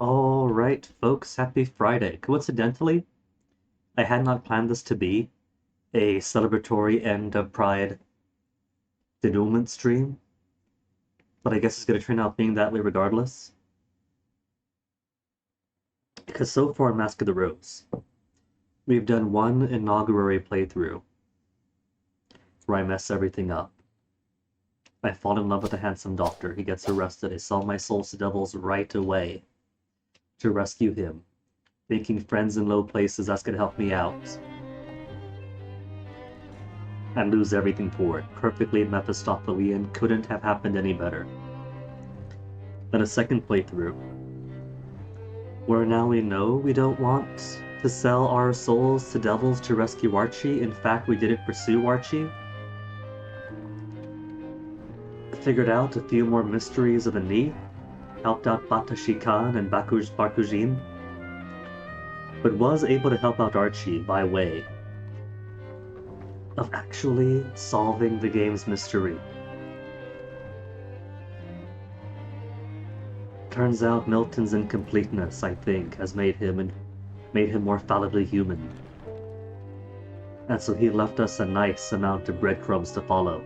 All right, folks, happy Friday. Coincidentally, I had not planned this to be a celebratory end of Pride denouement stream, but I guess it's going to turn out being that way regardless. Because so far in Mask of the Rose, we've done one inaugural playthrough where I mess everything up. I fall in love with a handsome doctor. He gets arrested. I sell my souls to devils right away to rescue him. Making friends in low places, that's going to help me out. And lose everything for it. Perfectly Mephistophelian. Couldn't have happened any better. Then a second playthrough, where now we know we don't want to sell our souls to devils to rescue Archie. In fact, we didn't pursue Archie. Figured out a few more mysteries of the knee. helped out Batashi Khan and Bakujin, but was able to help out Archie by way of actually solving the game's mystery. Turns out Milton's incompleteness, I think, has made him more fallibly human. And so he left us a nice amount of breadcrumbs to follow.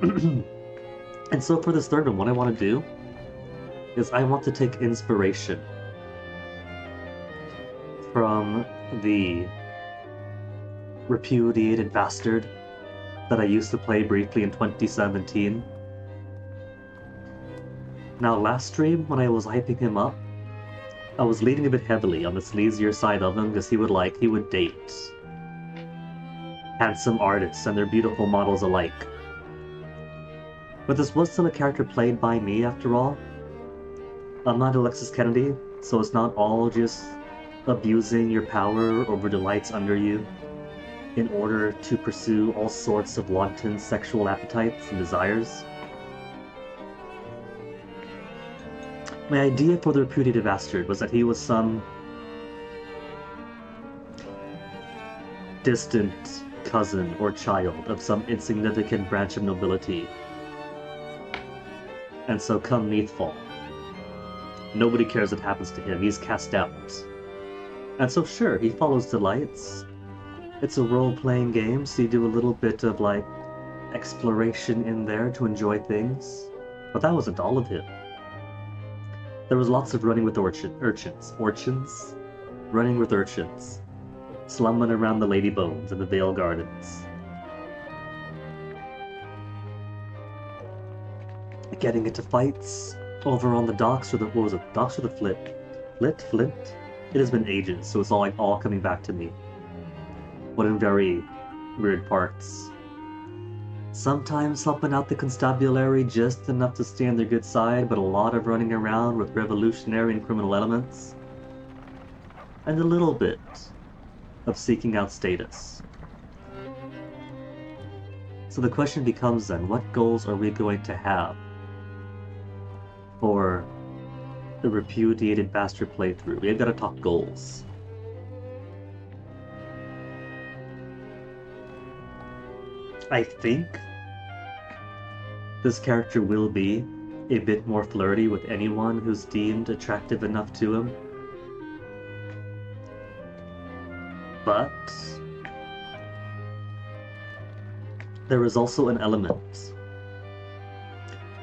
And so for this third one, what I want to do is I want to take inspiration from the repudiated bastard that I used to play briefly in 2017. Now, last stream, when I was hyping him up, I was leaning a bit heavily on the sleazier side of him because he would date handsome artists and their beautiful models alike. But this was still a character played by me, after all. I'm not Alexis Kennedy, so it's not all just abusing your power over the lights under you in order to pursue all sorts of wanton sexual appetites and desires. My idea for the repudiated bastard was that he was some distant cousin or child of some insignificant branch of nobility. And so come Neathfall, nobody cares what happens to him, he's cast out. And so sure, he follows the lights. It's a role-playing game, so you do a little bit of, like, exploration in there to enjoy things. But that wasn't all of him. There was lots of running with urchins, running with urchins, slumming around the Ladybones and the Vale Gardens. Getting into fights over on the docks, or the, what was it, docks or the Flint? It has been ages, so it's all coming back to me. But in very weird parts. Sometimes helping out the constabulary just enough to stay on their good side, but a lot of running around with revolutionary and criminal elements. And a little bit of seeking out status. So the question becomes then, what goals are we going to have for the repudiated bastard playthrough? We've got to talk goals. I think this character will be a bit more flirty with anyone who's deemed attractive enough to him. But there is also an element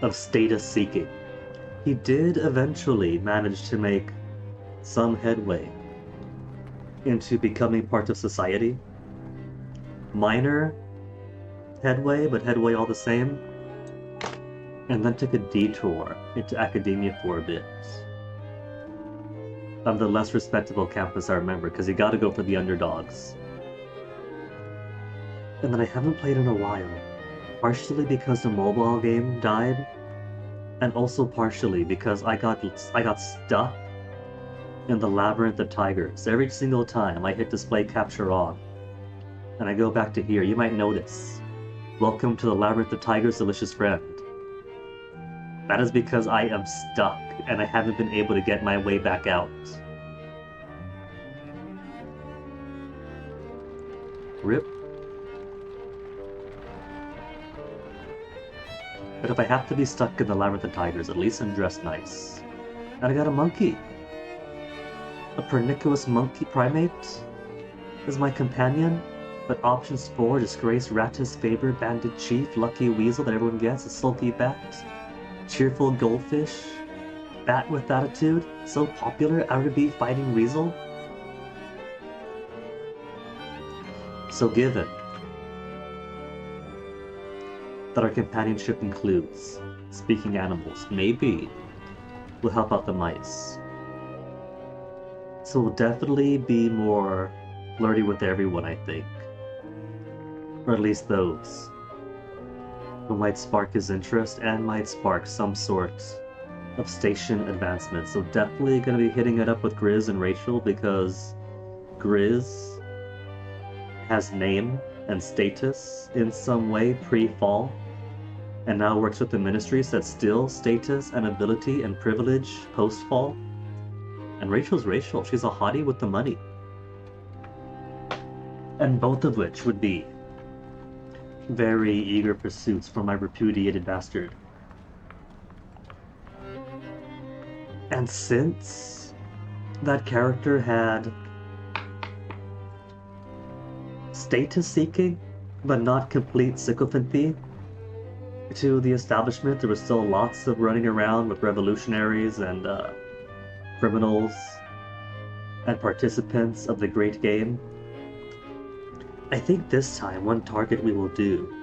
of status seeking. He did eventually manage to make some headway into becoming part of society. Minor headway, but headway all the same. And then took a detour into academia for a bit. On the less respectable campus, I remember, because you gotta go for the underdogs. And then I haven't played in a while. Partially because the mobile game died, and also partially because I got stuck in the Labyrinth of Tigers. Every single time I hit display capture on, and I go back to here, you might notice, welcome to the Labyrinth of Tigers, delicious friend. That is because I am stuck, and I haven't been able to get my way back out. Rip. But if I have to be stuck in the Labyrinth of Tigers, at least I'm dressed nice. And I got a monkey. A pernicious monkey primate is my companion. But options 4, Disgrace, Rattus, Faber, Bandit Chief, Lucky Weasel that everyone gets, a Sulky Bat, Cheerful Goldfish, Bat with Attitude, so popular, Outer Beat Fighting Weasel. So given that our companionship includes speaking animals, maybe we'll help out the mice. So we'll definitely be more flirty with everyone, I think. Or at least those who might spark his interest and might spark some sort of station advancement. So definitely going to be hitting it up with Grizz and Rachel, because Grizz has name and status in some way pre-fall, and now works with the ministries that still status and ability and privilege post-fall. And Rachel's Rachel, she's a hottie with the money. And both of which would be very eager pursuits for my repudiated bastard. And since that character had status-seeking, but not complete sycophancy to the establishment, there was still lots of running around with revolutionaries and criminals and participants of the great game. I think this time one target we will do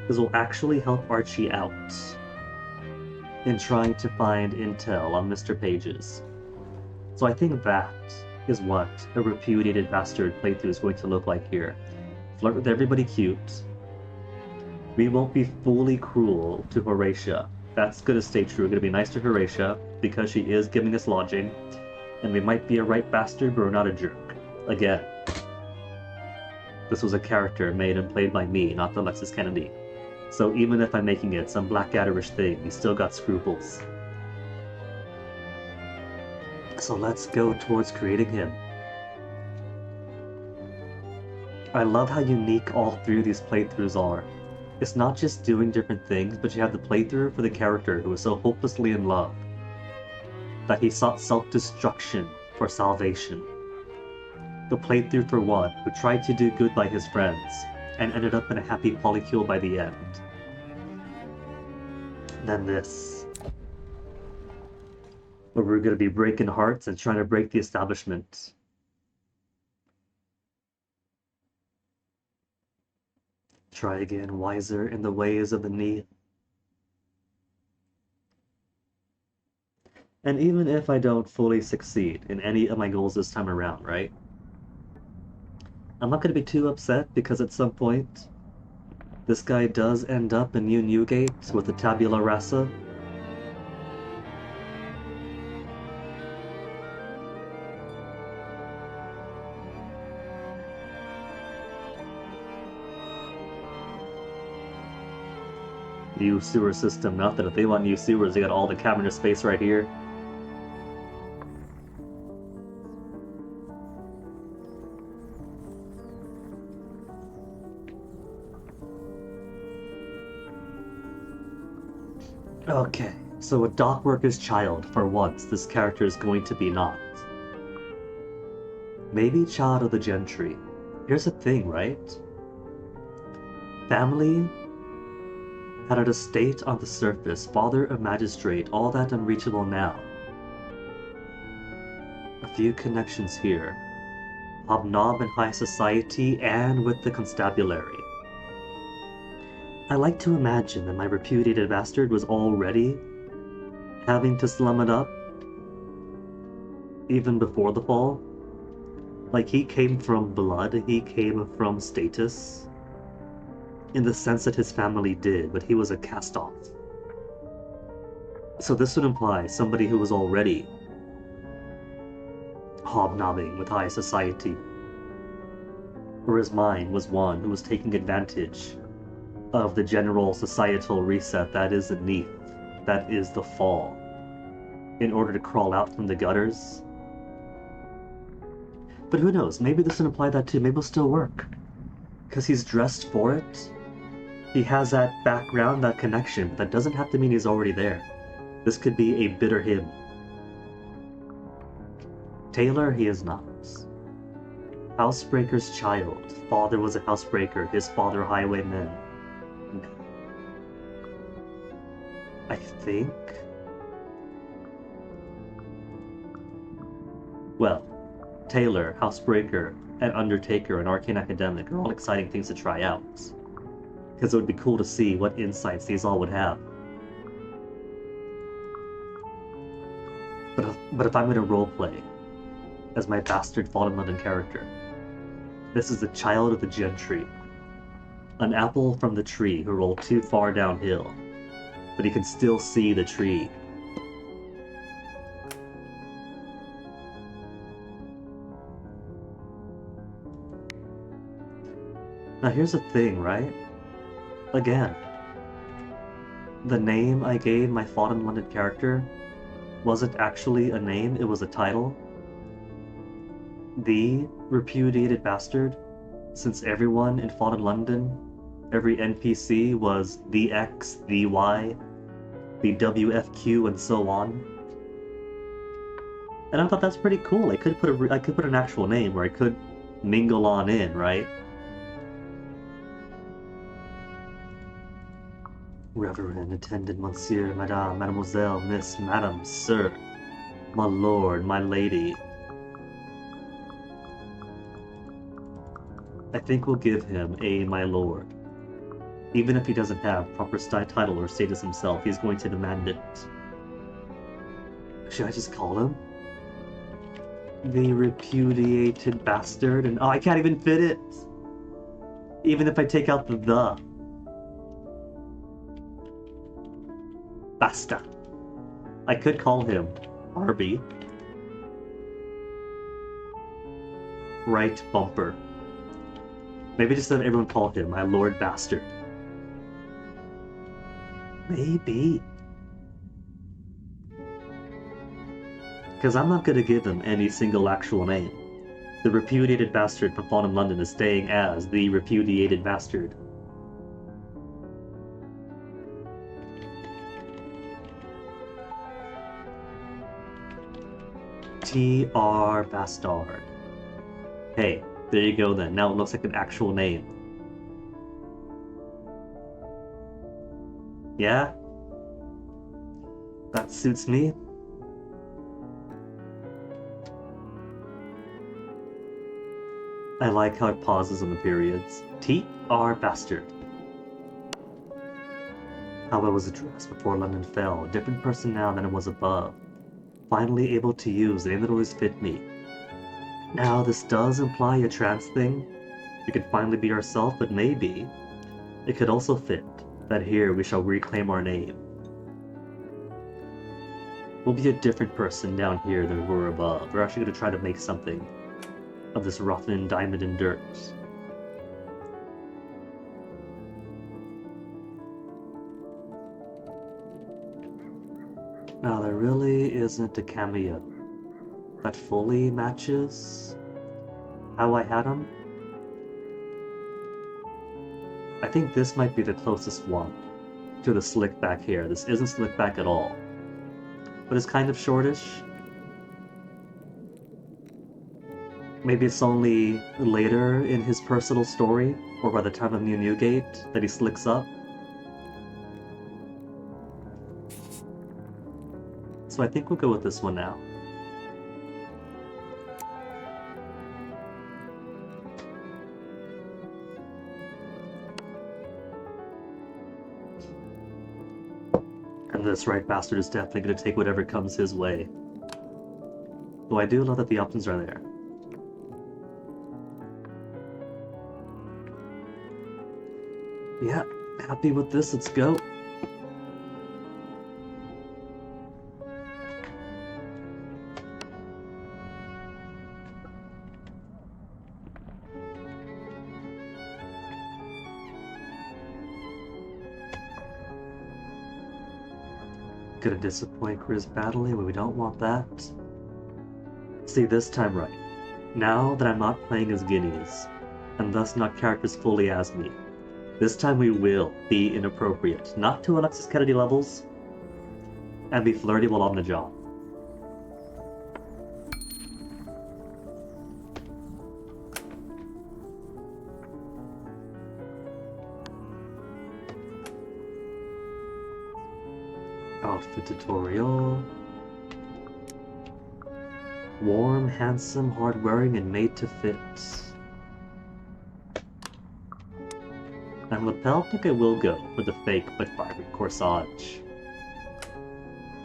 is we'll actually help Archie out in trying to find intel on Mr. Pages. So I think that is what a repudiated bastard playthrough is going to look like here. Flirt with everybody cute. We won't be fully cruel to Horatia. That's gonna stay true. We're gonna be nice to Horatia because she is giving us lodging. And we might be a right bastard, but we're not a jerk. Again, this was a character made and played by me, not the Alexis Kennedy. So even if I'm making it some Blackadder-ish thing, we still got scruples. So let's go towards creating him. I love how unique all three of these playthroughs are. It's not just doing different things, but you have the playthrough for the character who is so hopelessly in love that he sought self-destruction for salvation. The playthrough for one who tried to do good by his friends and ended up in a happy polycule by the end. Then this, where we're going to be breaking hearts and trying to break the establishment. Try again, wiser in the ways of the knee. And even if I don't fully succeed in any of my goals this time around, right? I'm not going to be too upset because at some point, this guy does end up in New Newgate with a tabula rasa. New sewer system, not that if they want new sewers, they got all the cabinet space right here. Okay, so a dockworker's child, for once, this character is going to be not. Maybe child of the gentry. Here's the thing, right? Family had an estate on the surface, father a magistrate, all that unreachable now. A few connections here. Hobnob in high society and with the constabulary. I like to imagine that my repudiated bastard was already having to slum it up even before the fall. Like, he came from blood, he came from status, in the sense that his family did, but he was a cast-off. So this would imply somebody who was already hobnobbing with high society, whereas mine was one who was taking advantage of the general societal reset that is the Neath, that is the fall, in order to crawl out from the gutters. But who knows, maybe this would imply that too, maybe it'll still work. Because he's dressed for it, he has that background, that connection, but that doesn't have to mean he's already there. This could be a bitter him. Taylor, he is not. Housebreaker's child. Father was a housebreaker, his father highwayman. I think... Well, Taylor, Housebreaker, and Undertaker and Arcane Academic are all exciting things to try out. Because it would be cool to see what insights these all would have. But if I'm going to roleplay as my bastard Fallen London character, this is the child of the gentry. An apple from the tree who rolled too far downhill, but he can still see the tree. Now here's the thing, right? Again, the name I gave my Fallen London character wasn't actually a name, it was a title. The Repudiated Bastard, since everyone in Fallen London, every NPC was the X, the Y, the WFQ, and so on. And I thought that's pretty cool. I could put an actual name, or I could mingle on in, right? Reverend, attendant, monsieur, madame, mademoiselle, miss, madam, sir, my lord, my lady. I think we'll give him a my lord. Even if he doesn't have proper title or status himself, he's going to demand it. Should I just call him the Repudiated Bastard? And oh, I can't even fit it! Even if I take out the. Basta. I could call him Arby. Right bumper. Maybe just let everyone call him my Lord Bastard. Maybe. Because I'm not going to give him any single actual name. The Repudiated Bastard from Fallen London is staying as the Repudiated Bastard. T.R. Bastard. Hey, there you go then. Now it looks like an actual name. Yeah? That suits me. I like how it pauses on the periods. T.R. Bastard. How I was addressed before London fell, a different person now than it was above. Finally able to use the name that always fit me. Now, this does imply a trans thing. We could finally be ourselves, but maybe it could also fit that here we shall reclaim our name. We'll be a different person down here than we were above. We're actually going to try to make something of this roughened diamond and dirt. Now, there really isn't a cameo that fully matches how I had him. I think this might be the closest one to the slick back hair. This isn't slick back at all, but it's kind of shortish. Maybe it's only later in his personal story, or by the time of Newgate, that he slicks up. So I think we'll go with this one now. And this right bastard is definitely going to take whatever comes his way. Though I do love that the options are there. Yeah, happy with this, let's go. Gonna disappoint Grizz badly, but we don't want that. See, this time right. Now that I'm not playing as guineas, and thus not characters fully as me, this time we will be inappropriate, not to Alexis Kennedy levels, and be flirty while on the job. Outfit tutorial. Warm, handsome, hard-wearing, and made to fit. And lapel, I think I will go for the fake but vibrant corsage.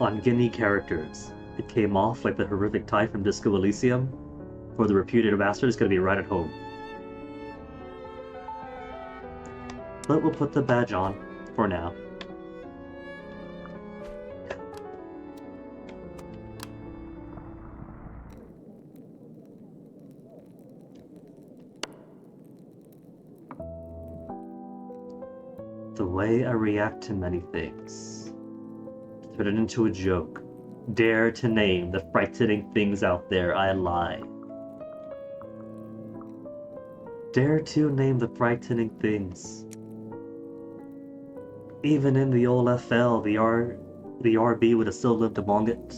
On Guinea characters, it came off like the horrific tie from Disco Elysium. For the Repudiated Bastard, it's gonna be right at home. But we'll put the badge on for now. The way I react to many things. Turn it into a joke. Dare to name the frightening things out there, I lie. Dare to name the frightening things. Even in the old FL, the RB would have still lived among it.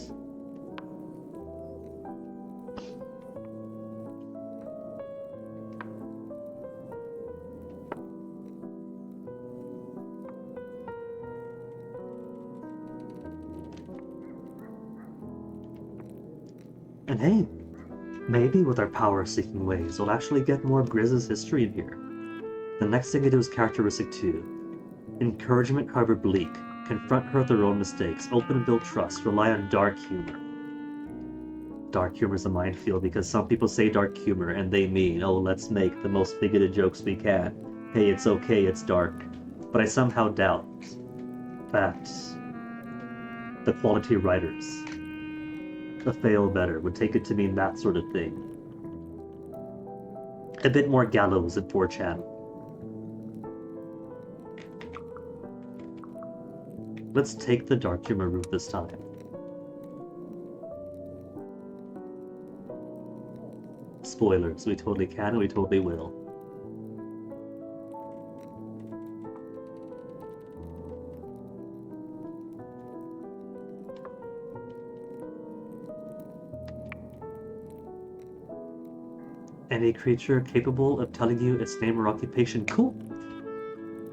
And hey, maybe with our power-seeking ways, we'll actually get more of Grizz's history in here. The next thing I do is characteristic 2. Encouragement, however bleak. Confront her with her own mistakes. Open and build trust. Rely on dark humor. Dark humor is a minefield because some people say dark humor and they mean, oh, let's make the most bigoted jokes we can. Hey, it's okay, it's dark. But I somehow doubt that the quality writers, the fail better, would take it to mean that sort of thing. A bit more gallows at 4chan. Let's take the dark humor route this time. Spoilers, we totally can and we totally will. Any creature capable of telling you its name or occupation. Cool.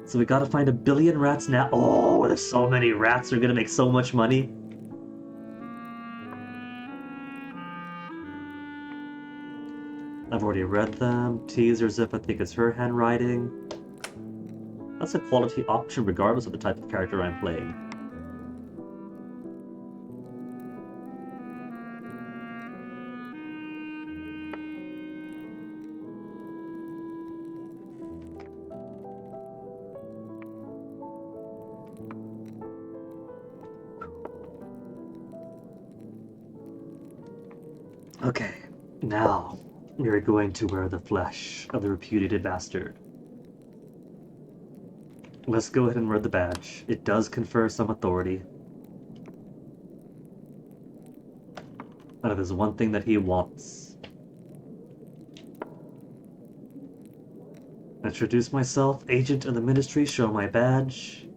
So we gotta find 1 billion rats now. Oh, there's so many rats. We're gonna make so much money. I've already read them. Teasers if I think it's her handwriting. That's a quality option regardless of the type of character I'm playing. Okay, now we are going to wear the flesh of the repudiated bastard. Let's go ahead and wear the badge. It does confer some authority. And if there's one thing that he wants. Introduce myself, agent of the ministry, show my badge.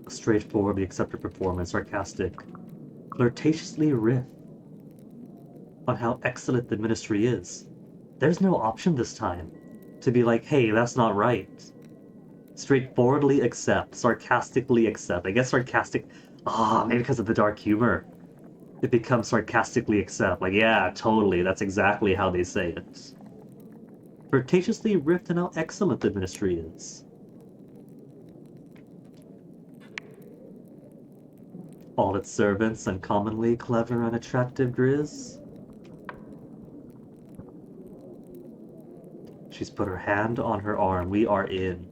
Straightforwardly accept her performance, sarcastic, flirtatiously riff on how excellent the ministry is. There's no option this time to be like, hey, that's not right. Straightforwardly accept, sarcastically accept. I guess sarcastic, maybe because of the dark humor. It becomes sarcastically accept. Like, yeah, totally, that's exactly how they say it. Flirtatiously riff on how excellent the ministry is. All its servants uncommonly clever and attractive Grizz. She's put her hand on her arm. We are in.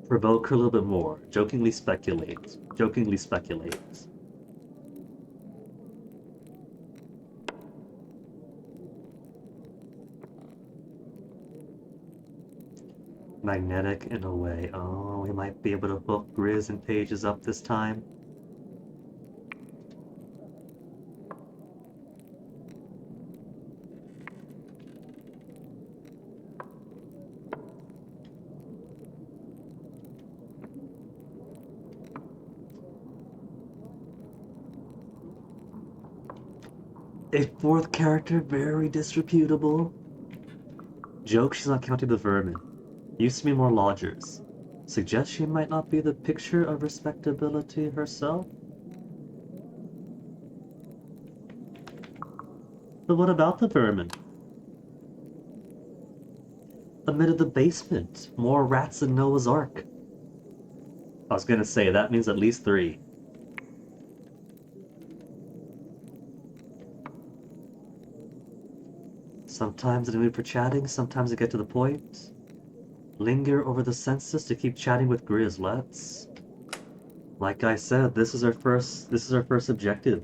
Provoke her a little bit more. Jokingly speculate. Jokingly speculate. Magnetic in a way. Oh, we might be able to hook Grizz and Pages up this time. A 4th character, very disreputable. Joke she's not counting the vermin. Used to be more lodgers. Suggest she might not be the picture of respectability herself? But what about the vermin? Amid the basement, more rats than Noah's Ark. I was gonna say, that means at least 3. Sometimes in the mood for chatting, sometimes I get to the point. Linger over the census to keep chatting with Grizz, let's. Like I said, this is our first objective.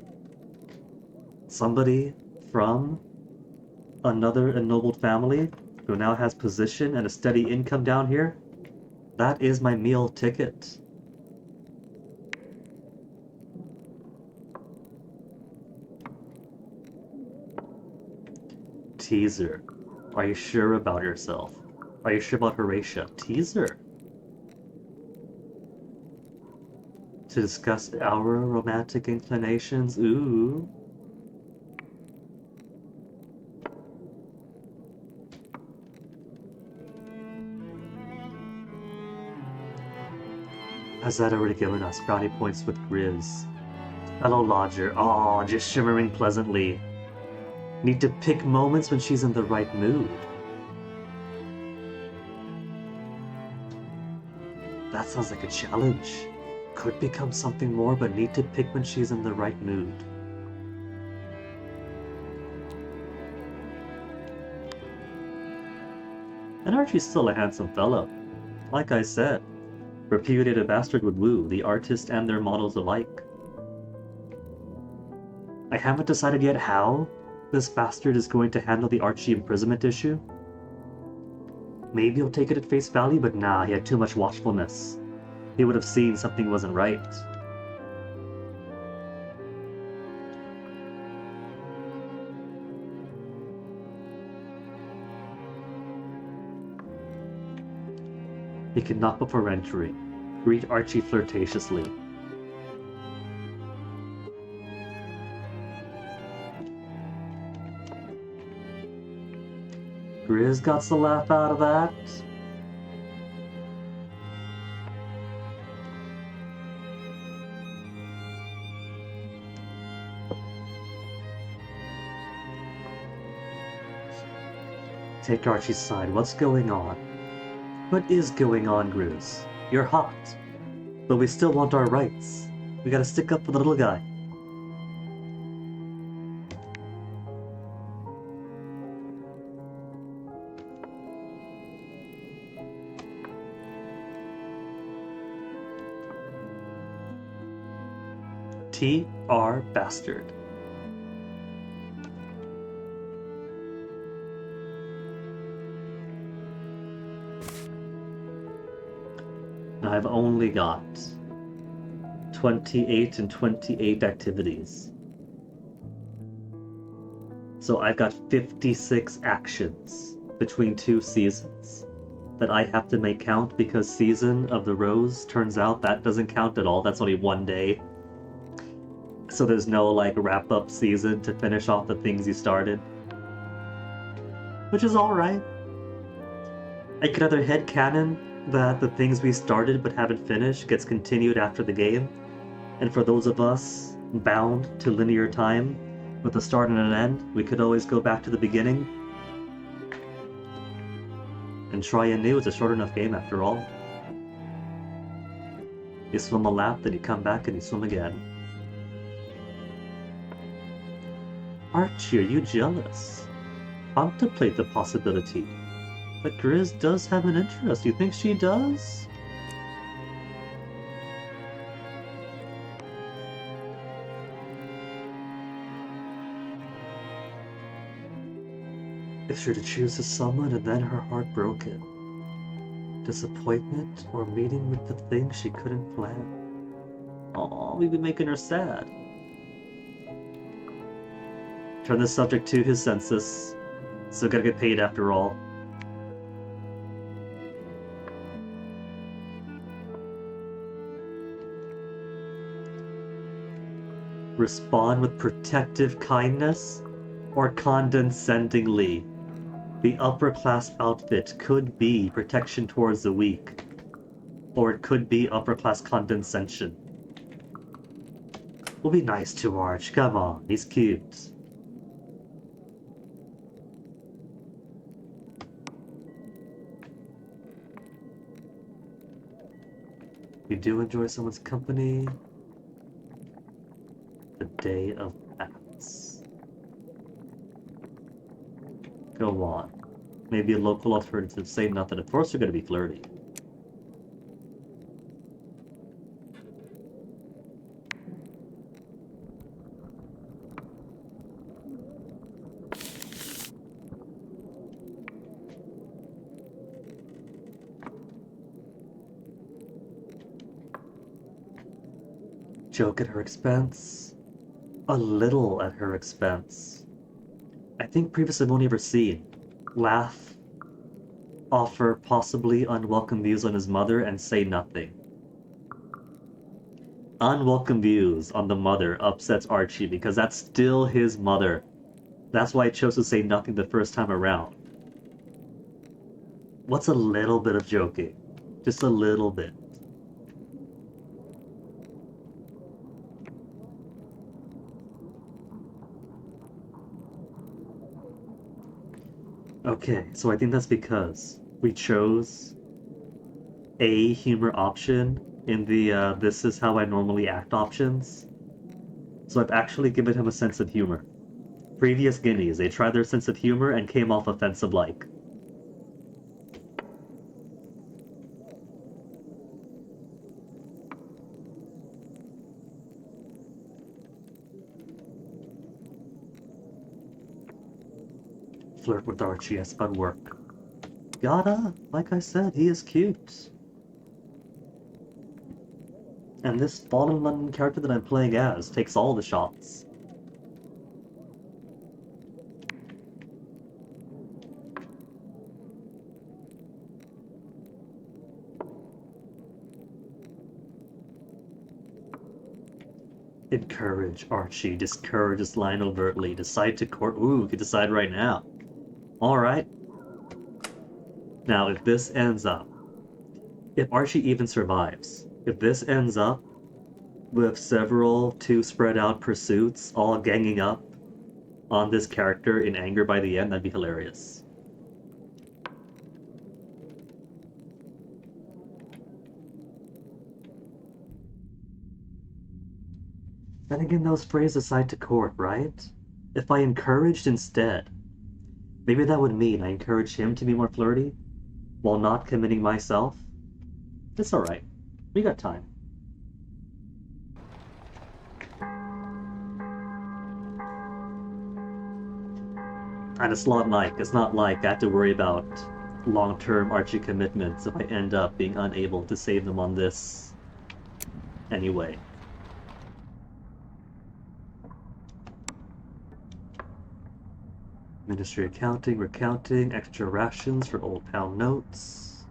Somebody from another ennobled family who now has position and a steady income down here. That is my meal ticket. Teaser. Are you sure about yourself? Are you sure about Horatia? Teaser. To discuss our romantic inclinations. Ooh. Has that already given us brownie points with Grizz? Hello, Lodger. Aw, just shimmering pleasantly. Need to pick moments when she's in the right mood. That sounds like a challenge. Could become something more, but need to pick when she's in the right mood. And Archie's still a handsome fellow. Like I said, repudiated bastard would woo the artist and their models alike. I haven't decided yet how this bastard is going to handle the Archie imprisonment issue. Maybe he'll take it at face value, but nah, he had too much watchfulness. He would have seen something wasn't right. He could knock before entering, greet Archie flirtatiously. Grizz got the laugh out of that. Take Archie's side. What's going on? What is going on, Grizz? You're hot. But we still want our rights. We gotta stick up for the little guy. T.R. Bastard. I've only got 28 and 28 activities. So I've got 56 actions between 2 seasons that I have to make count, because Season of the Rose, turns out that doesn't count at all. That's only 1 day. So there's no like wrap-up season to finish off the things you started. Which is alright. I could either headcanon that the things we started but haven't finished gets continued after the game, and for those of us bound to linear time with a start and an end, we could always go back to the beginning and try anew. It's a short enough game after all. You swim a lap, then you come back and you swim again. Archie, are you jealous? Contemplate the possibility that Grizz does have an interest. You think she does? If she were to choose someone and then her heart broken, disappointment or meeting with the thing she couldn't plan. Aw, we'd be making her sad. Turn the subject to his census. Still gotta get paid after all. Respond with protective kindness or condescendingly. The upper class outfit could be protection towards the weak, or it could be upper class condescension. We'll be nice to Arch, come on, he's cute. You do enjoy someone's company. The Day of Bats. Go on. Maybe a local alternative. Say nothing. Of course they're going to be flirty. Joke at her expense? A little at her expense. I think previous I've only ever seen. Laugh, offer possibly unwelcome views on his mother, and say nothing. Unwelcome views on the mother upsets Archie because that's still his mother. That's why I chose to say nothing the first time around. What's a little bit of joking? Just a little bit. Okay, so I think that's because we chose a humor option in the this is how I normally act options. So I've actually given him a sense of humor. Previous guineas, they tried their sense of humor and came off offensive-like. Flirt with Archie, yes, but work. Gotta, like I said, he is cute. And this Fallen London character that I'm playing as takes all the shots. Encourage Archie, discourage this line overtly, decide to court. Ooh, we could decide right now. Alright. Now, if this ends up, if Archie even survives, if this ends up with several two spread out pursuits all ganging up on this character in anger by the end, that'd be hilarious. Then again, those phrases decide to court, right? If I encouraged instead, maybe that would mean I encouraged him to be more flirty while not committing myself. It's alright. We got time. And it's not like I have to worry about long-term Archie commitments if I end up being unable to save them on this anyway. Ministry accounting, recounting, extra rations for old pound notes.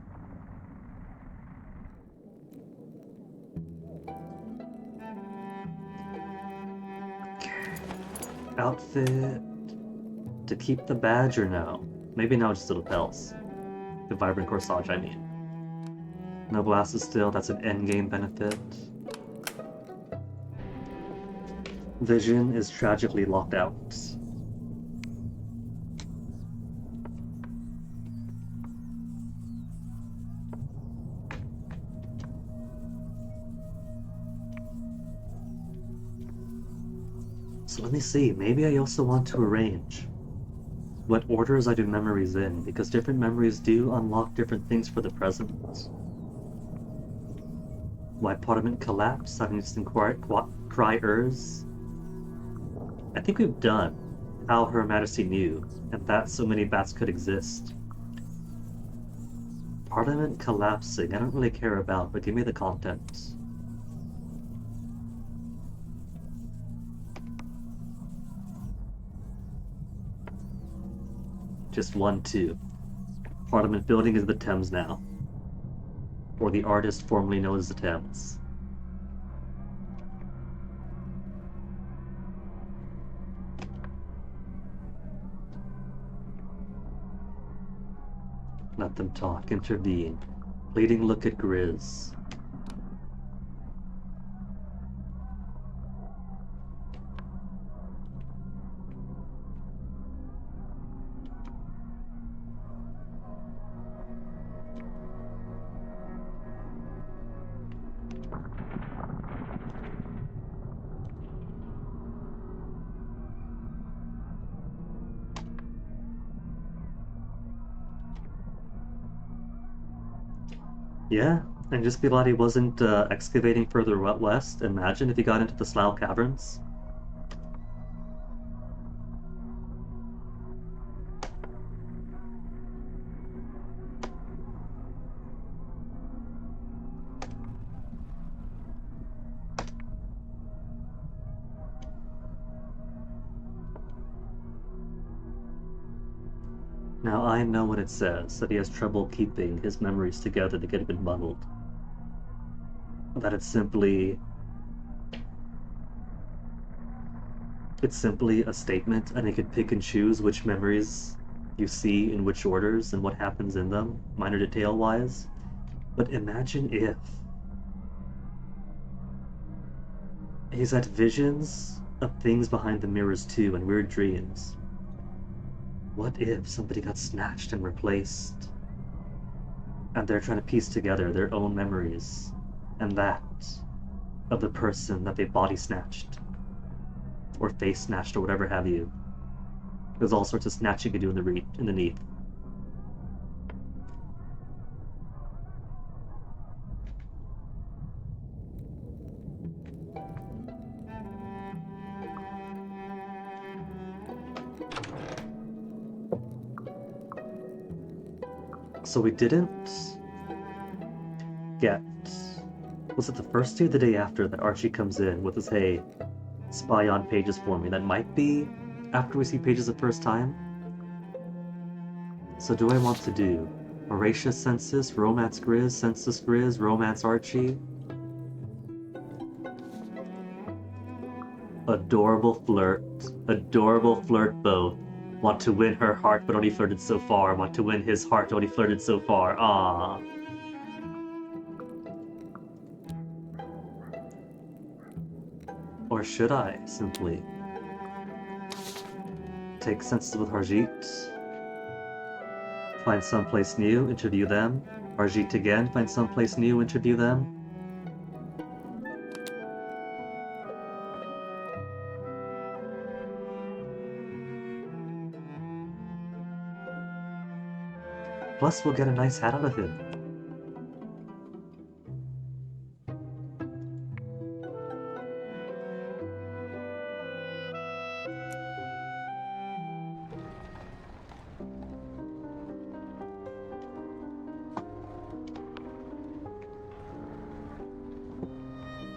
Outfit. To keep the badge or no? Maybe now just the lapels. The vibrant corsage, I mean. No glasses still, that's an endgame benefit. Vision is tragically locked out. So let me see, maybe I also want to arrange what orders I do memories in, because different memories do unlock different things for the present. Why Parliament collapsed, having distant criers. I think we've done how Her Majesty knew, and that so many bats could exist. Parliament collapsing, I don't really care about, but give me the content. Just 1-2. Parliament building is the Thames now. Or the artist formerly known as the Thames. Let them talk, intervene. Pleading look at Grizz. Yeah, and just be glad he wasn't excavating further west. Imagine if he got into the Slough Caverns. Now I know what it says, that he has trouble keeping his memories together to get a bit muddled. That it's simply a statement, and he could pick and choose which memories you see in which orders and what happens in them, minor detail-wise. But imagine if he's had visions of things behind the mirrors too, and weird dreams. What if somebody got snatched and replaced, and they're trying to piece together their own memories, and that of the person that they body snatched, or face snatched, or whatever have you. There's all sorts of snatching you can do in the Neath. So we didn't get... Was it the first day or the day after that Archie comes in with his, hey, spy on Pages for me? That might be after we see Pages the first time. So do I want to do Horatio Census, Romance Grizz, Census Grizz, Romance Archie? Adorable flirt both. Want to win her heart but only flirted so far. Want to win his heart only flirted so far. Ah. Or should I simply take Census with Harjit, find someplace new, interview them, Harjit again, find someplace new, interview them? Plus, we'll get a nice hat out of him.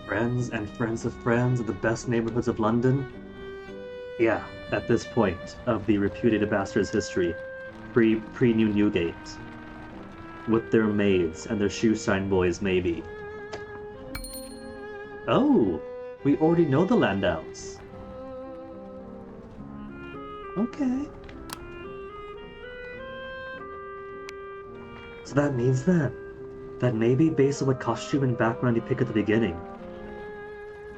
Friends and friends of friends of the best neighborhoods of London? Yeah, at this point of the repudiated bastard's history, pre-New Newgate. With their maids and their shoe shine boys, maybe. Oh, we already know the Landows. Okay. So that means that maybe based on what costume and background you pick at the beginning,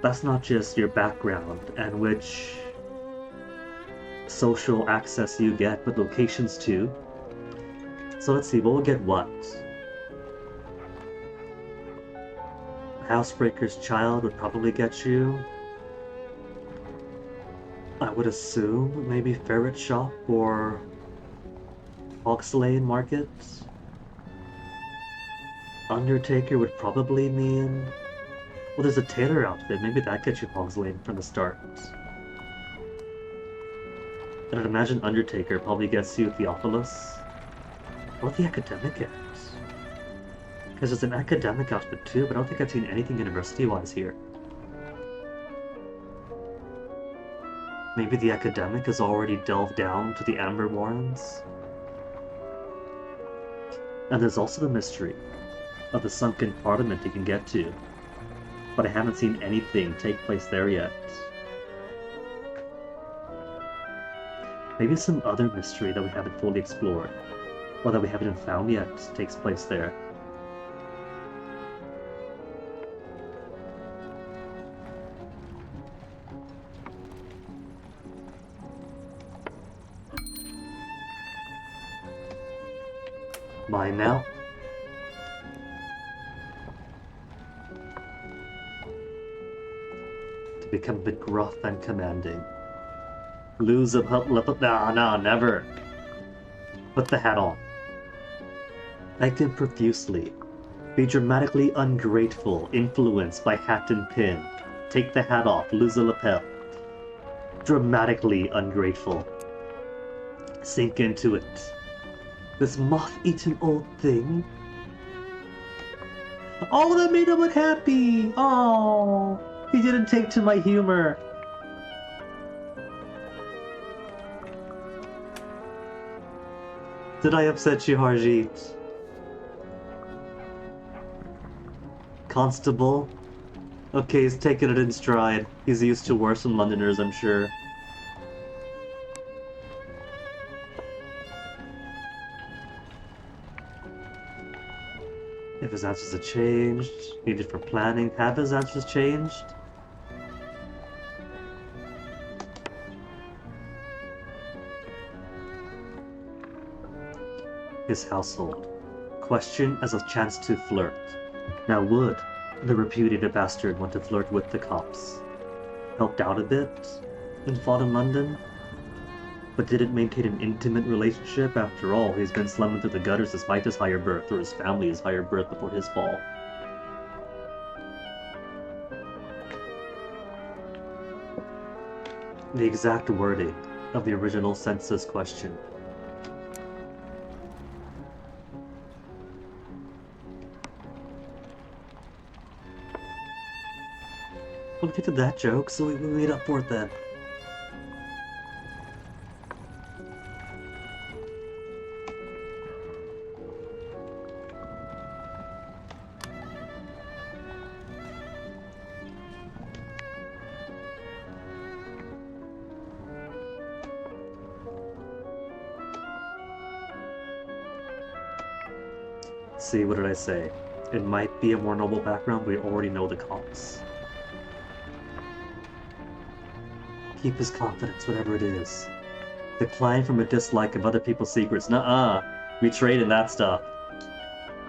that's not just your background and which social access you get, but locations too. So let's see, we'll get what? Housebreaker's Child would probably get you. I would assume maybe Ferret Shop or Hogslayne Market. Undertaker would probably mean... Well, there's a tailor outfit, maybe that gets you Hogslayne from the start. And I'd imagine Undertaker probably gets you Theophilus. Or the academic act. Because there's an academic outfit too, but I don't think I've seen anything university-wise here. Maybe the academic has already delved down to the Amber Warrens. And there's also the mystery of the sunken parliament you can get to. But I haven't seen anything take place there yet. Maybe some other mystery that we haven't fully explored, or that we haven't found yet, takes place there. Mine now? To become a bit gruff and commanding. Lose a nah, never. Put the hat on. Thank him profusely. Be dramatically ungrateful, influenced by hat and pin. Take the hat off, lose a lapel. Dramatically ungrateful. Sink into it. This moth-eaten old thing. Oh, that made him unhappy! Oh, he didn't take to my humor. Did I upset you, Harjeet? Constable? Okay, he's taking it in stride. He's used to worse from Londoners, I'm sure. If his answers have changed, needed for planning, have his answers changed? His household. Question as a chance to flirt. Now would the repudiated bastard want to flirt with the cops? Helped out a bit and fought in London? But didn't maintain an intimate relationship? After all, he's been slumming through the gutters despite his higher birth, or his family's higher birth before his fall. The exact wording of the original census question. What did that joke, so we made up for it then. See, what did I say? It might be a more noble background, but we already know the cops. Keep his confidence, whatever it is. Decline from a dislike of other people's secrets. Nuh-uh. We trade in that stuff.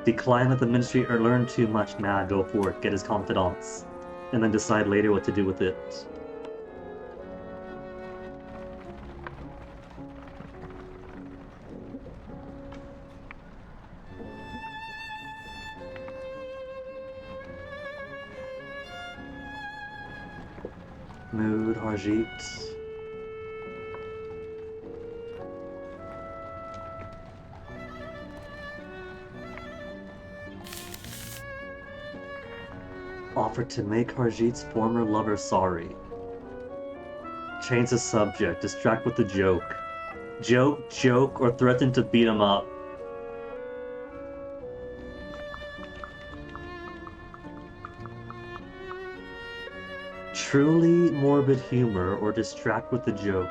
Decline with the ministry or learn too much. Nah, go for it. Get his confidence. And then decide later what to do with it. Mood, Harjeet. Offer to make Harjeet's former lover sorry. Change the subject. Distract with the joke. Joke, or threaten to beat him up. Truly morbid humor or distract with the joke.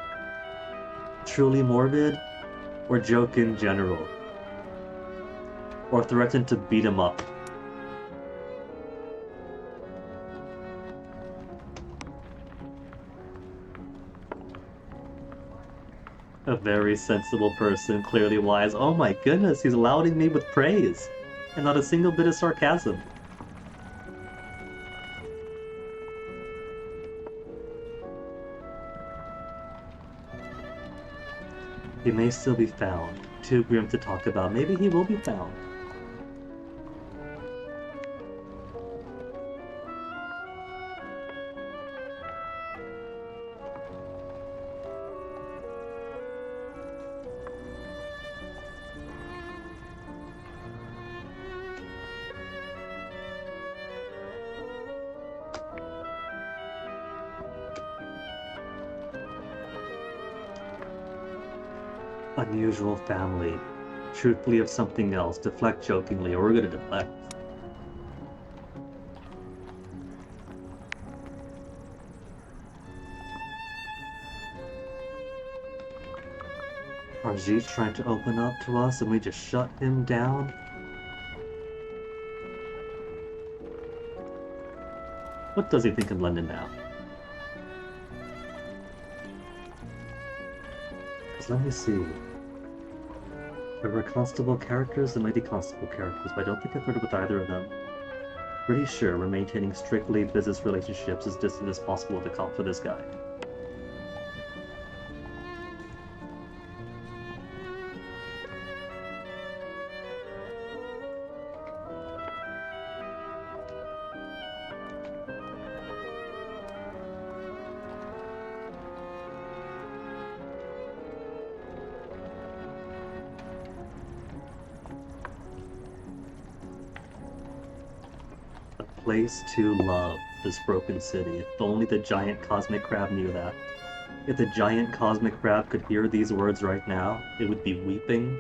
Truly morbid or joke in general. Or threaten to beat him up. A very sensible person, clearly wise. Oh my goodness, he's lauding me with praise. And not a single bit of sarcasm. He may still be found. Too grim to talk about. Maybe he will be found. Unusual family. Truthfully of something else. Deflect jokingly, or we're gonna deflect. Harjeet's trying to open up to us and we just shut him down? What does he think of London now? Let me see. There were constable characters and lady constable characters, but I don't think I've flirted with either of them. Pretty sure we're maintaining strictly business relationships as distant as possible with the cop for this guy. Place to love this broken city. If only the giant cosmic crab knew that. If the giant cosmic crab could hear these words right now, it would be weeping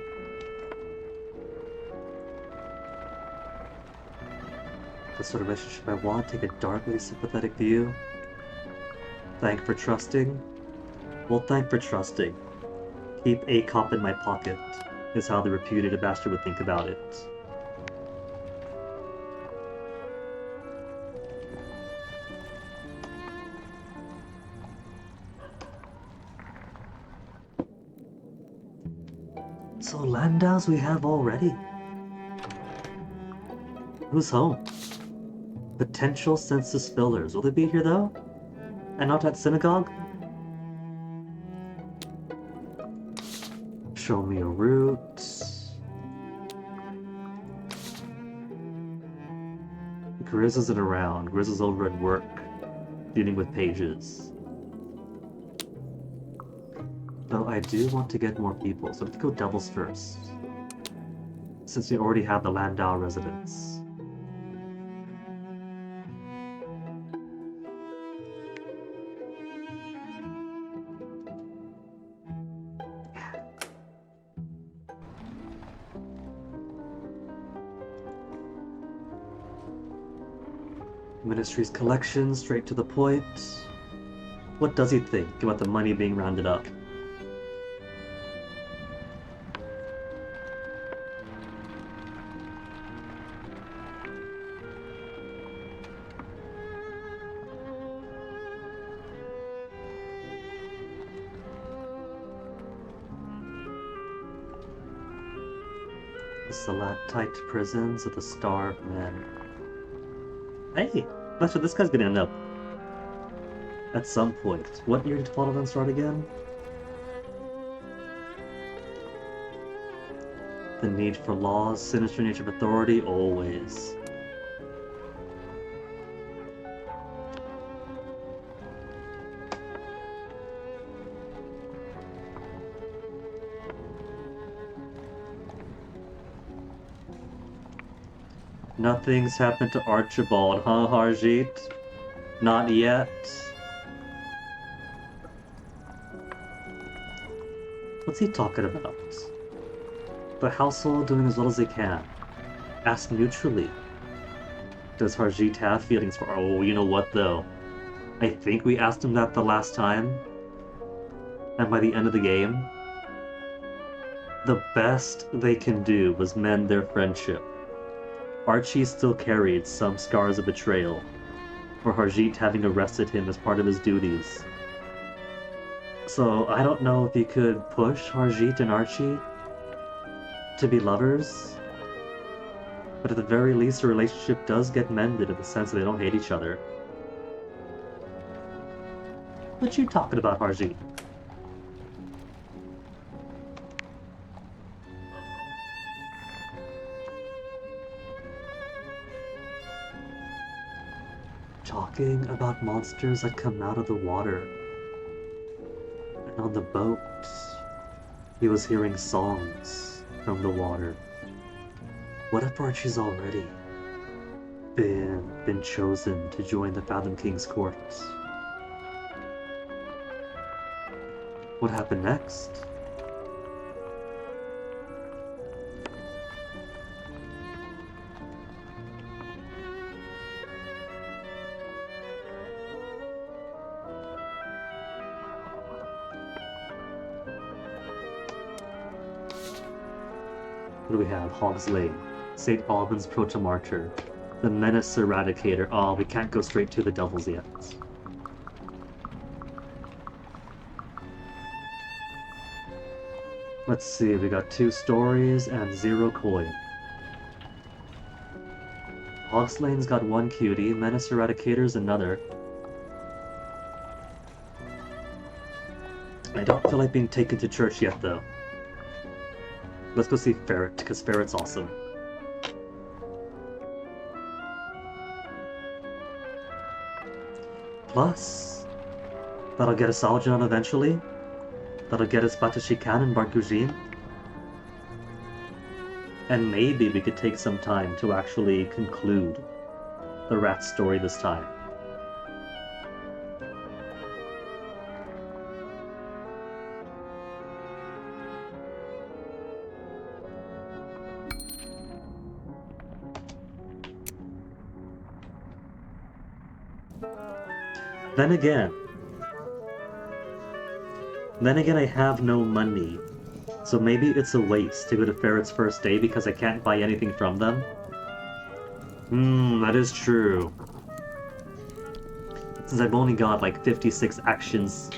the sort of relationship I want, take a darkly sympathetic view. Thank for trusting. Well, thank for trusting. Keep a cop in my pocket, is how the repudiated bastard would think about it. So Landaus we have already. Who's home? Potential census fillers. Will they be here though? And not at synagogue? Show me a route. Grizz isn't around. Grizz is over at work, dealing with pages. Though I do want to get more people, so let's go doubles first. Since we already have the Landau residence. Ministry's collection, straight to the point. What does he think about the money being rounded up? The stalactite prisons of the starved men. Hey, that's where this guy's gonna end up. At some point. What year did Fallen start again? The need for laws, sinister nature of authority, always. Nothing's happened to Archibald, huh, Harjeet? Not yet. What's he talking about? The household doing as well as they can. Ask neutrally. Does Harjeet have feelings for... Oh, you know what, though? I think we asked him that the last time. And by the end of the game, the best they can do was mend their friendship. Archie still carried some scars of betrayal, for Harjeet having arrested him as part of his duties. So I don't know if you could push Harjeet and Archie to be lovers, but at the very least the relationship does get mended in the sense that they don't hate each other. What you talking about, Harjeet? Talking about monsters that come out of the water. And on the boat, he was hearing songs from the water. What if Archie's already been chosen to join the Fathom King's court? What happened next? What do we have? Hog's Lane, St. Albans Protomartyr, the Menace Eradicator. Oh, we can't go straight to the Devils yet. Let's see, we got 2 stories and 0 coin. Hog's Lane's got 1 cutie, Menace Eradicator's another. I don't feel like being taken to church yet, though. Let's go see Ferret, because Ferret's awesome. Plus, that'll get us Algernon eventually. That'll get us Batashikan and Bargujin. And maybe we could take some time to actually conclude the rat story this time. Then again, I have no money. So maybe it's a waste to go to Ferret's first day because I can't buy anything from them? That is true. Since I've only got like 56 actions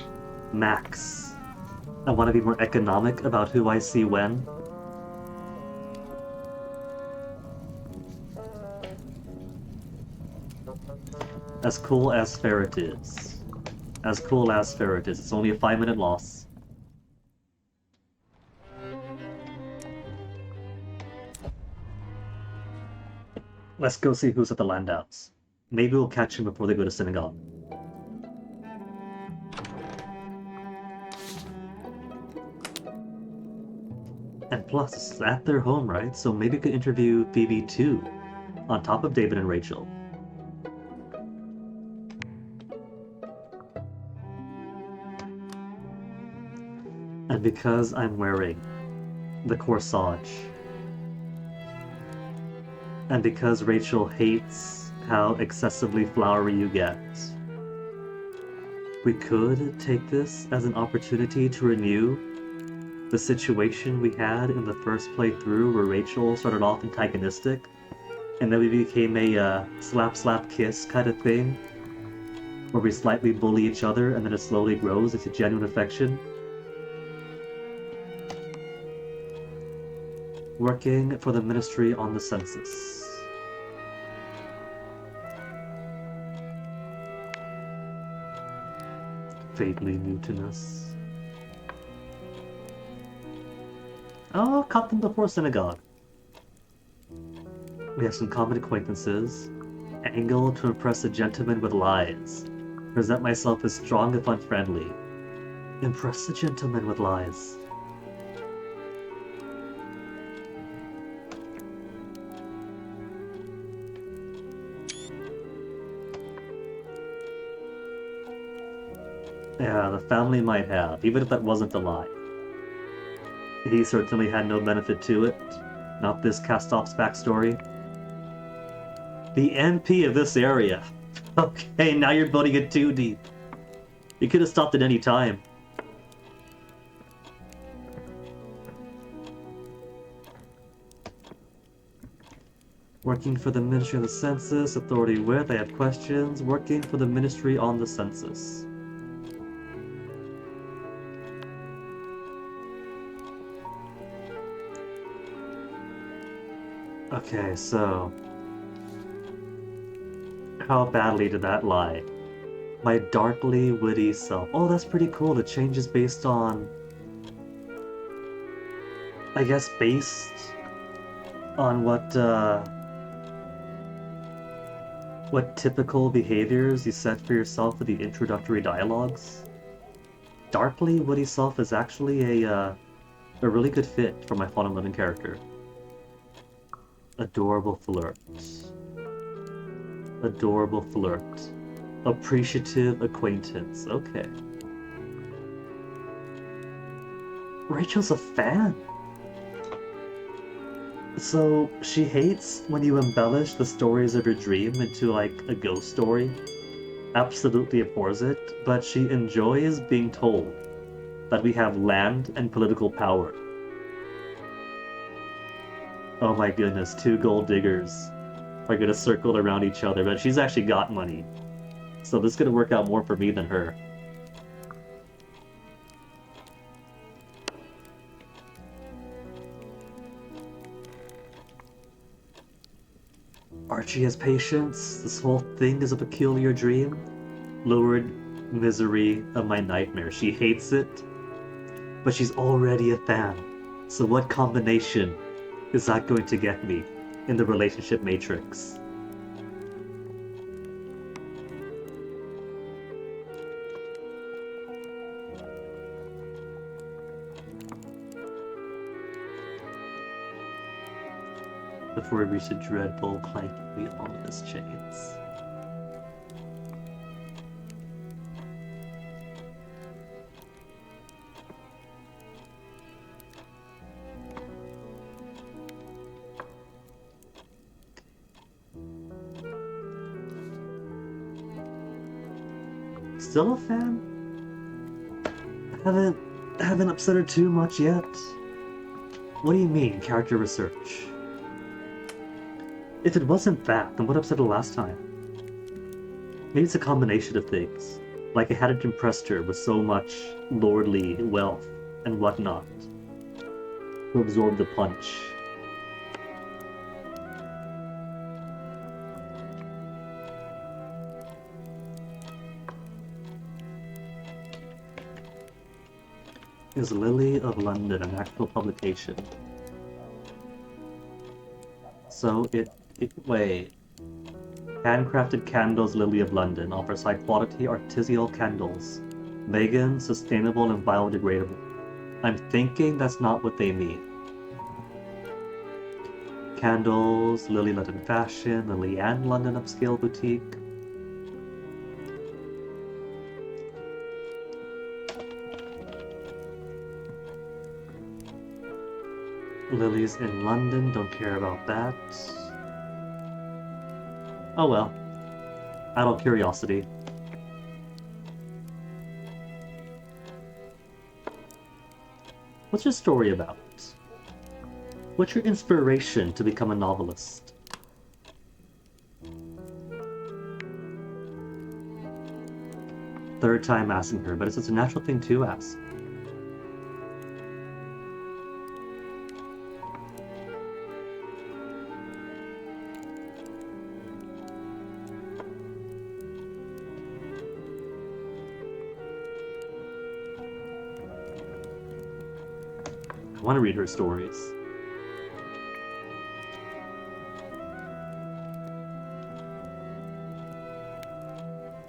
max, I want to be more economic about who I see when. As cool as Ferret is. As cool as Ferret is. It's only a 5-minute loss. Let's go see who's at the Landouts. Maybe we'll catch him before they go to synagogue. And plus, it's at their home, right? So maybe we could interview Phoebe too, on top of David and Rachel. And because I'm wearing the corsage, and because Rachel hates how excessively flowery you get, we could take this as an opportunity to renew the situation we had in the first playthrough where Rachel started off antagonistic, and then we became a slap kiss kind of thing, where we slightly bully each other and then it slowly grows into genuine affection. Working for the Ministry on the Census. Vaguely mutinous. Oh, caught them before synagogue. We have some common acquaintances. Angle to impress a gentleman with lies. Present myself as strong if unfriendly. Impress a gentleman with lies. Yeah, the family might have, even if that wasn't a lie. He certainly had no benefit to it. Not this cast-off's backstory. The MP of this area. Okay, now you're building it too deep. You could have stopped at any time. Working for the Ministry of the Census, authority with, I have questions. Working for the Ministry on the Census. Okay, so... how badly did that lie? My darkly witty self. Oh, that's pretty cool. The change is based on... I guess based on what typical behaviors you set for yourself with the introductory dialogues. Darkly witty self is actually a really good fit for my Fallen Living character. Adorable flirt. Adorable flirt. Appreciative acquaintance. Okay. Rachel's a fan. So, she hates when you embellish the stories of your dream into, like, a ghost story. Absolutely abhors it, but she enjoys being told that we have land and political power. Oh my goodness, 2 gold diggers are gonna circle around each other, but she's actually got money. So this is gonna work out more for me than her. Archie has patience. This whole thing is a peculiar dream. Lurid misery of my nightmare. She hates it, but she's already a fan. So what combination is that going to get me in the relationship matrix? Before we reach the dreadful clanking the ominous chains. still a fan? Haven't upset her too much yet. What do you mean, character research? If it wasn't that, then what upset her last time? Maybe it's a combination of things. Like I hadn't impressed her with so much lordly wealth and whatnot to absorb the punch. Is Lily of London an actual publication? So wait. Handcrafted Candles Lily of London offers high-quality artisanal candles. Vegan, sustainable, and biodegradable. I'm thinking that's not what they mean. Candles, Lily London Fashion, Lily and London Upscale Boutique. Lily's in London, don't care about that. Oh well. Idle curiosity. What's your story about? What's your inspiration to become a novelist? Third time asking her, but it's a natural thing to ask. I want to read her stories.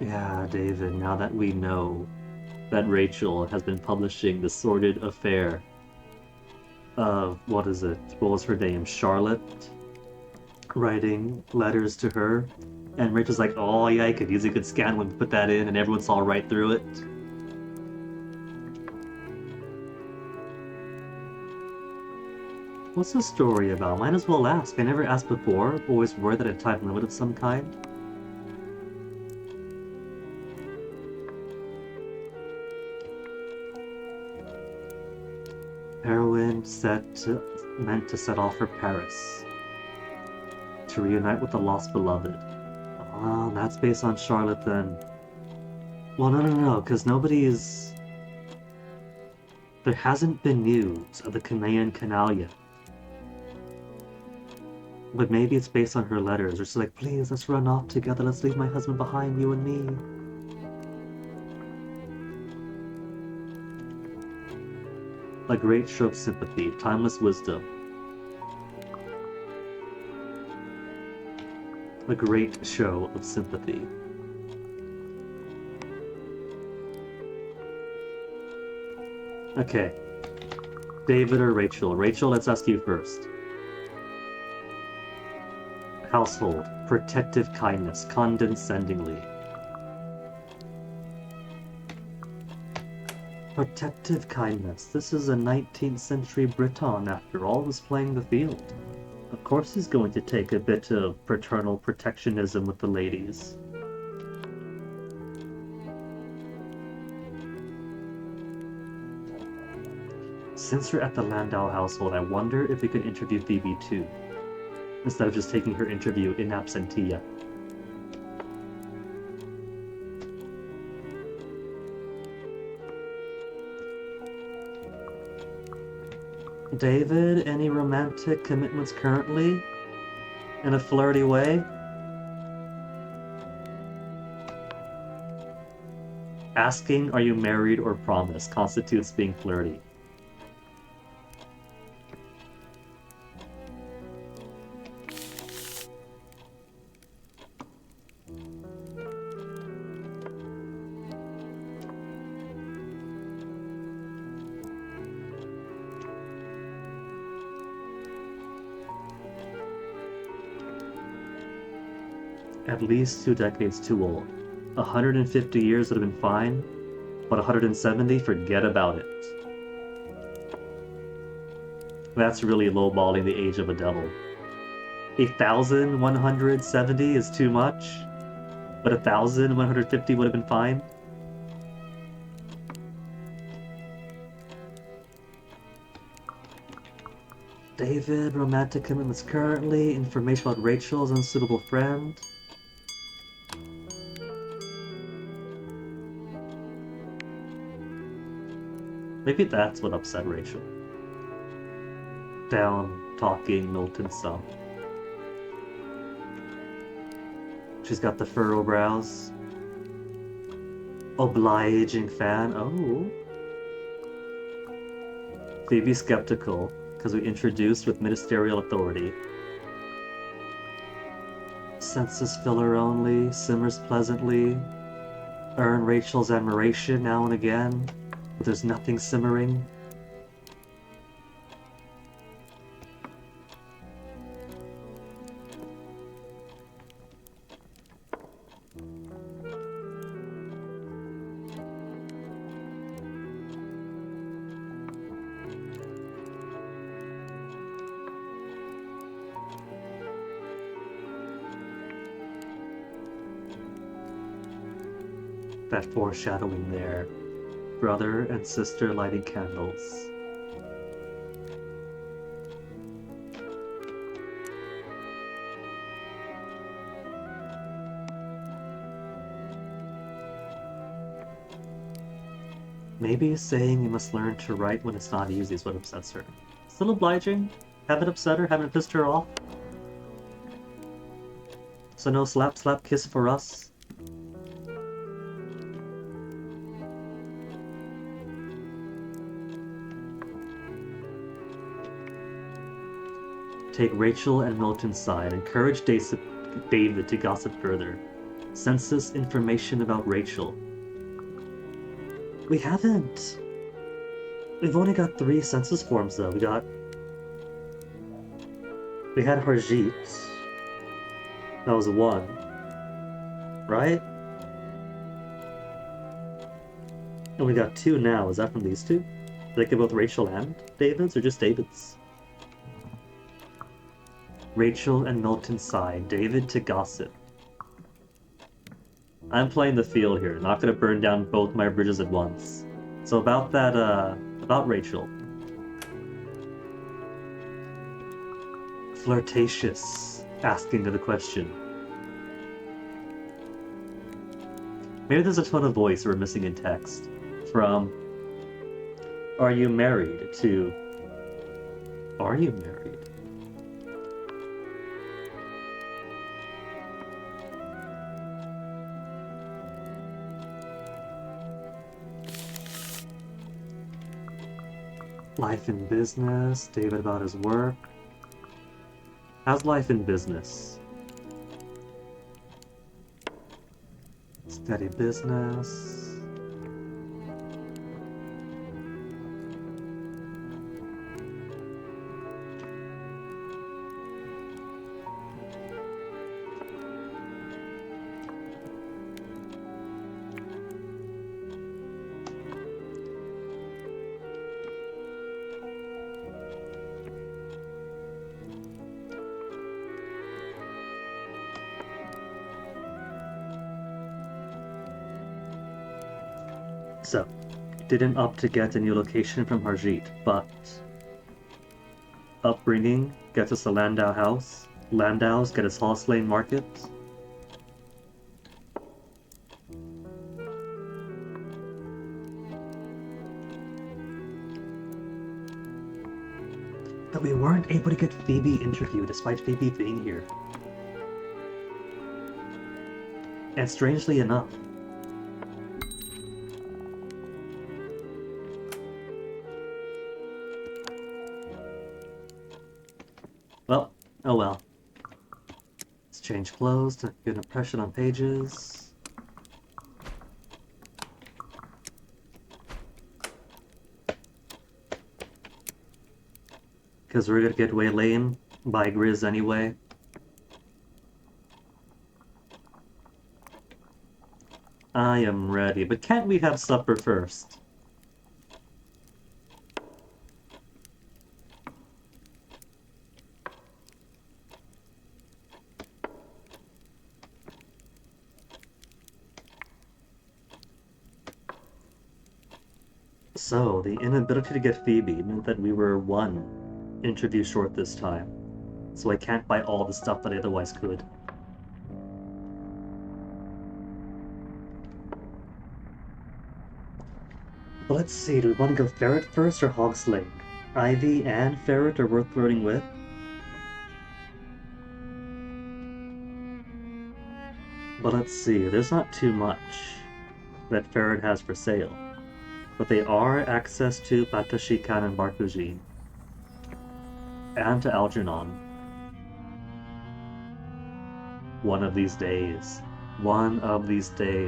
Yeah, David, now that we know that Rachel has been publishing the sordid affair of, what is it? What was her name? Charlotte? Writing letters to her. And Rachel's like, oh yeah, I could use a good scan when we put that in, and everyone saw right through it. What's the story about? Might as well ask. I never asked before. Always worried that a time limit of some kind. Heroine meant to set off for Paris to reunite with the lost beloved. Oh, that's based on Charlotte then. Well, no, because nobody's... There hasn't been news of the Canaan Canal yet. But maybe it's based on her letters, or she's like, please, let's run off together, let's leave my husband behind, you and me. A great show of sympathy, timeless wisdom. A great show of sympathy. Okay. David or Rachel? Rachel, let's ask you first. Household, protective kindness, condescendingly. Protective kindness. This is a 19th century Breton, after all, who's playing the field. Of course he's going to take a bit of paternal protectionism with the ladies. Since we're at the Landau household, I wonder if we could interview Phoebe too, instead of just taking her interview in absentia. David, any romantic commitments currently? In a flirty way? Asking, are you married or promised, constitutes being flirty. At least 2 decades too old. 150 years would have been fine, but 170, forget about it. That's really lowballing the age of a devil. 1,170 is too much, but 1,150 would have been fine. David, romantic commitments currently, information about Rachel's unsuitable friend. Maybe that's what upset Rachel. Down, talking, Milton some. She's got the furrow brows. Obliging fan. Oh. Phoebe skeptical, because we introduced with ministerial authority. Census filler only, simmers pleasantly. Earn Rachel's admiration now and again, but there's nothing simmering. That foreshadowing there. Brother and sister lighting candles. Maybe saying you must learn to write when it's not easy is what upsets her. Still obliging? Haven't upset her? Haven't pissed her off? So no slap slap kiss for us? Take Rachel and Milton's side. Encourage David to gossip further. Census information about Rachel. We haven't. We've only got 3 census forms though. We had Harjeet. That was 1. Right? And we got 2 now. Is that from these 2? Did they give both Rachel and David's or just David's? Rachel and Milton's side. David to gossip. I'm playing the feel here. Not gonna burn down both my bridges at once. So about that, about Rachel. Flirtatious. Asking the question. Maybe there's a tone of voice we're missing in text. From, are you married? To, are you married? Life in business, David about his work. How's life in business? Steady business. So, didn't opt to get a new location from Harjeet, but upbringing gets us a Landau house. Landau's get us Hall Lane Market. But we weren't able to get Phoebe interviewed despite Phoebe being here. And strangely enough, well, oh well. Let's change clothes to get an impression on pages. Because we're gonna get waylaid by Grizz anyway. I am ready, but can't we have supper first? So, the inability to get Phoebe meant that we were 1 interview short this time, so I can't buy all the stuff that I otherwise could. But let's see, do we want to go Ferret first or Hogsling? Ivy and Ferret are worth flirting with. But let's see, there's not too much that Ferret has for sale. But they are access to Batashikan and Barkujin. And to Algernon. One of these days,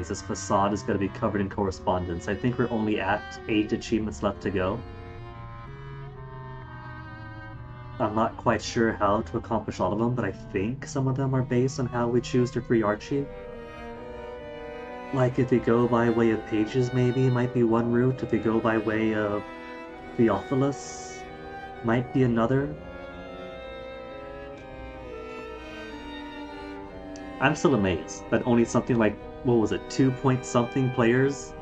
this facade is going to be covered in correspondence. I think we're only at 8 achievements left to go. I'm not quite sure how to accomplish all of them, but I think some of them are based on how we choose to free Archie. Like, if we go by way of pages, maybe, it might be one route. If we go by way of Theophilus, might be another. I'm still amazed that only something like, what was it, 2-point-something players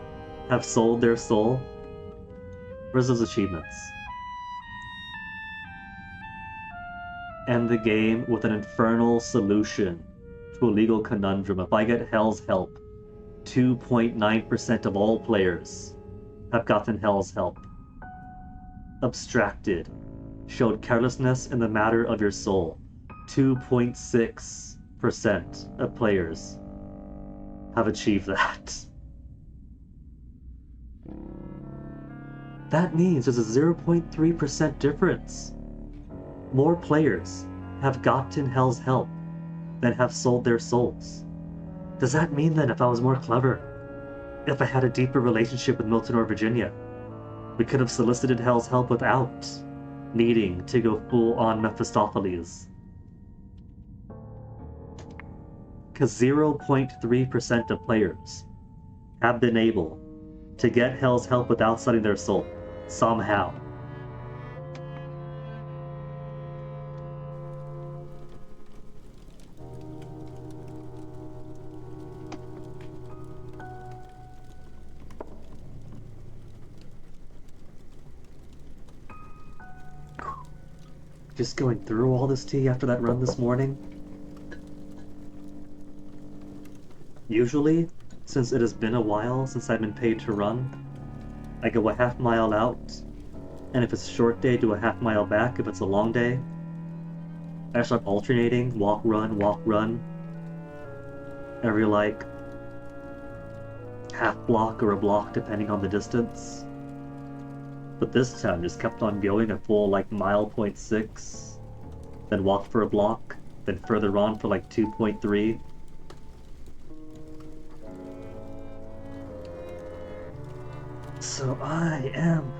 have sold their soul. Where's those achievements? End the game with an infernal solution to a legal conundrum. If I get Hell's Help, 2.9% of all players have gotten Hell's Help. Abstracted. Showed carelessness in the matter of your soul. 2.6% of players have achieved that. That means there's a 0.3% difference. More players have gotten Hell's Help than have sold their souls. Does that mean then if I was more clever, if I had a deeper relationship with Milton or Virginia, we could have solicited Hell's Help without needing to go full on Mephistopheles? Because 0.3% of players have been able to get Hell's Help without selling their soul, somehow. Just going through all this tea after that run this morning. Usually, since it has been a while since I've been paid to run, I go a half mile out, and if it's a short day, do a half mile back. If it's a long day, I start alternating, walk, run, every like half block or a block depending on the distance. But this time just kept on going a full like 1.6, then walk for a block, then further on for like 2.3. So I am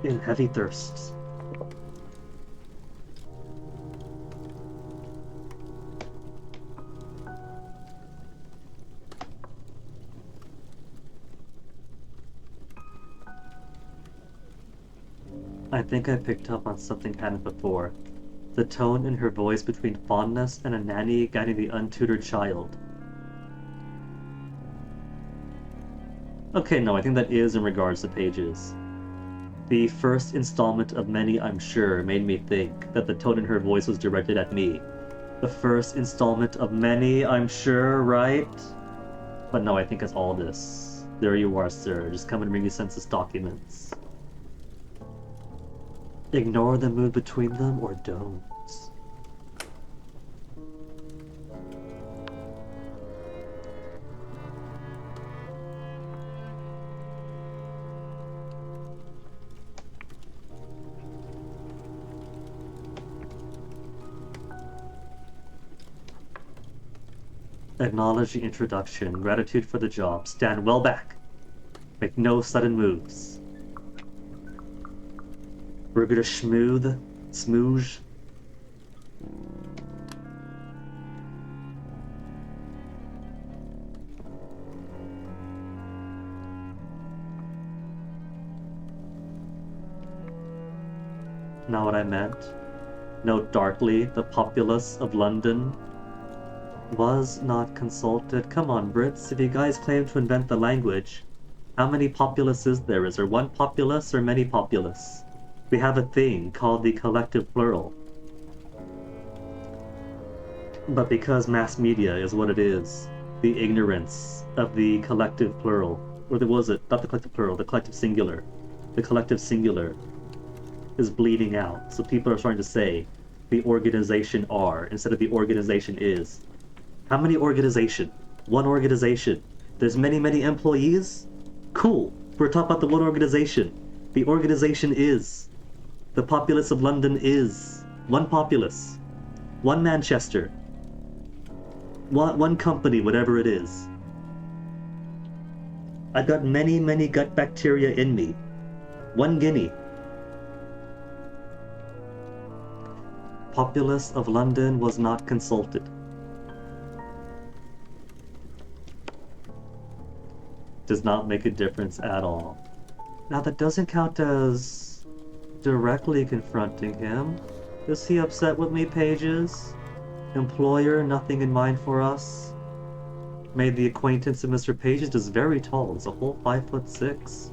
in heavy thirst. I think I picked up on something hadn't before. The tone in her voice between fondness and a nanny guiding the untutored child. Okay, no, I think that is in regards to pages. The first installment of many, I'm sure, made me think that the tone in her voice was directed at me. The first installment of many, I'm sure, right? But no, I think it's all this. There you are, sir. Just come and bring me census documents. Ignore the mood between them or don't. Acknowledge the introduction. Gratitude for the job. Stand well back. Make no sudden moves. We're gonna smooge. Not what I meant. Note darkly, the populace of London was not consulted. Come on, Brits, if you guys claim to invent the language, how many populace is there? Is there one populace or many populace? We have a thing called the collective plural. But because mass media is what it is, the ignorance of the collective plural, or was it, not the collective plural, the collective singular. The collective singular is bleeding out. So people are starting to say the organization are instead of the organization is. How many organization? One organization. There's many, many employees? Cool. We're talking about the one organization. The organization is. The populace of London is. One populace. One Manchester. One company, whatever it is. I've got many, many gut bacteria in me. One guinea. Populace of London was not consulted. Does not make a difference at all. Now that doesn't count as directly confronting him. Is he upset with me, Pages? Employer, nothing in mind for us. Made the acquaintance of Mr. Pages, is very tall. He's a whole 5'6".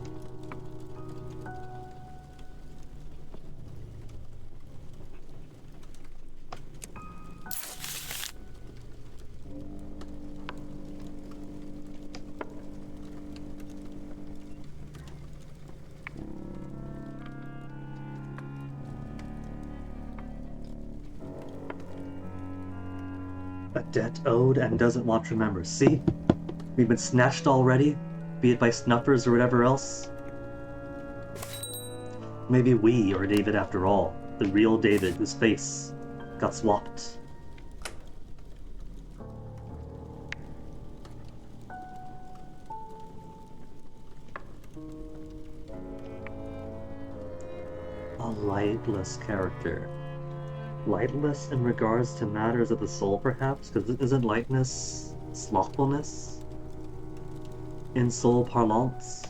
A debt owed and doesn't want to remember. See? We've been snatched already, be it by snuffers or whatever else. Maybe we are David after all, the real David whose face got swapped. A lightless character. Lightless in regards to matters of the soul, perhaps? Because isn't lightness slothfulness? In soul parlance?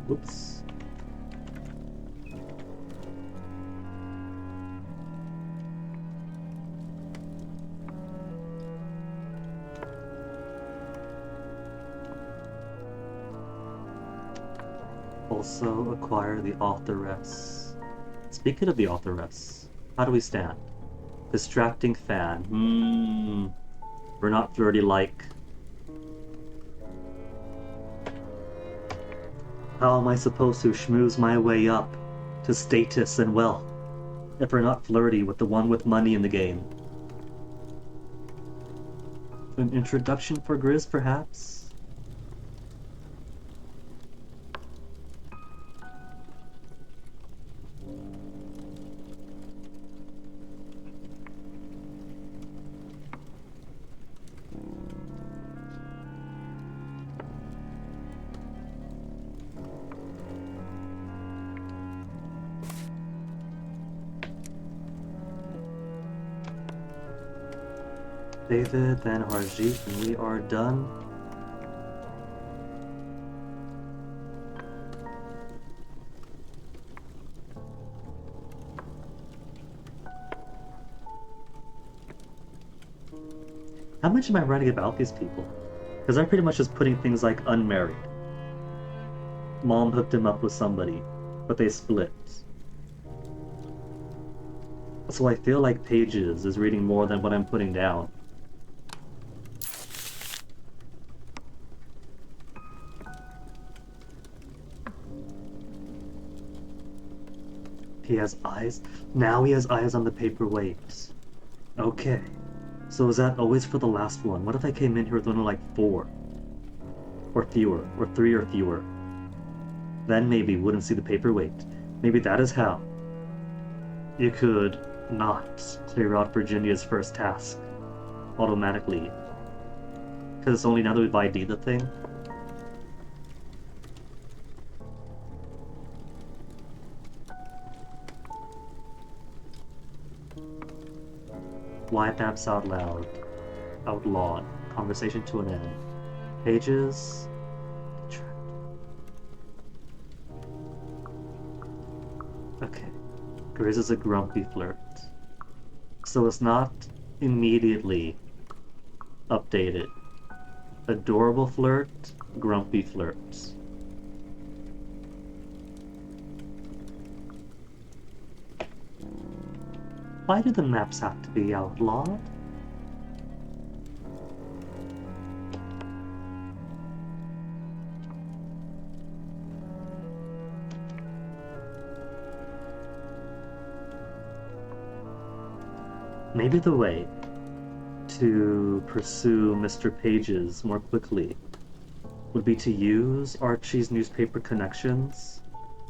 Oops. Also acquire the authoress. Speaking of the authoress, how do we stand? Distracting fan. We're not flirty like. How am I supposed to schmooze my way up to status and wealth if we're not flirty with the one with money in the game? An introduction for Grizz, perhaps? David, then Harjeet, and we are done. How much am I writing about these people? Because I'm pretty much just putting things like unmarried. Mom hooked him up with somebody, but they split. So I feel like Pages is reading more than what I'm putting down. He has eyes? Now he has eyes on the paperweight. Okay. So is that always for the last one? What if I came in here with only like 4? Or fewer, or 3 or fewer? Then maybe wouldn't see the paperweight. Maybe that is how you could not clear out Virginia's first task automatically. Because it's only now that we've ID'd the thing. Wipe apps out loud. Outlawed. Conversation to an end. Pages. Grizz is a grumpy flirt. So it's not immediately updated. Adorable flirt, grumpy flirts. Why do the maps have to be outlawed? Maybe the way to pursue Mr. Pages more quickly would be to use Archie's newspaper connections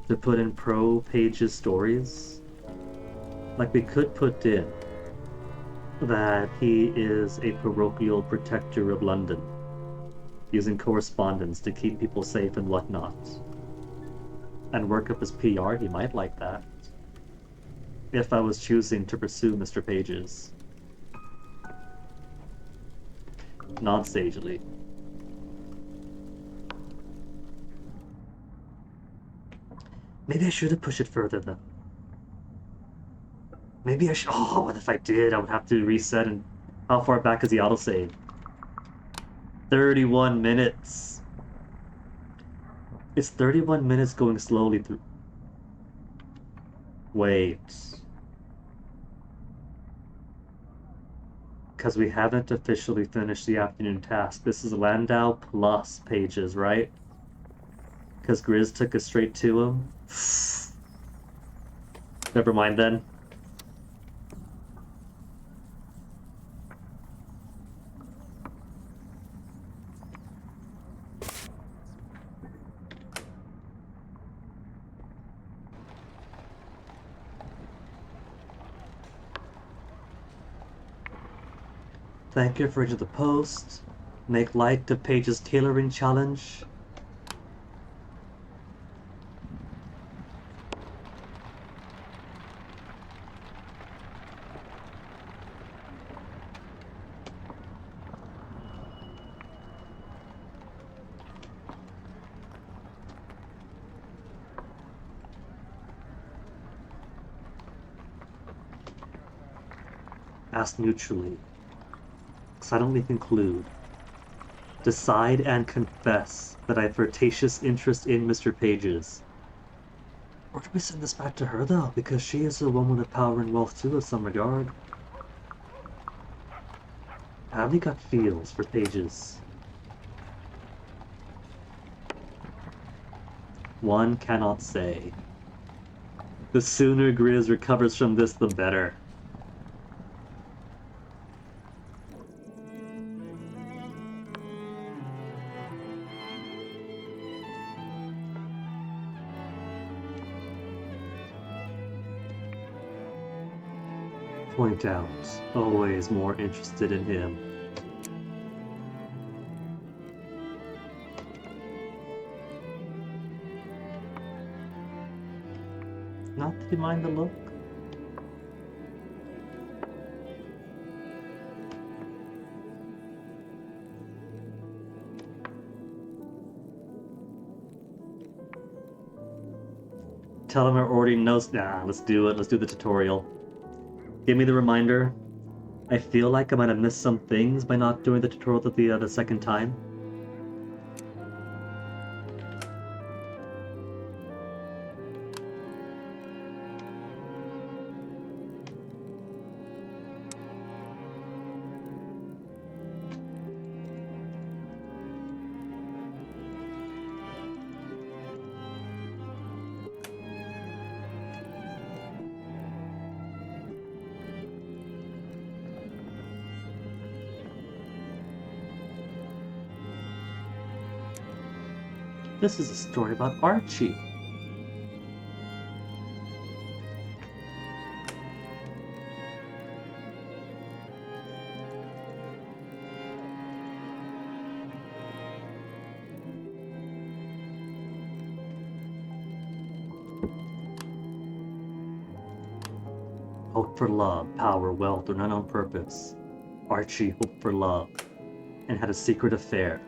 to put in pro-Pages stories. Like, we could put in that he is a parochial protector of London, using correspondence to keep people safe and whatnot. And work up his PR, he might like that. If I was choosing to pursue Mr. Pages. Not sagely. Maybe I should have pushed it further though. Maybe I should. Oh, what if I did? I would have to reset. And how far back is the autosave? 31 minutes. It's 31 minutes going slowly through. Wait. Because we haven't officially finished the afternoon task. This is Landau plus Pages, right? Because Grizz took us straight to him. Never mind then. Thank you for reading the post. Make light of Page's tailoring challenge. Ask neutrally. Silently conclude. Decide and confess that I have flirtatious interest in Mr. Pages. Or do we send this back to her though? Because she is a woman of power and wealth too of some regard. Have you got feels for Pages? One cannot say. The sooner Grizz recovers from this, the better. Point out, always more interested in him. Not that you mind the look. Tell him I already knows. Nah, let's do it. Let's do the tutorial. Give me the reminder. I feel like I might have missed some things by not doing the tutorial the second time. This is a story about Archie. Hoped for love, power, wealth, or none on purpose. Archie hoped for love and had a secret affair.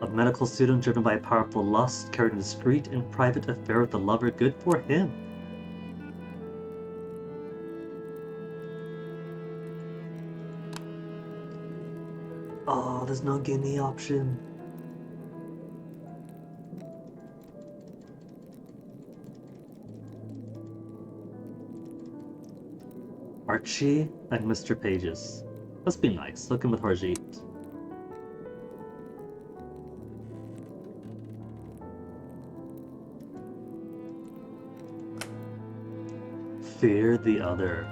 A medical student driven by powerful lust carried a discreet and private affair with a lover. Good for him. Oh, there's no guinea option. Archie and Mr. Pages. Let's be nice. Look him with Harjeet. Fear the other.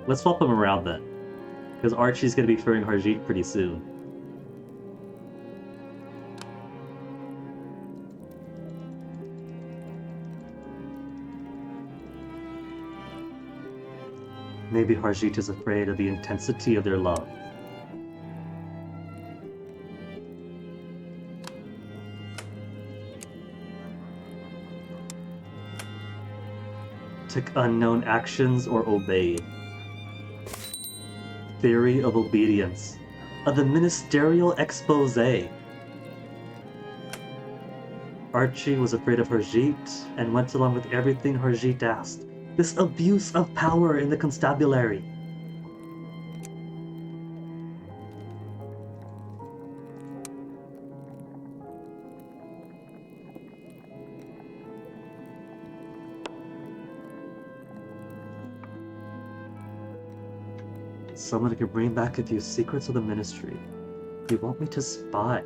Let's swap them around then. Because Archie's gonna be fearing Harjeet pretty soon. Maybe Harjeet is afraid of the intensity of their love. Took unknown actions or obeyed. Theory of obedience. The ministerial expose. Archie was afraid of Harjeet and went along with everything Harjeet asked. This abuse of power in the constabulary. Someone who can bring back a few secrets of the ministry. You want me to spy?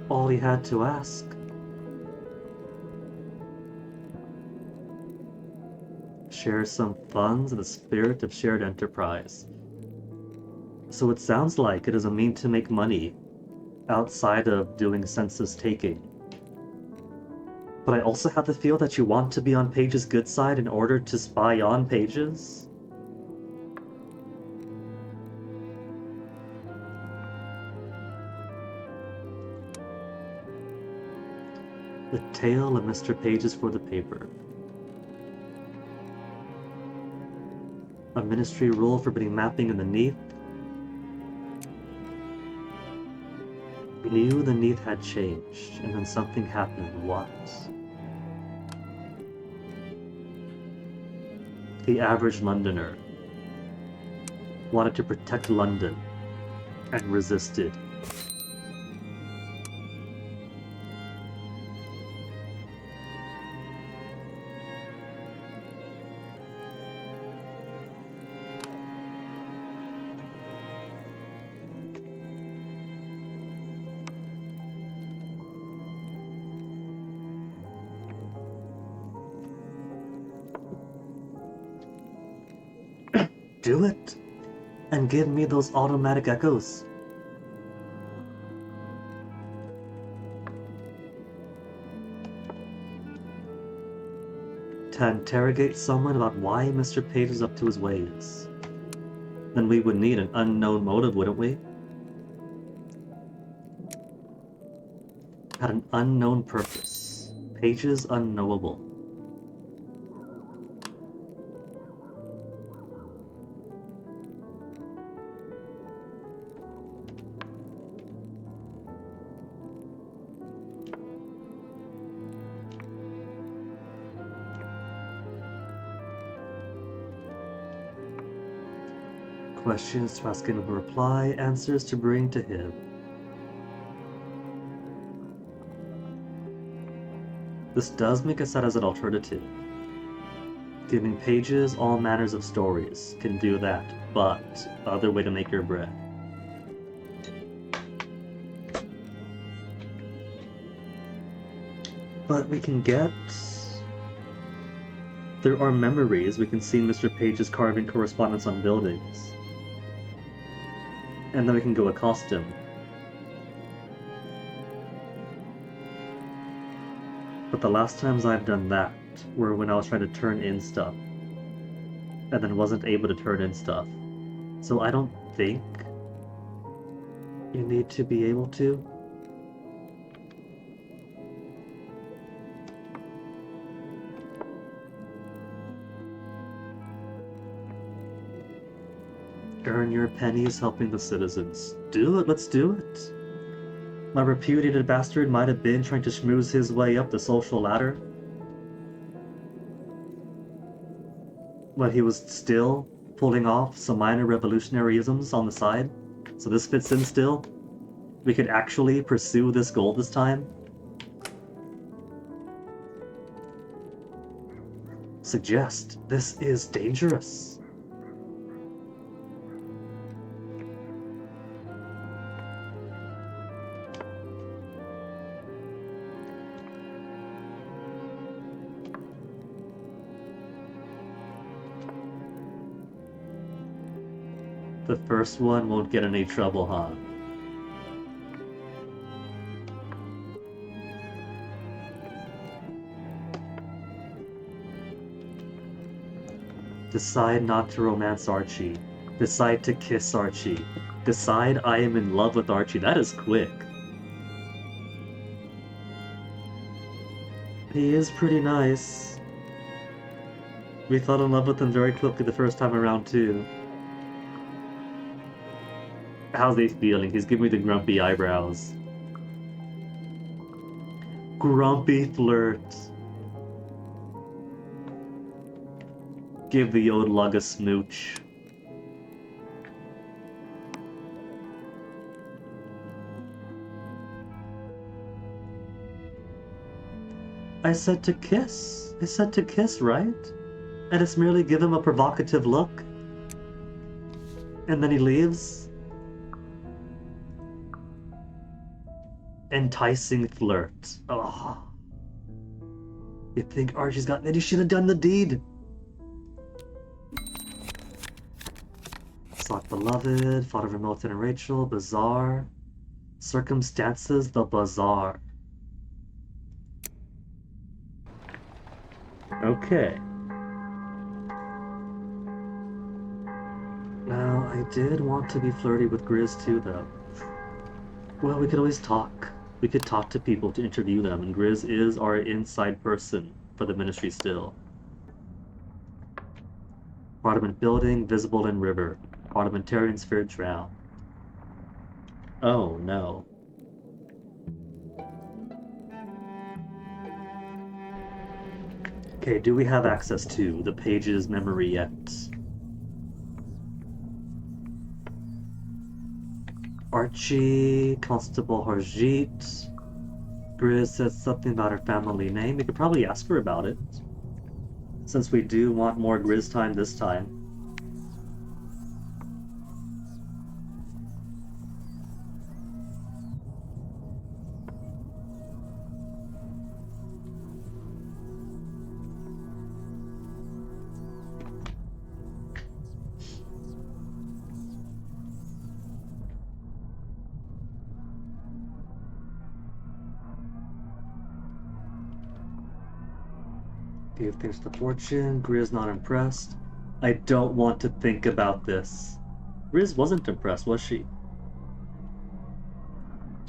All he had to ask. Share some funds in the spirit of shared enterprise. So it sounds like it doesn't mean to make money outside of doing census taking. But I also have the feel that you want to be on Paige's good side in order to spy on Paige's. The tale of Mr. Pages for the paper. A ministry rule forbidding mapping in the Neath. We knew the Neath had changed, and then something happened. What? The average Londoner wanted to protect London and resisted. Do it, and give me those automatic echoes. To interrogate someone about why Mr. Page is up to his ways. Then we would need an unknown motive, wouldn't we? Had an unknown purpose. Pages unknowable. Questions to ask him of a reply, answers to bring to him. This does make us out as an alternative. Giving Pages all manners of stories can do that, but other way to make your bread. But we can get... There are memories. We can see Mr. Page's carving correspondence on buildings. And then we can go accost him. But the last times I've done that were when I was trying to turn in stuff. And then wasn't able to turn in stuff. So I don't think you need to be able to. Earn your pennies helping the citizens. Do it, let's do it. My repudiated bastard might have been trying to schmooze his way up the social ladder. But he was still pulling off some minor revolutionaryisms on the side, so this fits in still. We could actually pursue this goal this time. Suggest this is dangerous. The first one won't get any trouble, huh? Decide not to romance Archie. Decide to kiss Archie. Decide I am in love with Archie. That is quick. He is pretty nice. We fell in love with him very quickly the first time around, too. How's he feeling? He's giving me the grumpy eyebrows. Grumpy flirt. Give the old lug a smooch. I said to kiss. I said to kiss, right? And it's merely give him a provocative look. And then he leaves. Enticing flirt. Oh. You think Archie's got... Then he should have done the deed. Sought beloved, fought over Milton and Rachel, bizarre. Circumstances, the bazaar. Okay. Now, I did want to be flirty with Grizz too, though. Well, we could always talk. We could talk to people to interview them, and Grizz is our inside person for the ministry still. Parliament building, visible in river. Parliamentarian sphere drown. Oh, no. Okay, do we have access to the page's memory yet? Archie, Constable Harjit. Grizz says something about her family name. We could probably ask her about it, since we do want more Grizz time this time. Gave things to fortune. Grizz not impressed. I don't want to think about this. Grizz wasn't impressed, was she?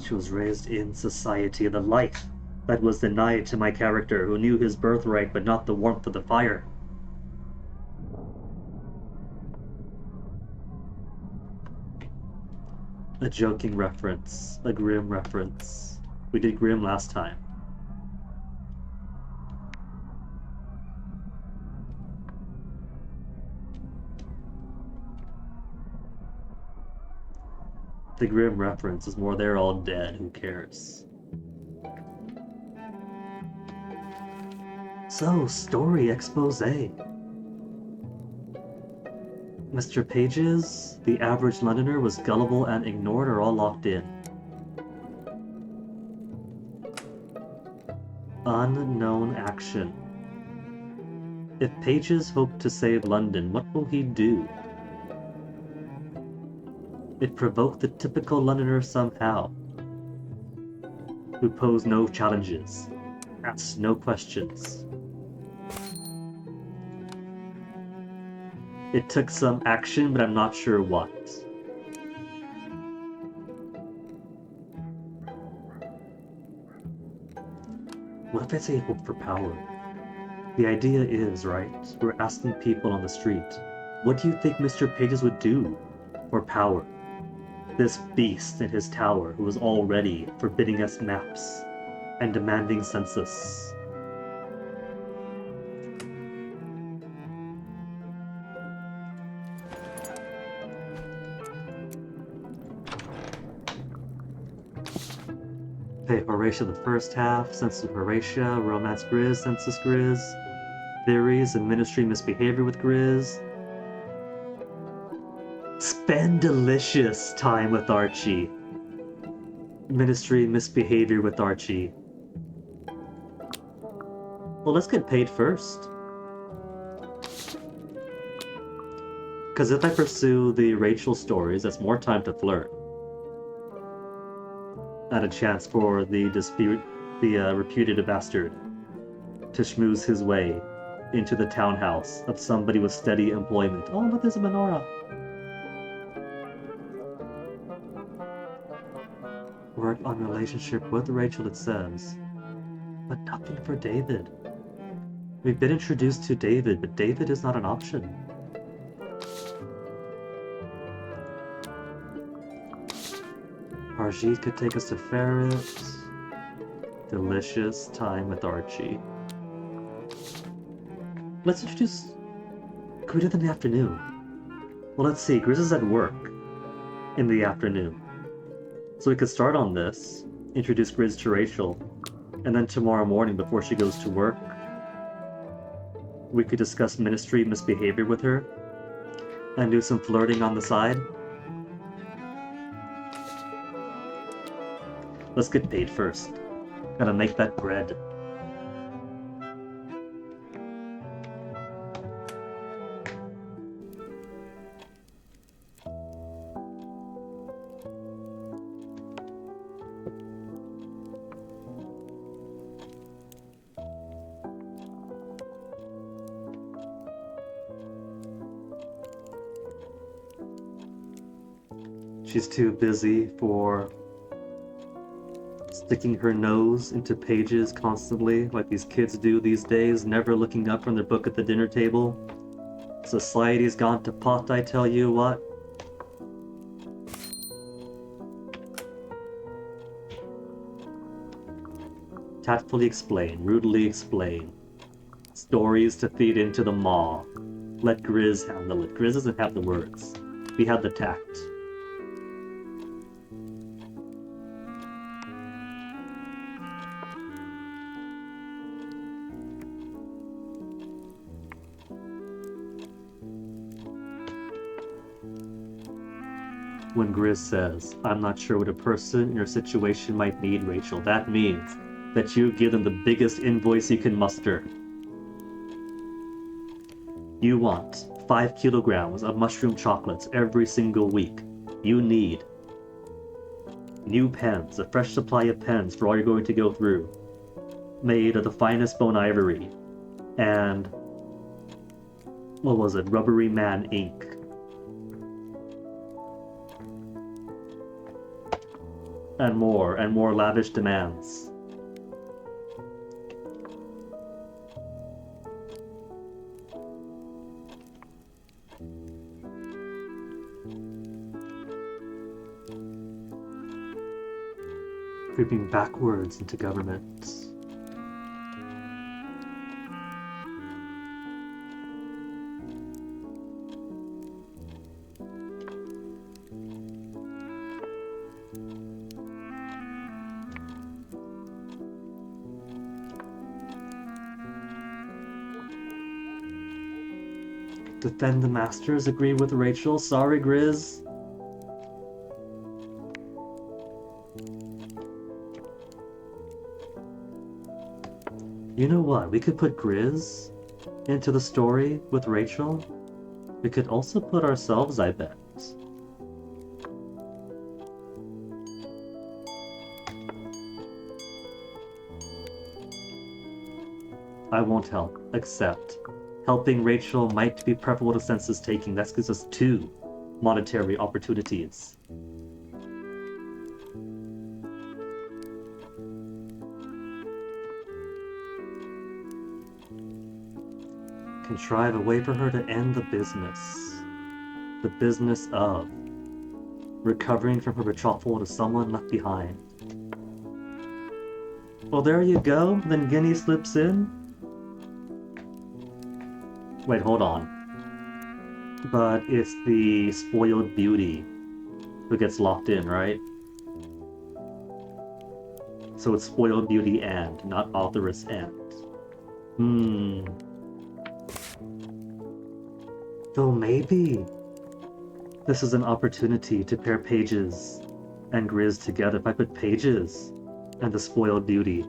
She was raised in society, the life that was denied to my character, who knew his birthright but not the warmth of the fire. A joking reference, a Grimm reference. We did Grimm last time. The Grimm reference is more they're all dead, who cares? So, story expose. Mr. Pages, the average Londoner, was gullible and ignored or all locked in. Unknown action. If Pages hoped to save London, what will he do? It provoked the typical Londoner somehow, who posed no challenges, asked no questions. It took some action, but I'm not sure what. What if I say hope for power? The idea is, right, we're asking people on the street, what do you think Mr. Pages would do for power? This beast in his tower who was already forbidding us maps and demanding census. Okay, Horatio the first half, Census Horatio, Romance Grizz, Census Grizz, Theories and Ministry Misbehavior with Grizz. Spend delicious time with Archie. Ministry Misbehavior with Archie. Well, let's get paid first. Because if I pursue the Rachel stories, that's more time to flirt. And a chance for the reputed bastard to schmooze his way into the townhouse of somebody with steady employment. Oh, look, there's a menorah. Work on relationship with Rachel, it says. But nothing for David. We've been introduced to David, but David is not an option. Archie could take us to Ferret. Delicious time with Archie. Let's introduce Grizz in the afternoon. Well, let's see. Grizz is at work in the afternoon. So we could start on this, introduce Grizz to Rachel, and then tomorrow morning before she goes to work, we could discuss ministry misbehavior with her and do some flirting on the side. Let's get paid first. Gotta make that bread. She's too busy for sticking her nose into pages constantly, like these kids do these days, never looking up from their book at the dinner table. Society's gone to pot, I tell you what. Tactfully explain, rudely explain. Stories to feed into the maw. Let Grizz handle it. Grizz doesn't have the words. We have the tact. When Grizz says, I'm not sure what a person in your situation might need, Rachel, that means that you give them the biggest invoice you can muster. You want 5 kilograms of mushroom chocolates every single week. You need new pens, a fresh supply of pens for all you're going to go through, made of the finest bone ivory, and, what was it, Rubbery Man ink. And more lavish demands. Creeping backwards into government. Defend the masters, agree with Rachel. Sorry, Grizz. You know what? We could put Grizz into the story with Rachel. We could also put ourselves, I bet. I won't help, except helping Rachel might be preferable to census taking. That gives us 2 monetary opportunities. Contrive a way for her to end the business. The business of recovering from her betrothal to someone left behind. Well, there you go. Then Guinea slips in. Wait, hold on. But it's the spoiled beauty who gets locked in, right? So it's spoiled beauty and, not authoress and. Though maybe this is an opportunity to pair Pages and Grizz together. If I put Pages and the spoiled beauty.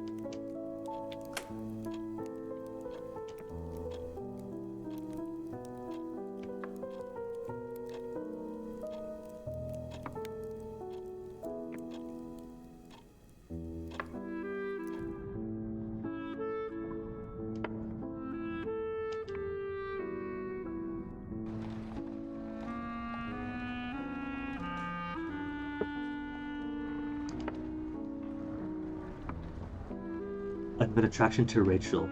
Admit attraction to Rachel.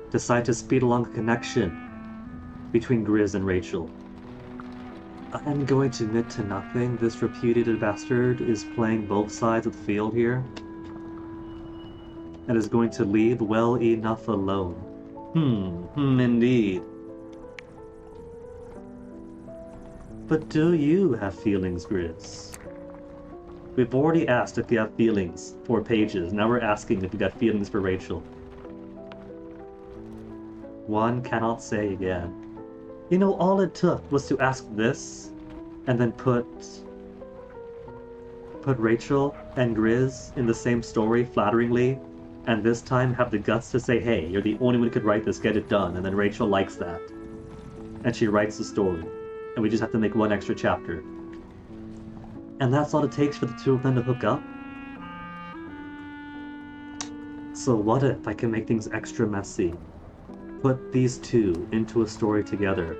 Decide to speed along a connection between Grizz and Rachel. I'm going to admit to nothing. This repudiated bastard is playing both sides of the field here. And is going to leave well enough alone. Indeed. But do you have feelings, Grizz? We've already asked if you have feelings for Pages. Now we're asking if you got feelings for Rachel. One cannot say again. You know, all it took was to ask this, and then put Rachel and Grizz in the same story flatteringly, and this time have the guts to say, hey, you're the only one who could write this, get it done, and then Rachel likes that. And she writes the story. And we just have to make one extra chapter. And that's all it takes for the two of them to hook up? So what if I can make things extra messy? Put these two into a story together.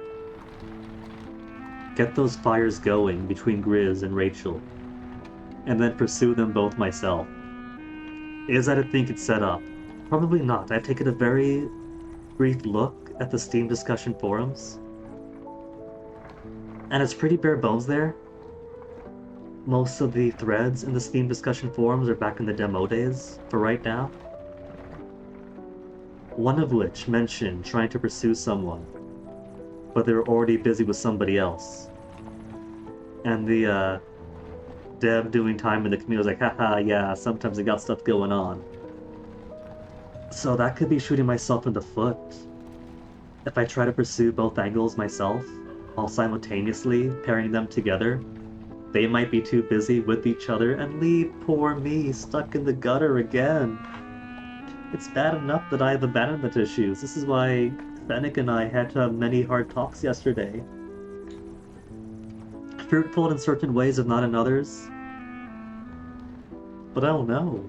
Get those fires going between Grizz and Rachel. And then pursue them both myself. Is that a thing it's set up? Probably not. I've taken a very brief look at the Steam discussion forums. And it's pretty bare bones there. Most of the threads in the Steam discussion forums are back in the demo days, for right now. One of which mentioned trying to pursue someone, but they were already busy with somebody else. And the dev doing time in the community was like, haha, yeah, sometimes I got stuff going on. So that could be shooting myself in the foot. If I try to pursue both angles myself, while simultaneously pairing them together, they might be too busy with each other and leave poor me stuck in the gutter again. It's bad enough that I have abandonment issues. This is why Fennec and I had to have many hard talks yesterday. Fruitful in certain ways, if not in others. But I don't know.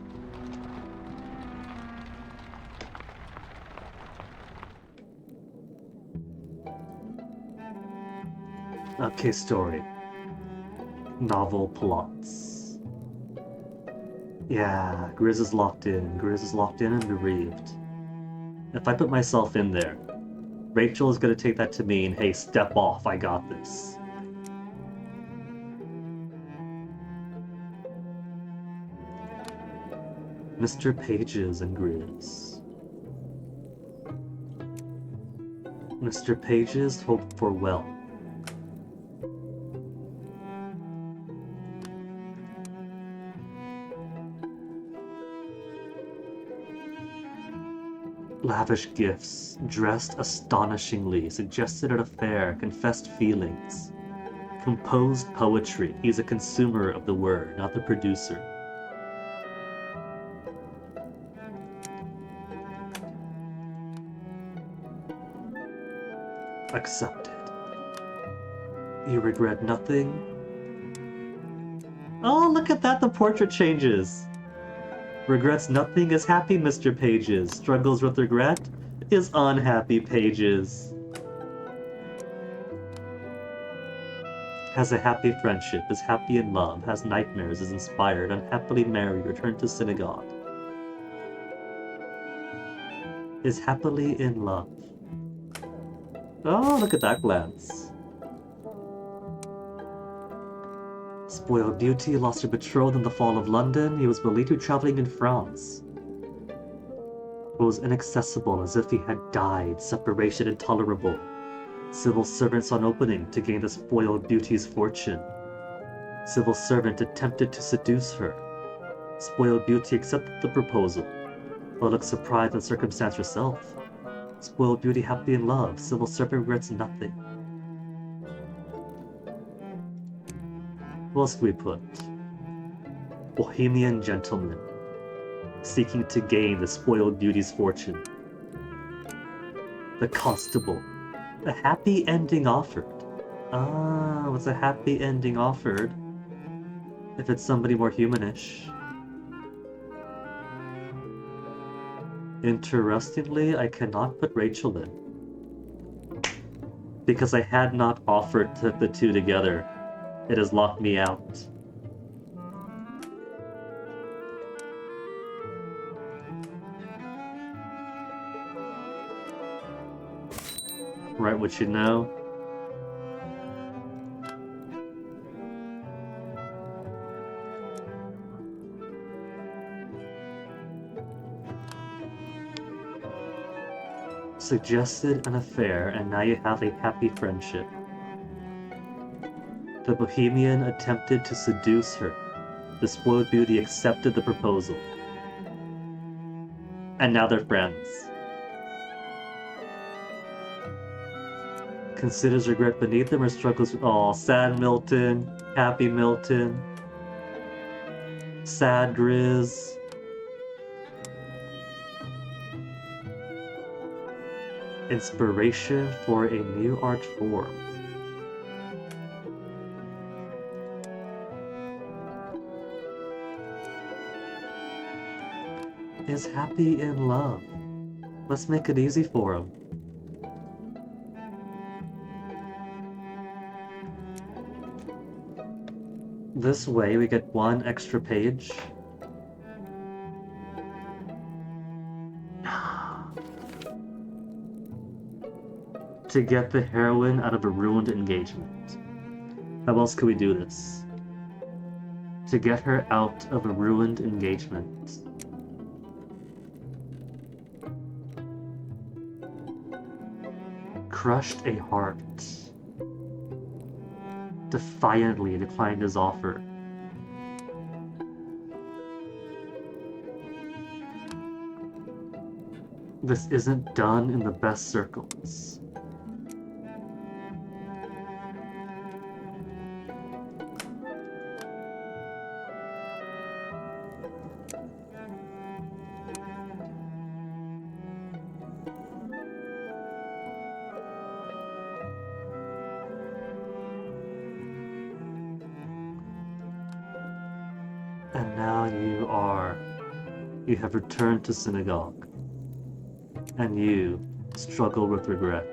Okay, story. Novel plots. Yeah, Grizz is locked in. Grizz is locked in and bereaved. If I put myself in there, Rachel is going to take that to mean, hey, step off, I got this. Mr. Pages and Grizz. Mr. Pages hoped for wealth. Lavish gifts, dressed astonishingly, suggested at a fair, confessed feelings. Composed poetry, he's a consumer of the word, not the producer. Accepted. You regret nothing? Oh, look at that, the portrait changes! Regrets nothing is happy, Mr. Pages. Struggles with regret is unhappy, Pages. Has a happy friendship, is happy in love, has nightmares, is inspired, unhappily married, returned to synagogue. Is happily in love. Oh, look at that glance. Spoiled beauty, lost her betrothed in the fall of London. He was believed to be traveling in France. Was inaccessible as if he had died, separation intolerable. Civil servants on opening to gain the spoiled beauty's fortune. Civil servant attempted to seduce her. Spoiled Beauty accepted the proposal, but looked surprised at the circumstance herself. Spoiled Beauty happy in love, Civil Serpent regrets nothing. What else can we put? Bohemian gentleman, seeking to gain the Spoiled Beauty's fortune. The Constable, a happy ending offered. Ah, what's a happy ending offered? If it's somebody more humanish. Interestingly, I cannot put Rachel in. Because I had not offered to put the two together. It has locked me out. Right, what you know? Suggested an affair, and now you have a happy friendship. The Bohemian attempted to seduce her. The Spoiled Beauty accepted the proposal. And now they're friends. Considers regret beneath them or struggles with... Aw, sad Milton. Happy Milton. Sad Grizz. Inspiration for a new art form. Is happy in love. Let's make it easy for him. This way we get one extra page. To get the heroine out of a ruined engagement. How else could we do this? To get her out of a ruined engagement. Crushed a heart. Defiantly declined his offer. This isn't done in the best circles. And now you have returned to synagogue, and you struggle with regret.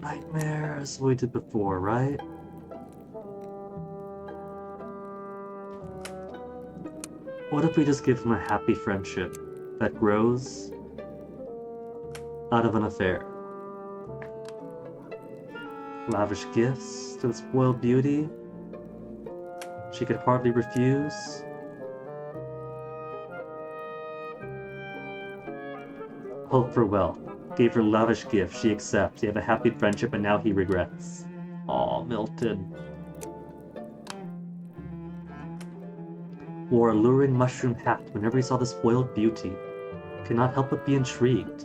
Nightmares we did before, right? What if we just give him a happy friendship that grows out of an affair? Lavish gifts to the Spoiled Beauty. She could hardly refuse. Hope for wealth. Gave her lavish gifts, she accepts. They have a happy friendship, and now he regrets. Aw, Milton. Wore a luring mushroom hat whenever he saw the Spoiled Beauty. Could not help but be intrigued.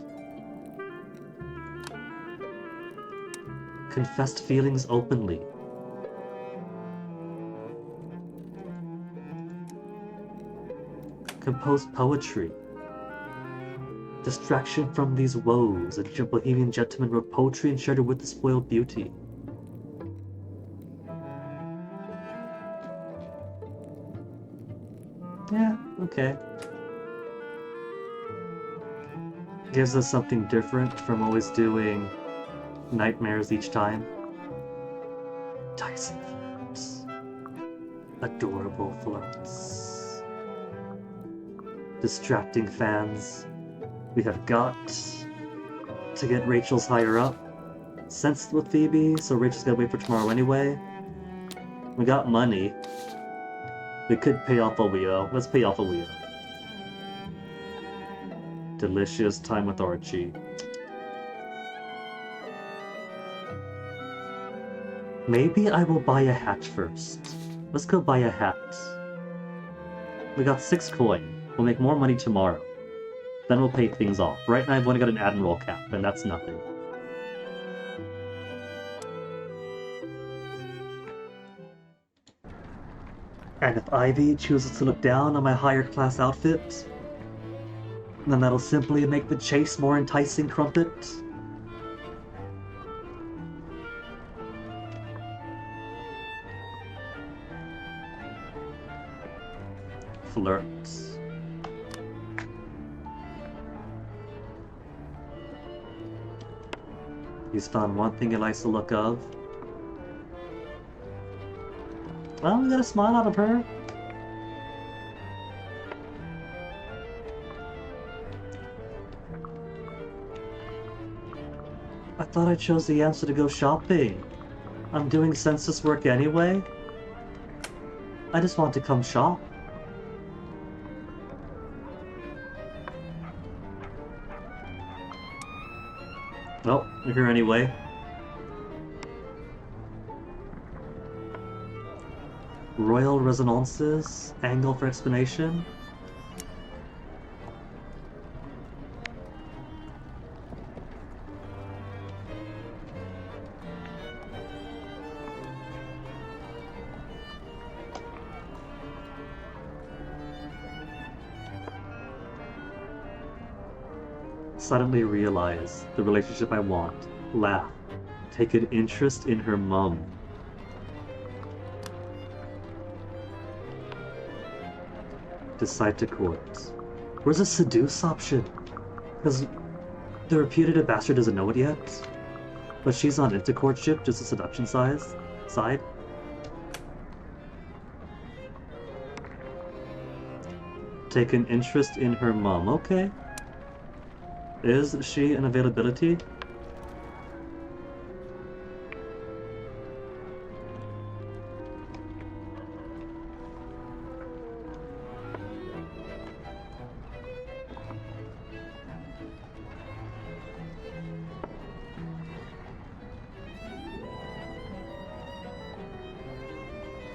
Confessed feelings openly. Composed poetry. Distraction from these woes. A Bohemian gentleman wrote poetry and shared it with the Spoiled Beauty. Yeah, okay. Gives us something different from always doing nightmares each time. Dicey flirts. Adorable flirts. Distracting fans. We have got to get Rachel's higher up. Sensed with Phoebe, so Rachel's gotta wait for tomorrow anyway. We got money. We could pay off what we owe. Let's pay off what we owe. Delicious time with Archie. Maybe I will buy a hat first. Let's go buy a hat. We got 6 coin. We'll make more money tomorrow. Then we'll pay things off. Right now I've only got an Admiral cap, and that's nothing. And if Ivy chooses to look down on my higher class outfit, then that'll simply make the chase more enticing, Crumpet. Flirts. He's found one thing he likes the look of. Well, we got a smile out of her. I thought I chose the answer to go shopping. I'm doing census work anyway. I just want to come shop. Well, you're here anyway. Royal resonances, angle for explanation. Suddenly realize the relationship I want. Laugh. Take an interest in her mum. Decide to court. Where's the seduce option? Because the reputed bastard doesn't know it yet. But she's on into courtship, just a seduction side. Take an interest in her mum. Okay. Is she an availability?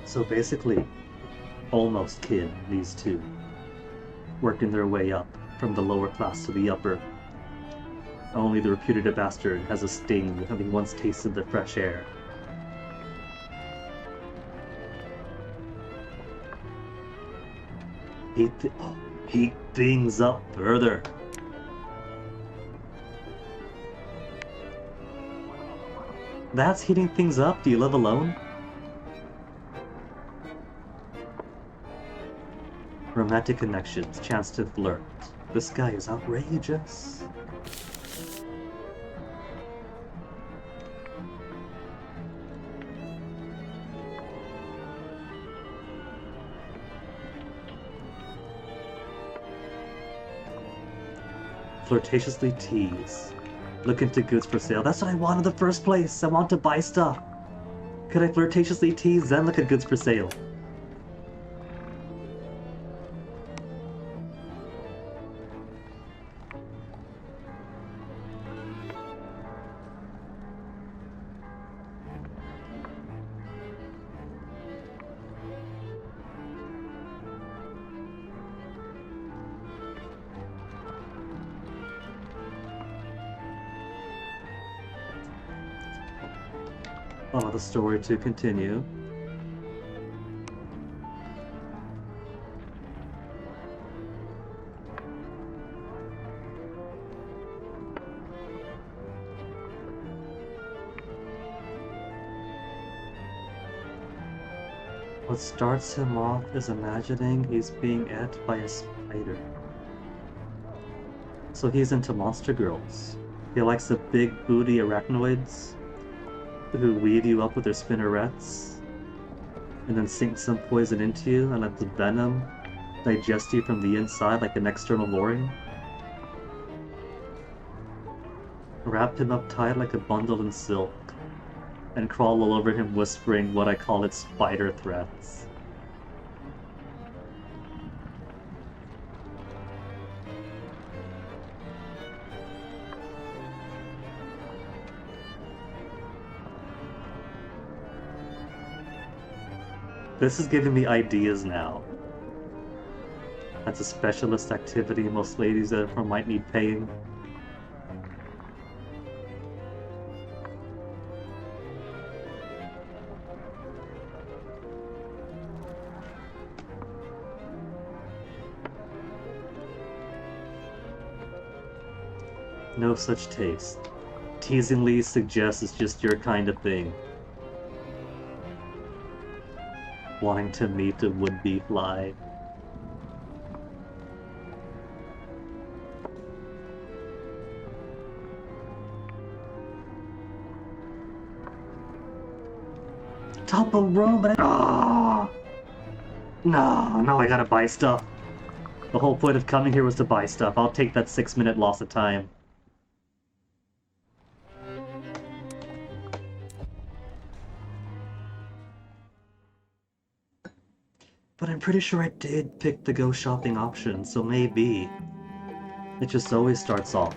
So basically, almost kin, these two. Working their way up, from the lower class to the upper. Only the reputed bastard has a sting, having once tasted the fresh air. Heat things up further. That's heating things up? Do you live alone? Romantic connections, chance to flirt. This guy is outrageous. Flirtatiously tease. Look into goods for sale. That's what I want in the first place. I want to buy stuff. Could I flirtatiously tease, then look at goods for sale? Allow the story to continue. What starts him off is imagining he's being ate by a spider. So he's into monster girls. He likes the big booty arachnoids who weave you up with their spinnerets and then sink some poison into you and let the venom digest you from the inside like an external mooring. Wrap him up tight like a bundle in silk and crawl all over him whispering what I call it spider threats. This is giving me ideas now. That's a specialist activity most ladies therefore might need paying. No such taste. Teasingly suggests it's just your kind of thing. Wanting to meet a would-be fly. Top of room, but no, I gotta buy stuff. The whole point of coming here was to buy stuff. I'll take that 6-minute loss of time. But I'm pretty sure I did pick the go shopping option, so maybe. It just always starts off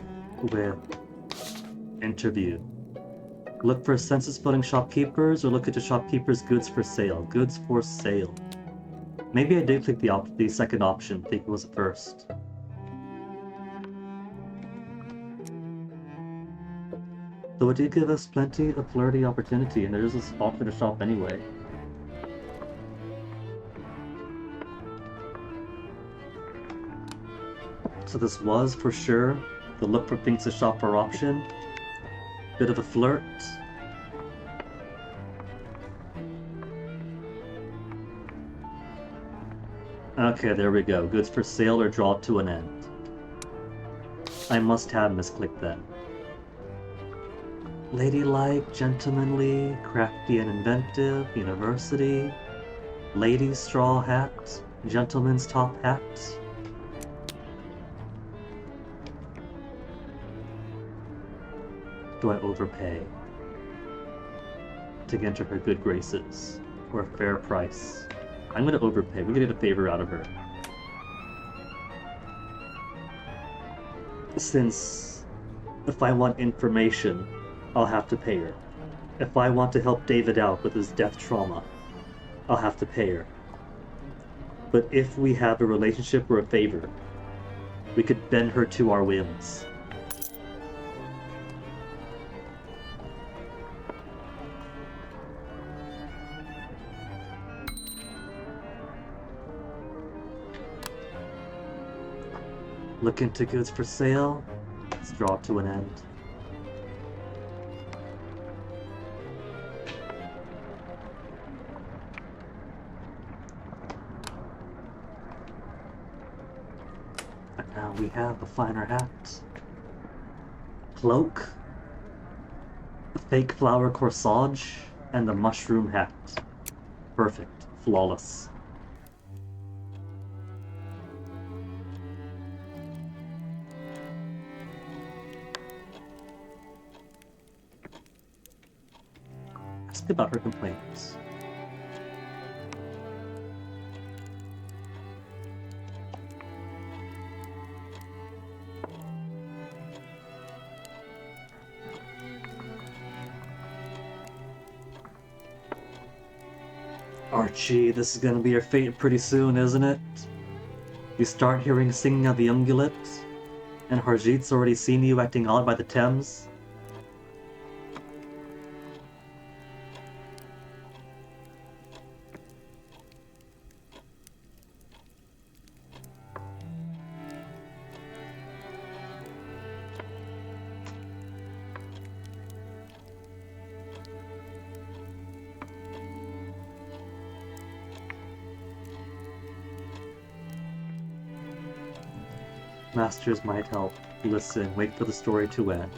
with interview. Look for census-voting shopkeepers, or look at the shopkeepers' goods for sale. Goods for sale. Maybe I did click the second option, think it was the first. Though it did give us plenty of flirty opportunity, and there's a spot for the shop anyway. So this was, for sure, the look for things to shop for option. Bit of a flirt. Okay, there we go. Goods for sale or draw to an end. I must have misclicked then. Ladylike, gentlemanly, crafty and inventive, university, lady's straw hat, gentleman's top hat. Do I overpay to enter her good graces for a fair price? I'm gonna overpay. We're gonna get a favor out of her. Since if I want information, I'll have to pay her. If I want to help David out with his death trauma, I'll have to pay her. But if we have a relationship or a favor, we could bend her to our whims. Look into goods for sale. Let's draw to an end. And now we have a finer hat. Cloak. A fake flower corsage. And the mushroom hat. Perfect. Flawless. About her complaints. Archie, this is gonna be your fate pretty soon, isn't it? You start hearing singing of the ungulate, and Harjit's already seen you acting odd by the Thames. Masters might help. Listen, wait for the story to end.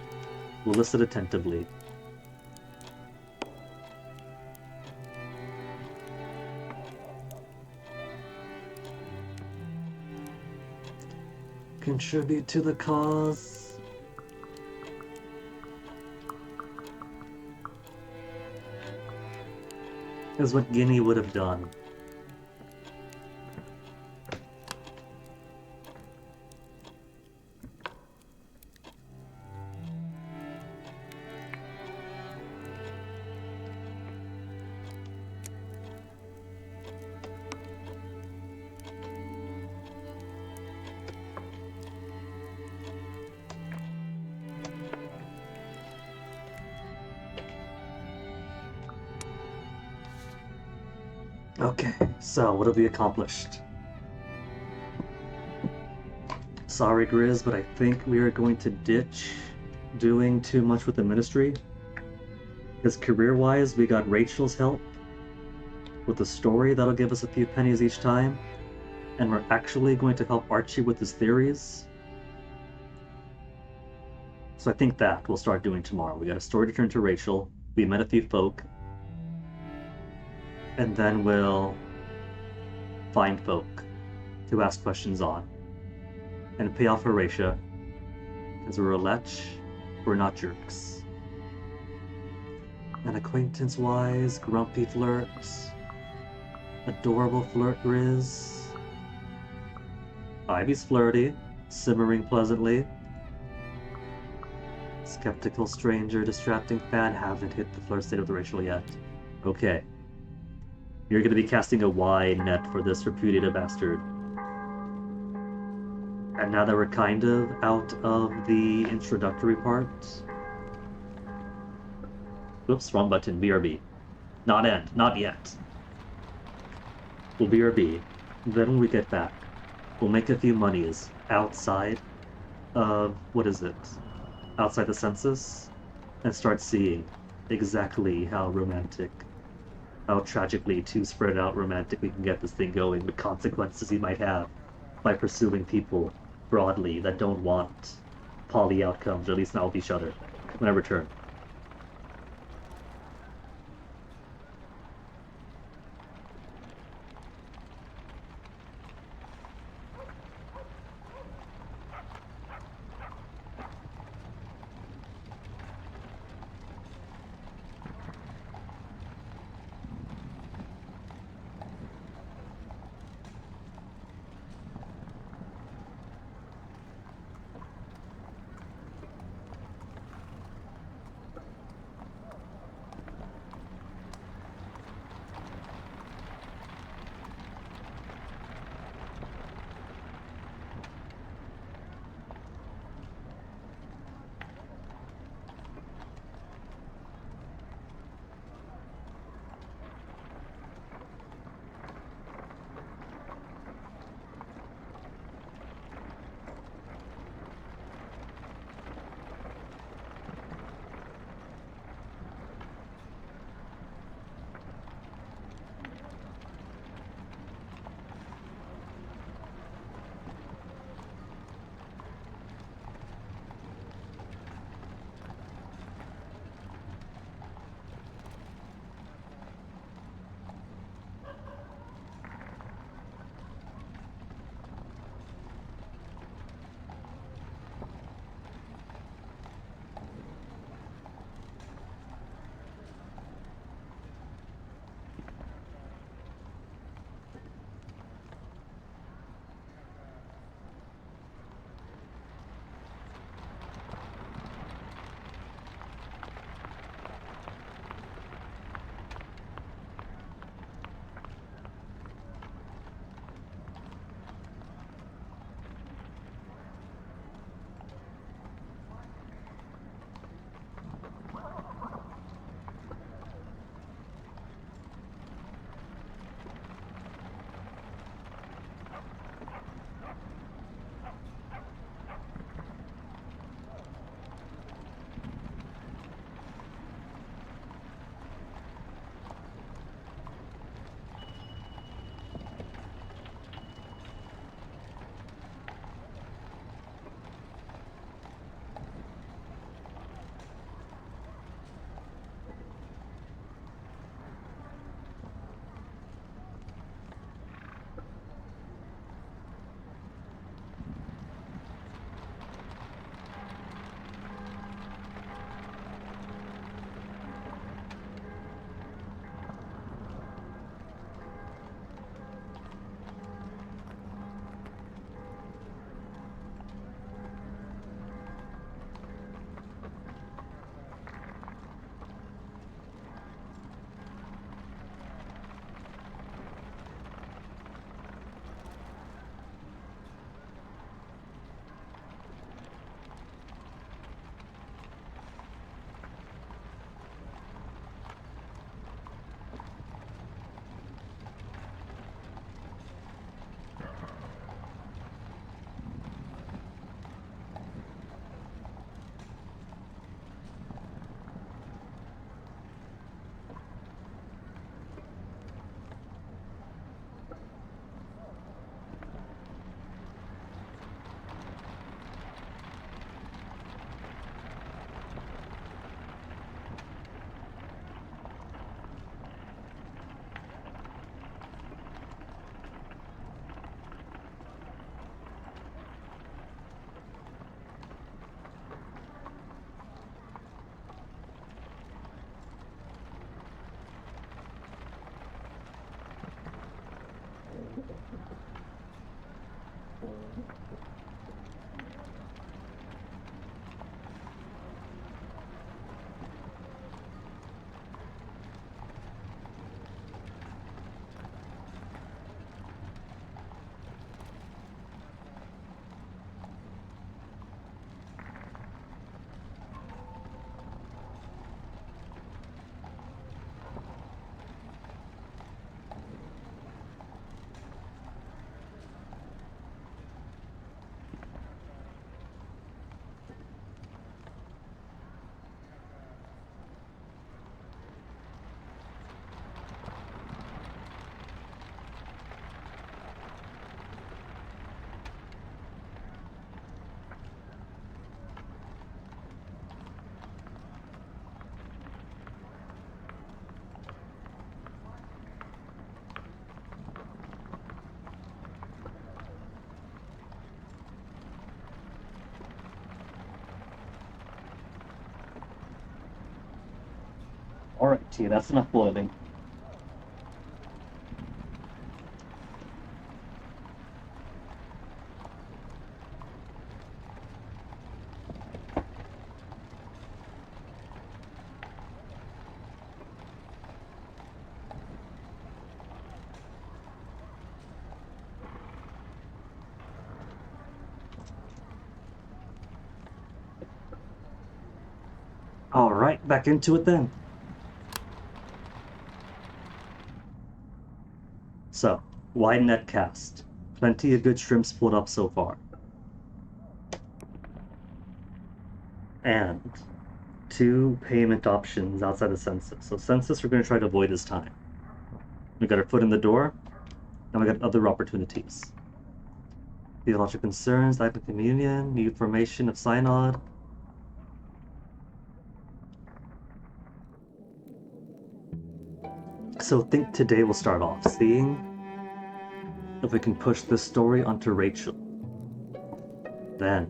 We'll listen attentively. Contribute to the cause. Is what Guinea would have done. Okay, so what have we accomplished? Sorry, Grizz, but I think we are going to ditch doing too much with the ministry. Because career-wise, we got Rachel's help with the story that'll give us a few pennies each time, and we're actually going to help Archie with his theories. So I think that we'll start doing tomorrow. We got a story to turn to Rachel, we met a few folk, and then we'll find folk to ask questions on, and pay off Horatia, because we're a lech, we're not jerks. And acquaintance-wise, grumpy flirts, adorable flirt Grizz. Ivy's flirty, simmering pleasantly. Skeptical stranger, distracting fan, haven't hit the flirt state of the Rachel yet. Okay. You're going to be casting a wide net for this repudiated bastard. And now that we're kind of out of the introductory part... Oops, wrong button, BRB. Not end, not yet. We'll BRB. Then when we get back, we'll make a few monies outside of... what is it? Outside the census, and start seeing exactly how romantic, how tragically too spread out romantic we can get this thing going, the consequences we might have by pursuing people broadly that don't want poly outcomes, or at least not with each other, when I return. Gee, that's enough boiling. Alright, back into it then. So, wide net cast. Plenty of good shrimp split up so far. And 2 payment options outside of census. So census we're going to try to avoid this time. We got our foot in the door, and we got other opportunities. Theological concerns, act of communion, new formation of synod. So I think today we'll start off seeing if we can push this story onto Rachel. Then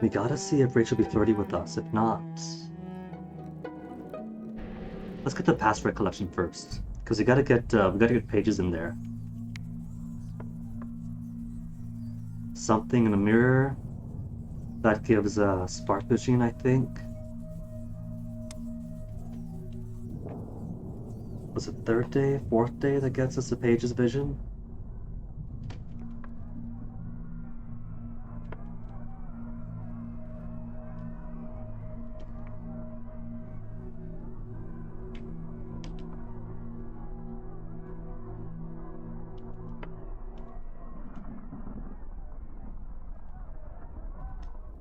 we gotta see if Rachel will be flirty with us. If not, let's get the past recollection first, because we gotta get pages in there. Something in the mirror that gives a spark machine, I think. Was it 3rd day, 4th day that gets us a page's vision?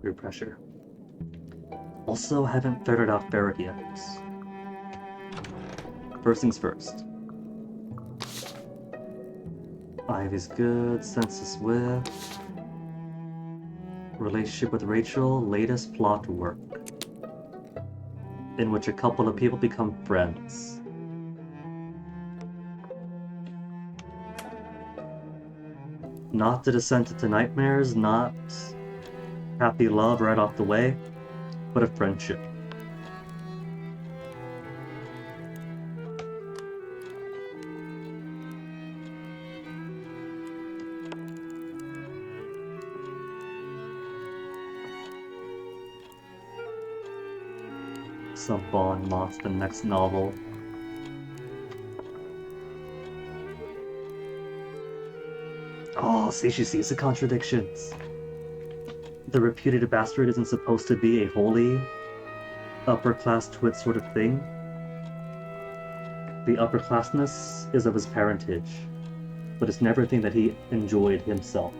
Peer pressure. Also, haven't figured out Ferret yet. First things first. Ivy's good, census with. Relationship with Rachel, latest plot work. In which a couple of people become friends. Not the descent into nightmares, not happy love right off the way, but a friendship. Some bond lost the next novel. Oh, see, she sees the contradictions. The reputed bastard isn't supposed to be a holy, upper-class twit sort of thing. The upper-classness is of his parentage, but it's never a thing that he enjoyed himself.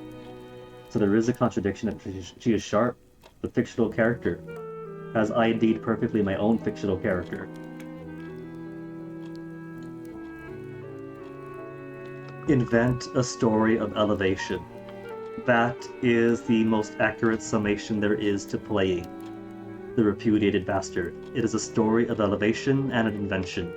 So there is a contradiction that she is sharp, the fictional character, as I ID'd perfectly my own fictional character. Invent a story of elevation. That is the most accurate summation there is to playing the repudiated bastard. It is a story of elevation and an invention.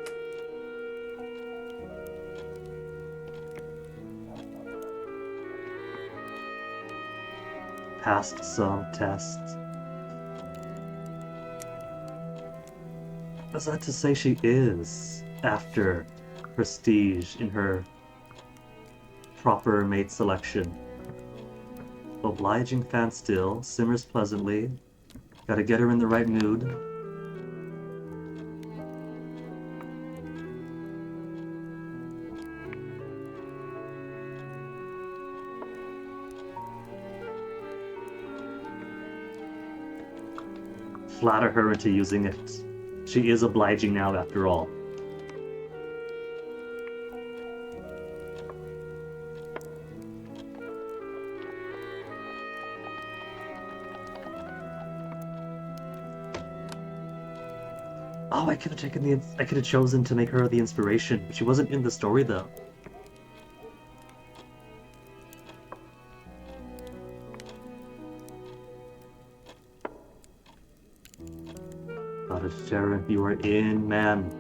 Passed some tests. Is that to say she is after prestige in her proper mate selection? Obliging fan still, simmers pleasantly. Gotta get her in the right mood. Flatter her into using it. She is obliging now, after all. Oh, I could have chosen to make her the inspiration, but she wasn't in the story though. Cottage Sharon, you are in, man.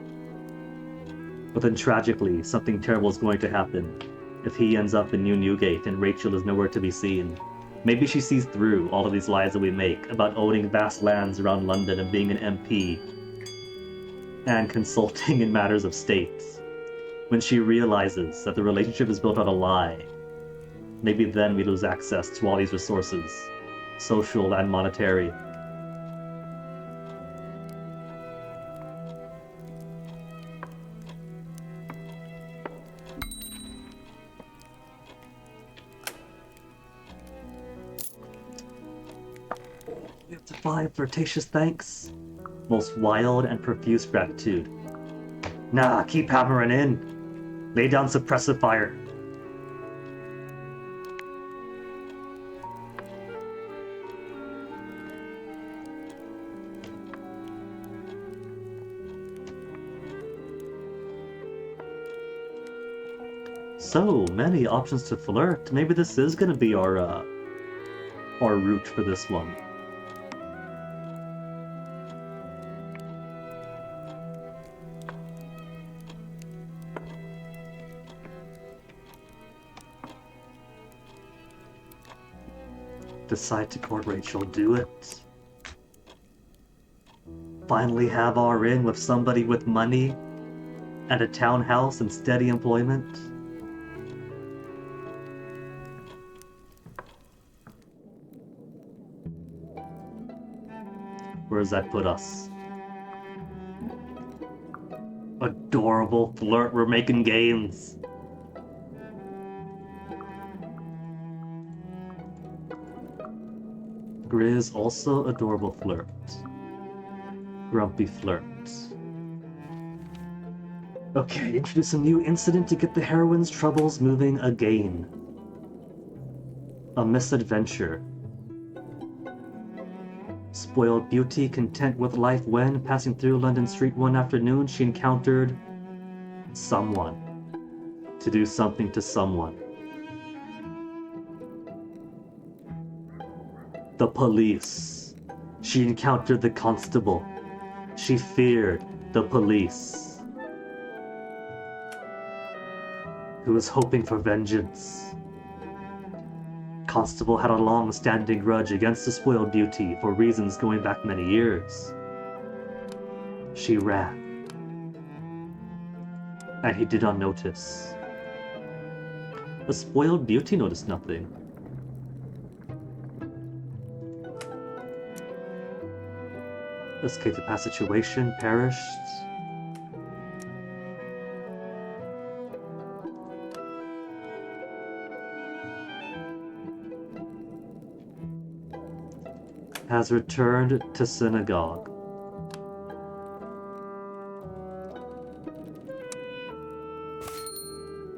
But then tragically, something terrible is going to happen if he ends up in Newgate and Rachel is nowhere to be seen. Maybe she sees through all of these lies that we make about owning vast lands around London and being an MP. and consulting in matters of state. When she realizes that the relationship is built on a lie, maybe then we lose access to all these resources, social and monetary. We have to 5 flirtatious thanks. Most wild and profuse gratitude. Nah, keep hammering in. Lay down suppressive fire. So many options to flirt. Maybe this is gonna be our route for this one. Decide to court Rachel, do it. Finally have our in with somebody with money and a townhouse and steady employment. Where does that put us? Adorable flirt, we're making gains. Grizz, also adorable flirt. Grumpy flirt. Okay, introduce a new incident to get the heroine's troubles moving again. A misadventure. Spoiled beauty, content with life when, passing through London Street one afternoon, she encountered someone. To do something to someone. The police. She encountered the constable. She feared the police. Who was hoping for vengeance. Constable had a long-standing grudge against the spoiled beauty for reasons going back many years. She ran. And he did not notice. The spoiled beauty noticed nothing. Escaped the past situation, perished. Has returned to synagogue.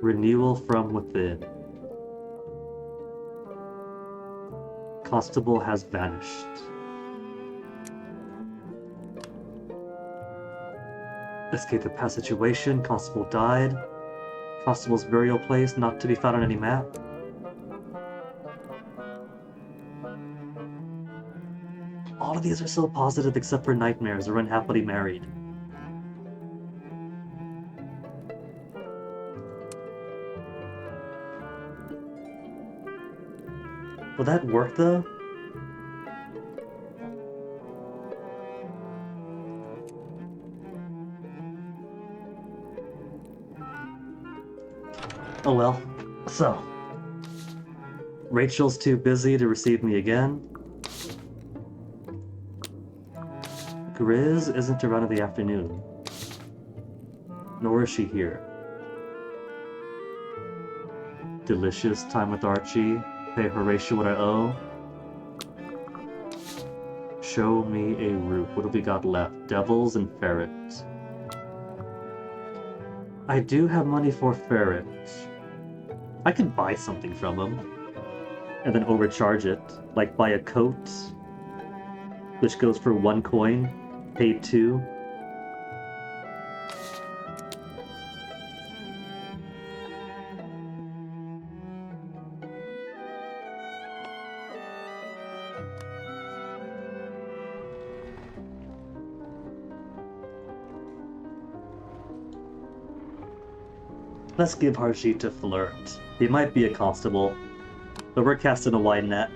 Renewal from within. Constable has vanished. Escaped the past situation, Constable died. Constable's burial place not to be found on any map. All of these are so positive except for nightmares or unhappily married. Will that work though? Oh well. So, Rachel's too busy to receive me again. Grizz isn't around in the afternoon. Nor is she here. Delicious time with Archie. Pay Horatio what I owe. Show me a route. What have we got left? Devils and ferrets. I do have money for ferrets. I could buy something from him. And then overcharge it. Like buy a coat. Which goes for 1 coin. Pay 2. Let's give Harjeet a flirt. He might be a constable, but we're casting a wide net.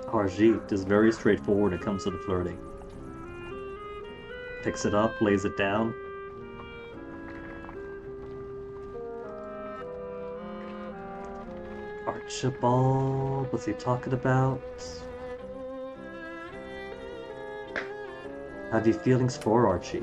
Harjeet is very straightforward when it comes to the flirting. Picks it up, lays it down. Archibald, what's he talking about? Have you feelings for Archie?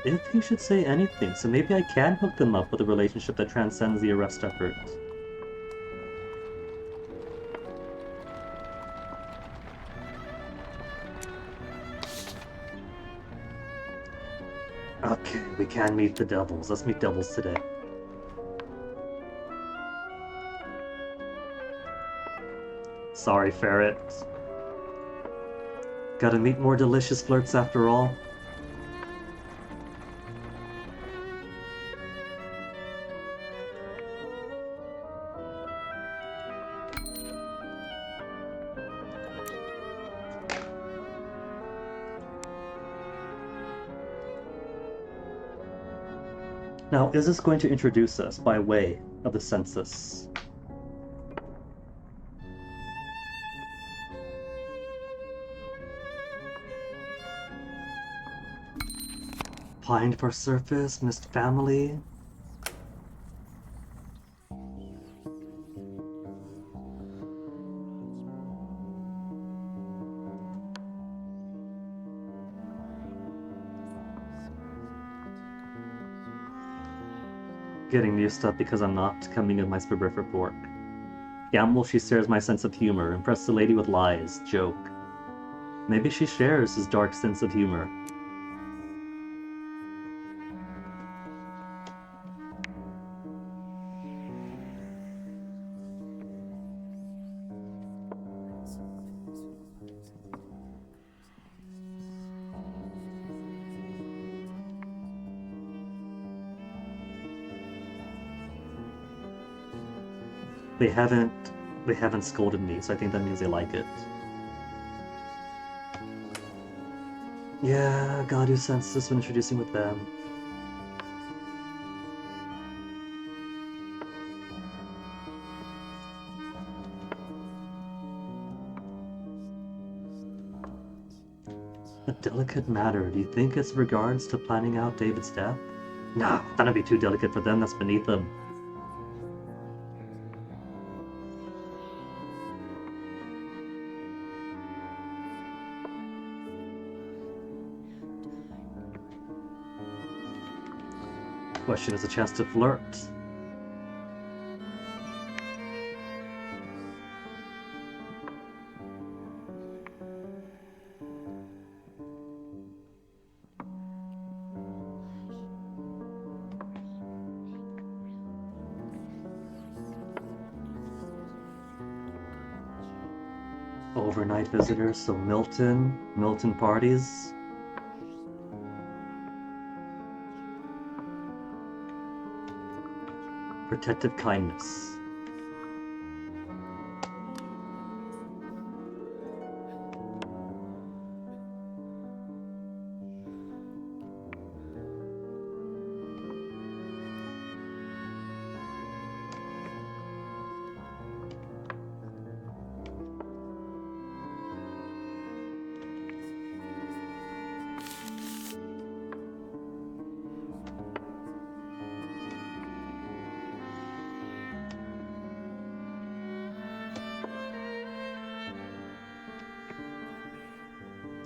If he should say anything, so maybe I can hook them up with a relationship that transcends the arrest effort. Okay, we can meet the devils. Let's meet devils today. Sorry, ferret. Gotta meet more delicious flirts after all. Now, is this going to introduce us by way of the census? Pined for surface, missed family. Getting new stuff because I'm not coming in my suburban fork. Gamble, she shares my sense of humor. Impress the lady with lies. Joke. Maybe she shares his dark sense of humor. They haven't scolded me, so I think that means they like it. Yeah, God, you sense this when introducing with them. A delicate matter. Do you think it's regards to planning out David's death? No, that'd be too delicate for them. That's beneath them. Question is a chance to flirt. Overnight visitors, so Milton parties. Protective kindness.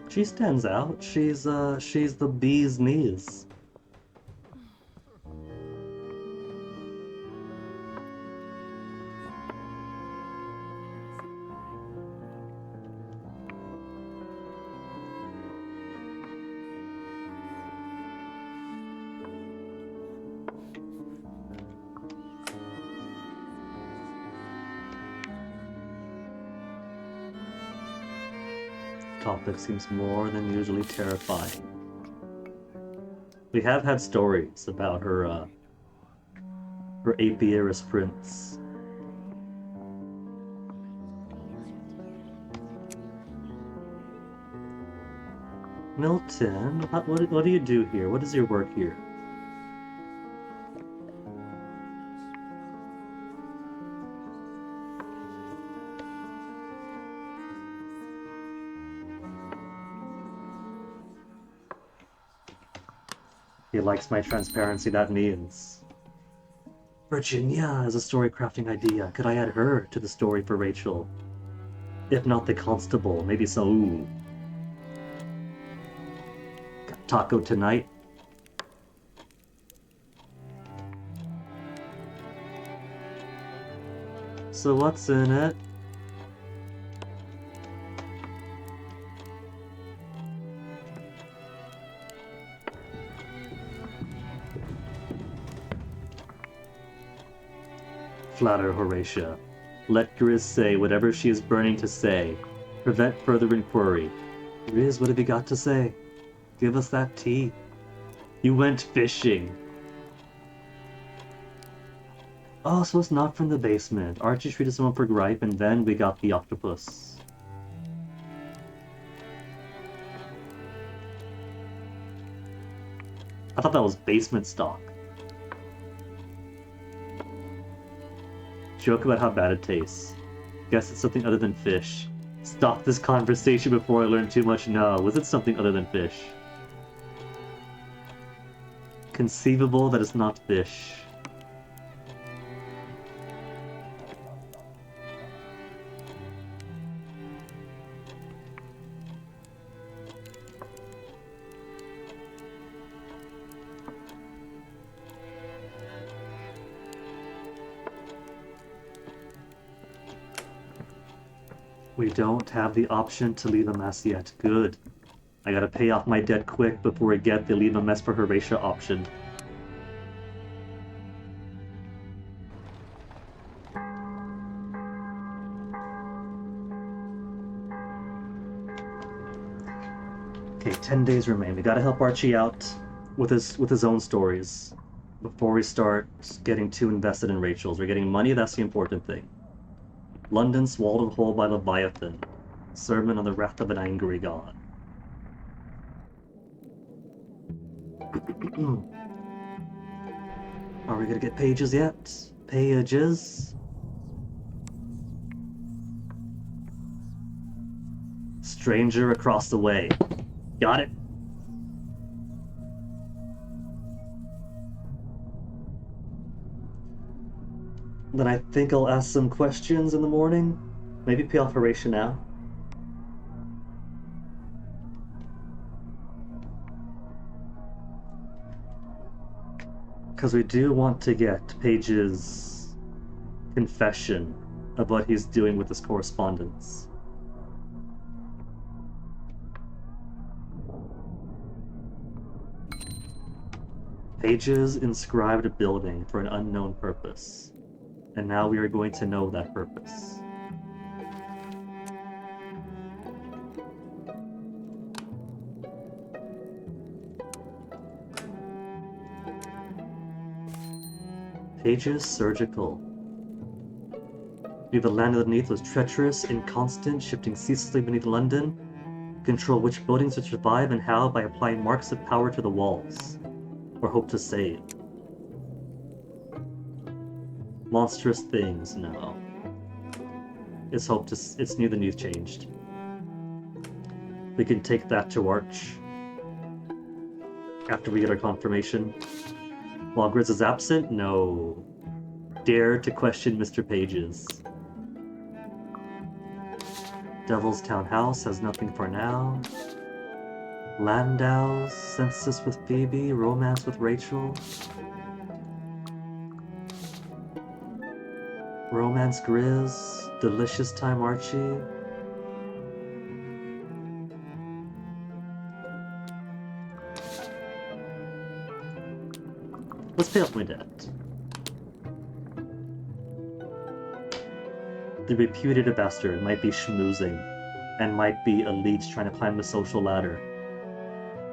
She stands out. She's the bee's knees. Topic seems more than usually terrifying. We have had stories about her Her apiarist prince. Milton, what do you do here? What is your work here? He likes my transparency, that means. Virginia is a story crafting idea. Could I add her to the story for Rachel? If not the constable, maybe Saul. Got taco tonight. So what's in it? Flatter Horatia. Let Grizz say whatever she is burning to say. Prevent further inquiry. Grizz, what have you got to say? Give us that tea. You went fishing. Oh, so it's not from the basement. Archie treated someone for gripe, and then we got the octopus. I thought that was basement stock. Joke about how bad it tastes. Guess it's something other than fish. Stop this conversation before I learn too much. No, was it something other than fish? Conceivable that it's not fish. We don't have the option to leave a mess yet. Good. I gotta pay off my debt quick before we get the leave a mess for Horatia option. Okay, 10 days remain. We gotta help Archie out with his own stories before we start getting too invested in Rachel's. We're getting money, that's the important thing. London swallowed whole by Leviathan. Sermon on the wrath of an angry god. Are we gonna get pages yet? Pages? Stranger across the way. Got it? Then I think I'll ask some questions in the morning. Maybe pay off Horatia now. Because we do want to get Paige's confession of what he's doing with his correspondence. Pages inscribed a building for an unknown purpose. And now we are going to know that purpose. Pages surgical. The land underneath was treacherous, inconstant, shifting ceaselessly beneath London. Control which buildings would survive and how by applying marks of power to the walls. Or hope to save. Monstrous things, no. It's new, the news changed. We can take that to Arch. After we get our confirmation. While Grizz is absent? No. Dare to question Mr. Pages. Devil's Townhouse has nothing for now. Landau's census with Phoebe, romance with Rachel. Romance Grizz, delicious time Archie. Let's pay off my debt. The repudiated bastard might be schmoozing, and might be a leech trying to climb the social ladder,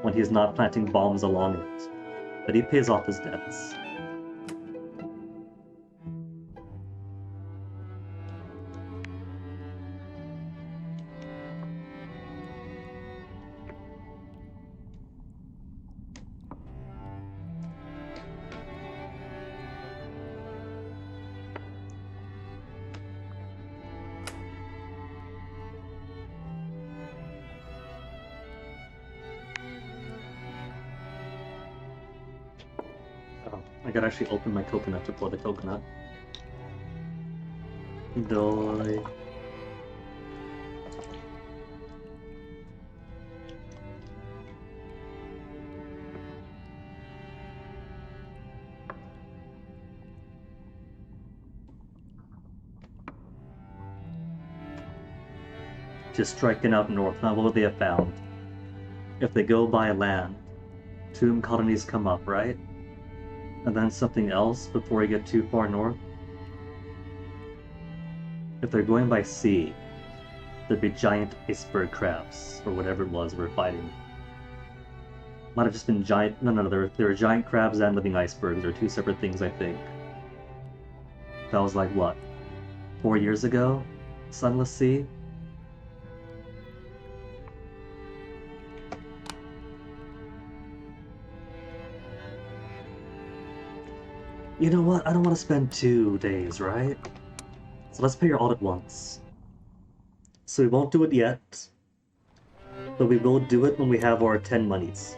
when he is not planting bombs along it. But he pays off his debts. I gotta actually open my coconut to pour the coconut. Doi. Just striking out north. Now what would they have found? If they go by land, tomb colonies come up, right? And then something else before you get too far north? If they're going by sea, there'd be giant iceberg crabs, or whatever it was we're fighting. Might have just been giant... No, there were giant crabs and living icebergs. They're two separate things, I think. That was like, what? 4 years ago? Sunless Sea? You know what? I don't want to spend 2 days, right? So let's pay her all at once. So we won't do it yet, but we will do it when we have our 10 monies.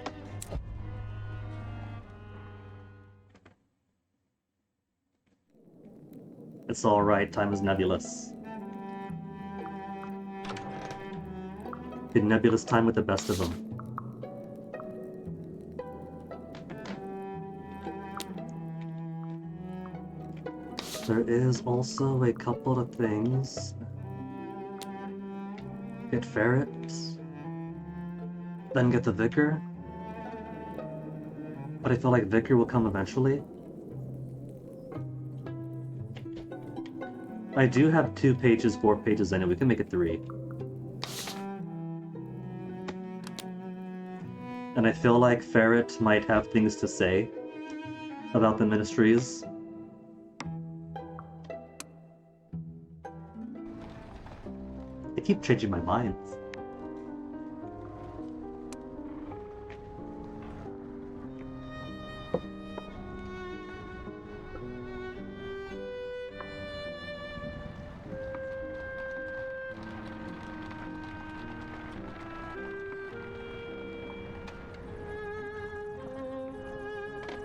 It's alright, time is nebulous. The nebulous time with the best of them. There is also a couple of things. Get ferrets, then get the vicar. But I feel like vicar will come eventually. I do have 2 pages, 4 pages in it. We can make it 3. And I feel like Ferret might have things to say about the ministries. I keep changing my mind.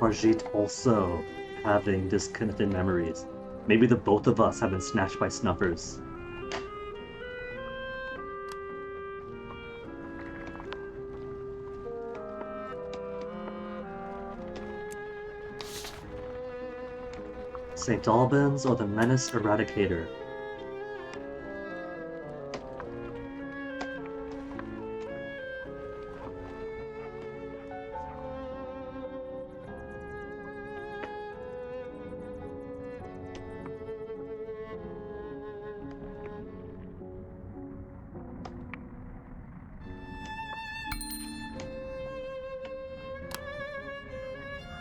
Arjit also having disconnected memories. Maybe the both of us have been snatched by snuffers. St. Albans or the Menace Eradicator?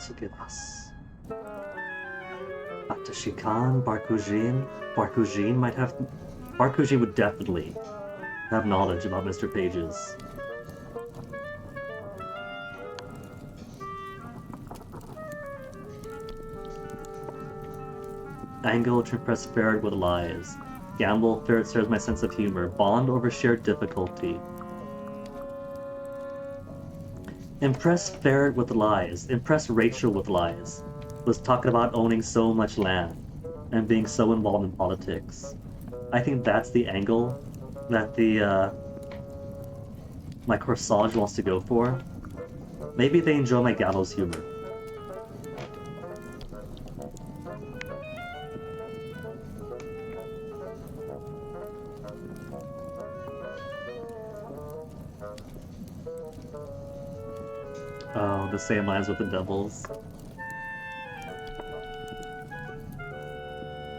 To give us Atashikan, Barkujin. Barkujin might have... Barkujin would definitely have knowledge about Mr. Pages. Angle to impress Ferret with lies. Gamble, Ferret shares my sense of humor. Bond over shared difficulty. Impress Ferret with lies. Impress Rachel with lies. Was talking about owning so much land and being so involved in politics. I think that's the angle that the my corsage wants to go for. Maybe they enjoy my gallows humor. Oh, the same lines with the devils.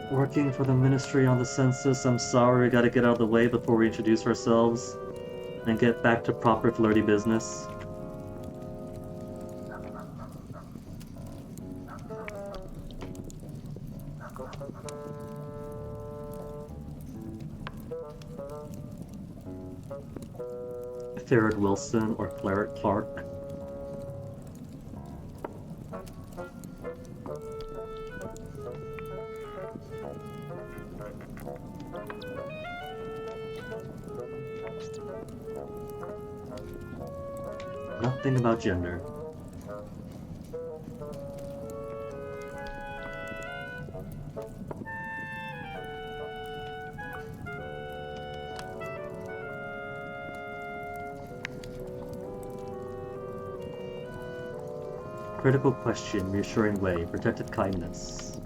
Working for the ministry on the census. I'm sorry, we gotta get out of the way before we introduce ourselves and get back to proper flirty business. Ferret Wilson or Claret Clark. Nothing about gender. Critical question, reassuring way, protected kindness.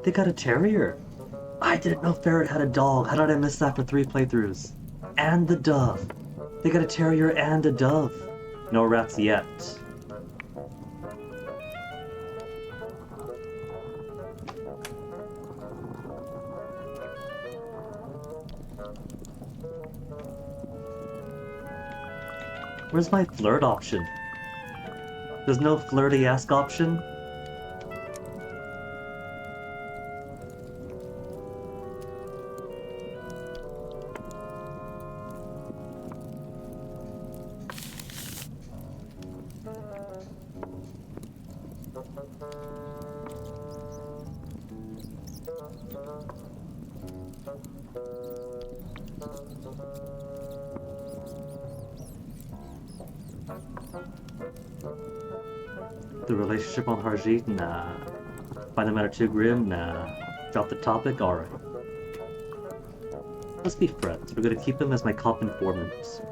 They got a terrier! I didn't know Ferret had a dog. How did I miss that for 3 playthroughs? And the dove! They got a terrier and a dove! No rats yet. Where's my flirt option? There's no flirty-esque option? The relationship on Harjeet? Nah. Find the matter too grim? Nah. Drop the topic? Alright. Let's be friends. We're gonna keep him as my cop informant.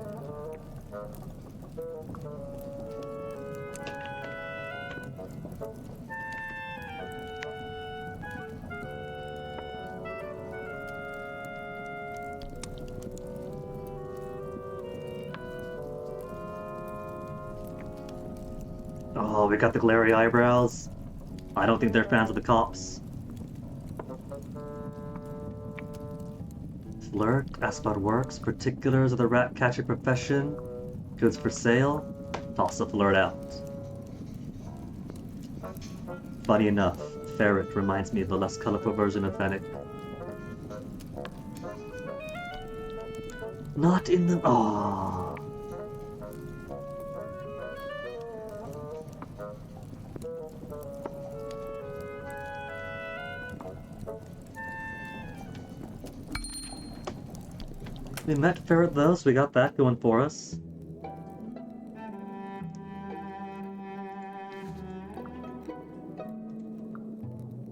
Oh, we got the glary eyebrows. I don't think they're fans of the cops. Flirt, ask about works, particulars of the rat catcher profession, goods for sale, toss the flirt out. Funny enough, Ferret reminds me of the less colorful version of Fennec. Not in the... Aww. We met Ferret though, so we got that going for us.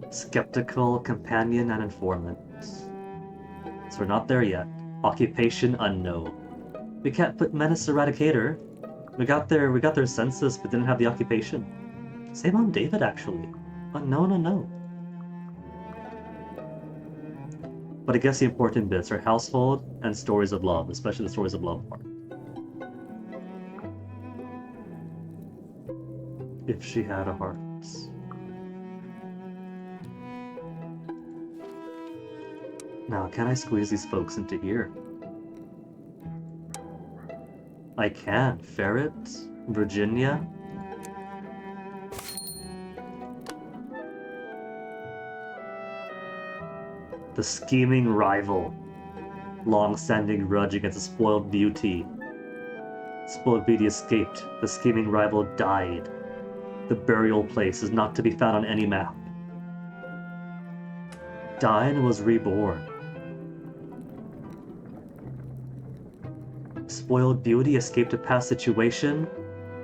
Skeptical, companion, and informant. So we're not there yet. Occupation unknown. We can't put menace eradicator. We got their census, but didn't have the occupation. Same on David, actually. Unknown, unknown. But I guess the important bits are household and stories of love, especially the stories of love part. If she had a heart. Now, can I squeeze these folks into here? I can. Ferret? Virginia? The scheming rival. Long-standing grudge against a spoiled beauty. Spoiled beauty escaped. The scheming rival died. The burial place is not to be found on any map. Died and was reborn. Spoiled beauty escaped a past situation.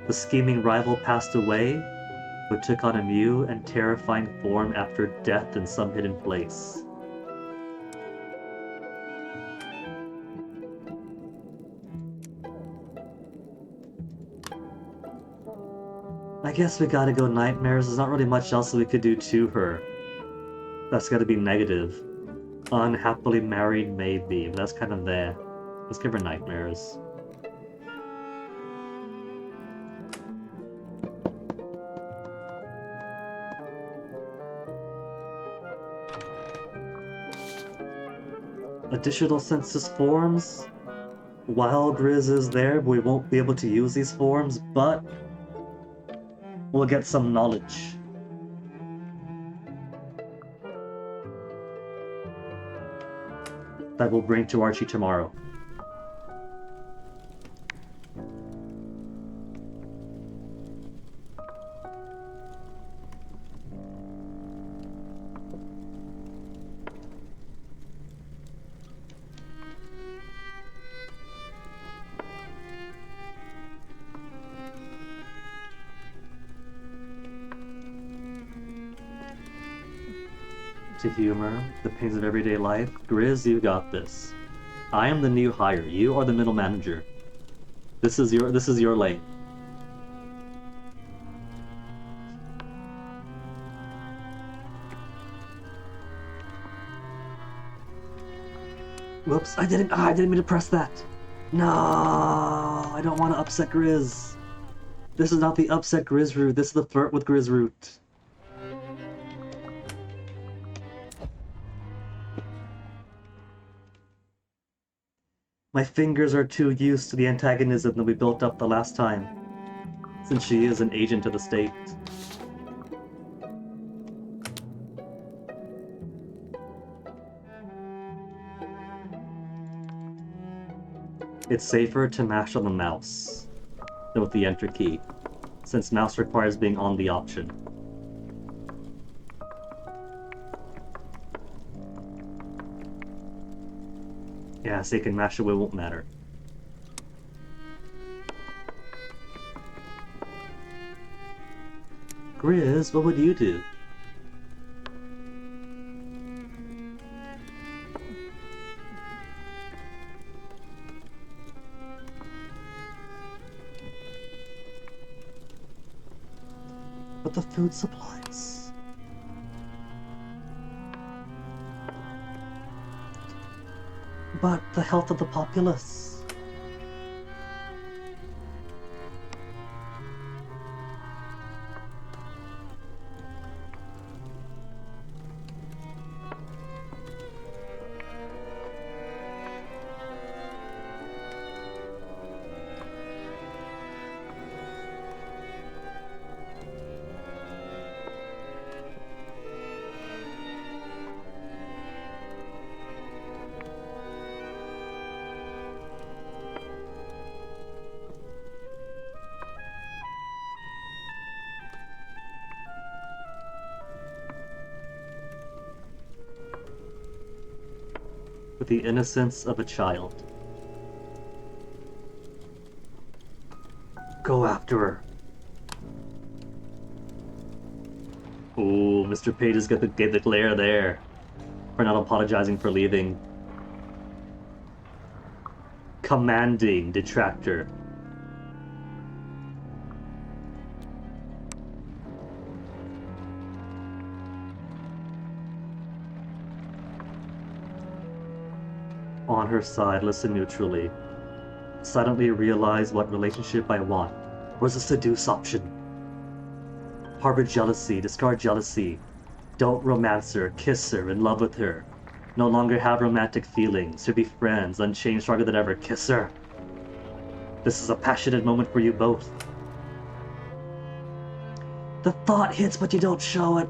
The scheming rival passed away, but took on a new and terrifying form after death in some hidden place. I guess we gotta go nightmares. There's not really much else we could do to her. That's gotta be negative. Unhappily married, maybe, but that's kind of there. Let's give her nightmares. Additional census forms? Wild Grizz is there, but we won't be able to use these forms, but we'll get some knowledge. That we'll bring to Archie tomorrow. to humor, the pains of everyday life. Grizz, you got this. I am the new hire. You are the middle manager. This is your lane. Whoops, I didn't mean to press that. No, I don't want to upset Grizz. This is not the upset Grizz route, this is the flirt with Grizz route. My fingers are too used to the antagonism that we built up the last time, since she is an agent of the state. It's safer to mash on the mouse than with the enter key, since mouse requires being on the option. Yeah, so you can mash away, won't matter. Grizz, what would you do? But the food supplies. But the health of the populace. With the innocence of a child. Go after her. Ooh, Mr. Page has got the glare there. For not apologizing for leaving. Commanding detractor. On her side, listen neutrally. Silently realize what relationship I want. Where's the seduce option? Harbor jealousy, discard jealousy. Don't romance her, kiss her, in love with her. No longer have romantic feelings, to be friends, unchanged, stronger than ever, kiss her. This is a passionate moment for you both. The thought hits, but you don't show it.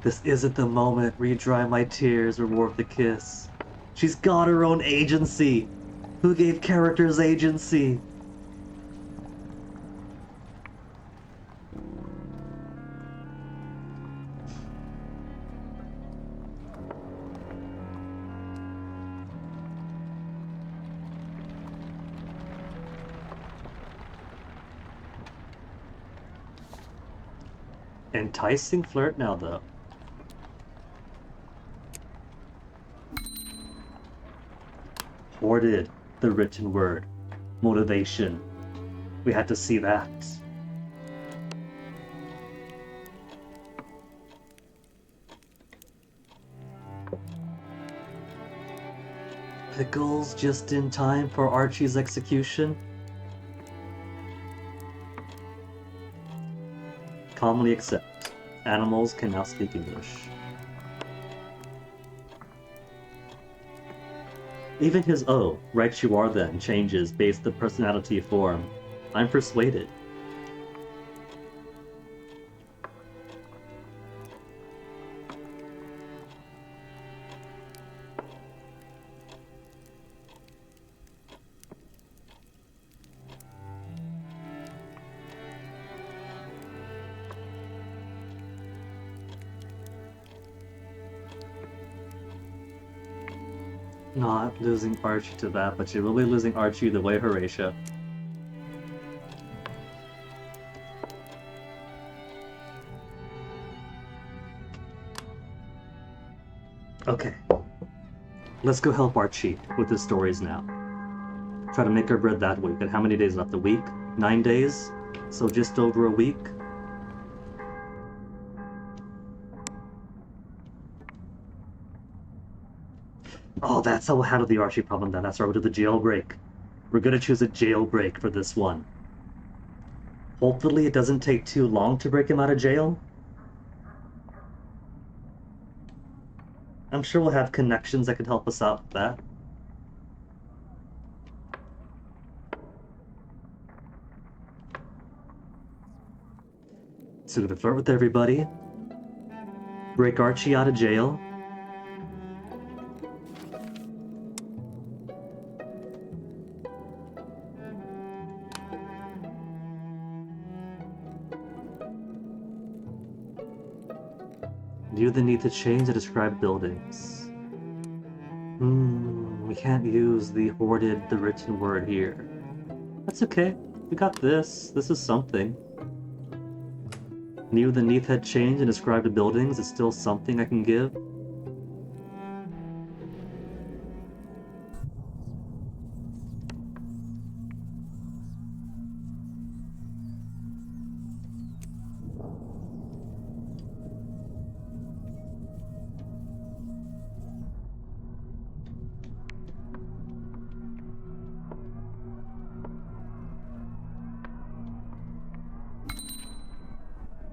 This isn't the moment where you dry my tears or warp the kiss. She's got her own agency. Who gave characters agency? Enticing flirt now, though. Hoarded, the written word. Motivation. We had to see that. Pickles just in time for Archie's execution? Commonly accept. Animals can now speak English. Even his "oh, right you are then" changes based on personality form. I'm persuaded. Not losing Archie to that, but you're really losing Archie the way, Horatio. Okay. Let's go help Archie with his stories now. Try to make our bread that week. And how many days left? A week? 9 days? So just over a week? Oh, that's how we'll handle the Archie problem then. That's why we'll do the jailbreak. We're gonna choose a jailbreak for this one. Hopefully it doesn't take too long to break him out of jail. I'm sure we'll have connections that can help us out with that. So we're gonna flirt with everybody. Break Archie out of jail. View the need to change the described buildings. We can't use the written word here. That's okay. We got this. This is something. Knew the need had changed and described the buildings is still something I can give.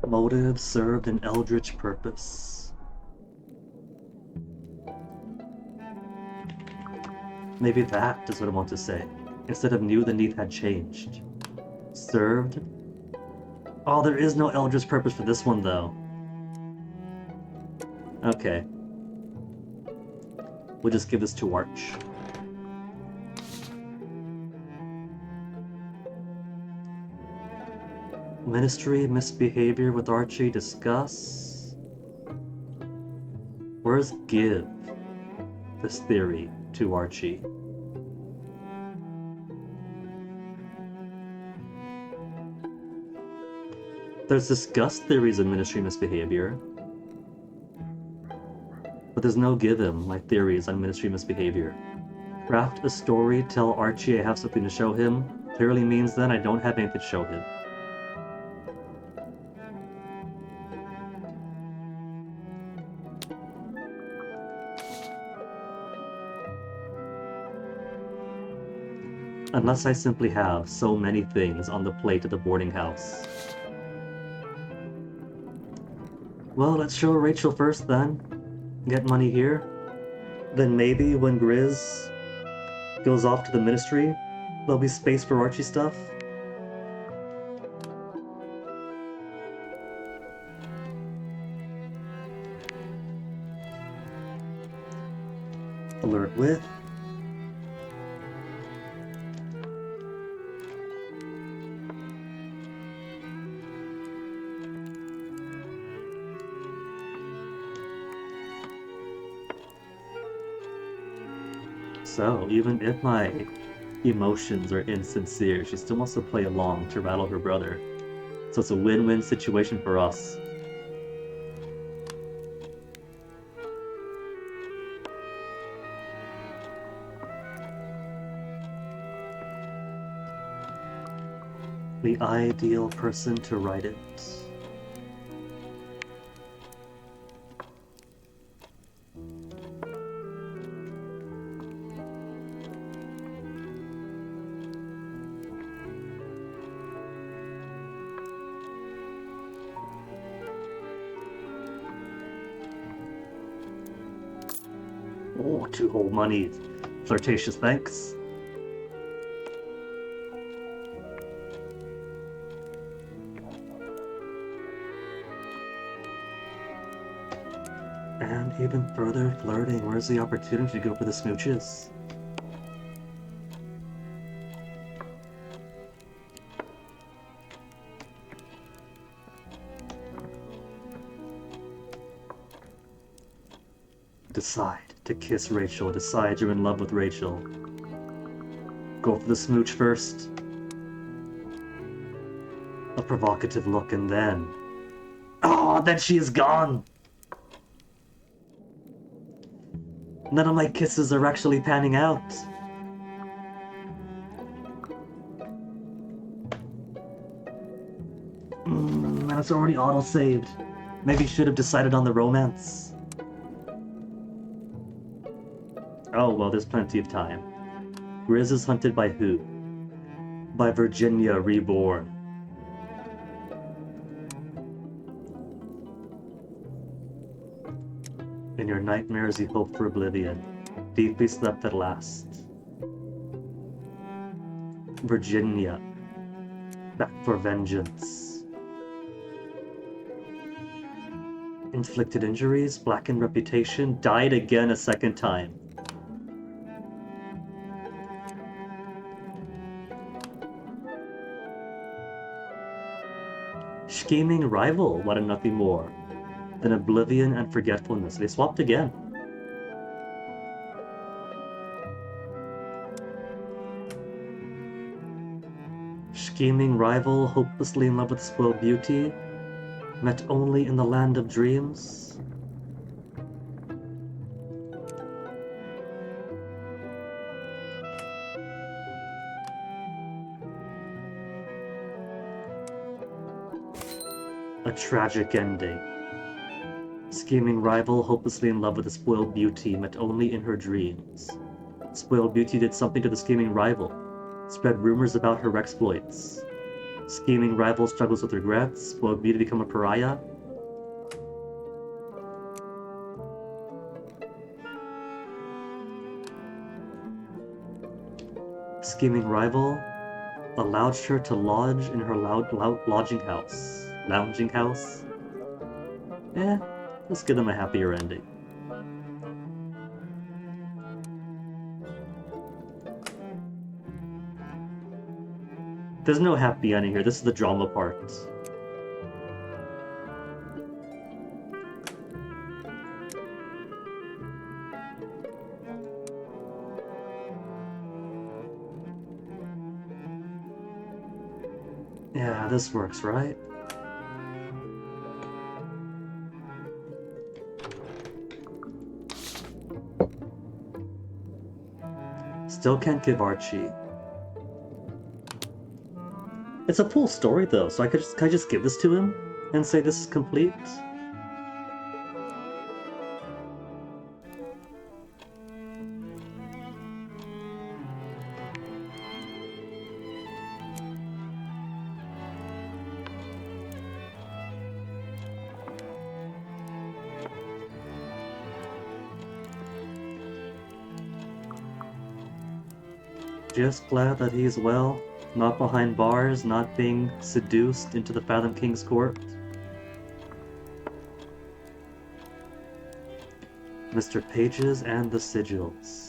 Motive served an eldritch purpose. Maybe that is what I want to say. Instead of knew the need had changed. Served? Oh, there is no eldritch purpose for this one though. Okay. We'll just give this to Arch. Ministry misbehavior with Archie, discuss. Where's give this theory to Archie? There's discuss theories of ministry misbehavior, but there's no give him my theories on ministry misbehavior. Craft a story, tell Archie I have something to show him, clearly means then I don't have anything to show him. Unless I simply have so many things on the plate at the boarding house. Well, let's show Rachel first then. Get money here. Then maybe when Grizz goes off to the ministry, there'll be space for Archie stuff. Alert with. So, even if my emotions are insincere, she still wants to play along to rattle her brother. So it's a win-win situation for us. The ideal person to write it. Oh, 2 whole money. Flirtatious thanks. And even further flirting. Where's the opportunity to go for the smooches? Decide to kiss Rachel. Decide you're in love with Rachel. Go for the smooch first. A provocative look and then... Oh, then she is gone! None of my kisses are actually panning out. And it's already auto-saved. Maybe should have decided on the romance. Oh, well, there's plenty of time. Grizz is hunted by who? By Virginia Reborn. In your nightmares you hope for oblivion, deeply slept at last. Virginia, back for vengeance. Inflicted injuries, blackened reputation, died again a second time. Scheming rival wanted nothing more than oblivion and forgetfulness. They swapped again. Scheming rival, hopelessly in love with spoiled beauty, met only in the land of dreams. A tragic ending. Scheming rival, hopelessly in love with a spoiled beauty, met only in her dreams. Spoiled beauty did something to the scheming rival, spread rumors about her exploits. Scheming rival struggles with regrets, spoiled beauty become a pariah. Scheming rival allowed her to lodge in her lodging house. Lounging house? Let's give them a happier ending. There's no happy ending here, this is the drama part. Yeah, this works, right? Still can't give Archie. It's a full story though, so can I just give this to him and say this is complete? Just glad that he's well, not behind bars, not being seduced into the Fathom King's court. Mr. Pages and the Sigils.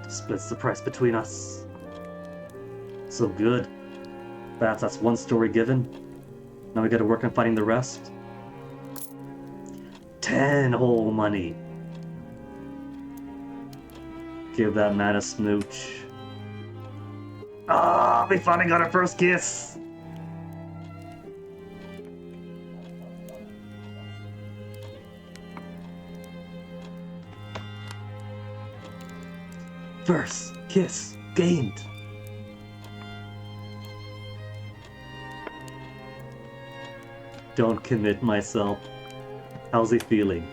Splits the price between us. So good. That's one story given. Now we gotta work on finding the rest. 10 whole money. Give that man a smooch. Ah, we finally got our first kiss! First kiss gained. Don't commit myself. How's he feeling?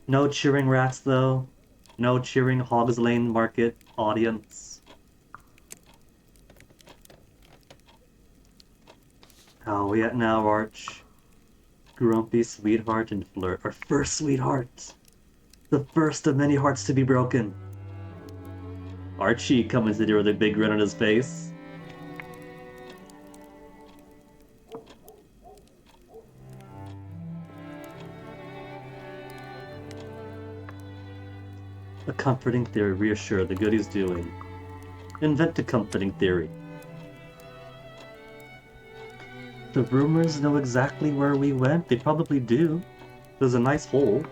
No cheering rats though. No cheering Hogs Lane Market audience. How are we at now, Arch? Grumpy sweetheart and flirt. Our first sweetheart! The first of many hearts to be broken. Archie comes in here with a big grin on his face. A comforting theory, reassure the good he's doing. Invent a comforting theory. The rumors know exactly where we went. They probably do. There's a nice hole.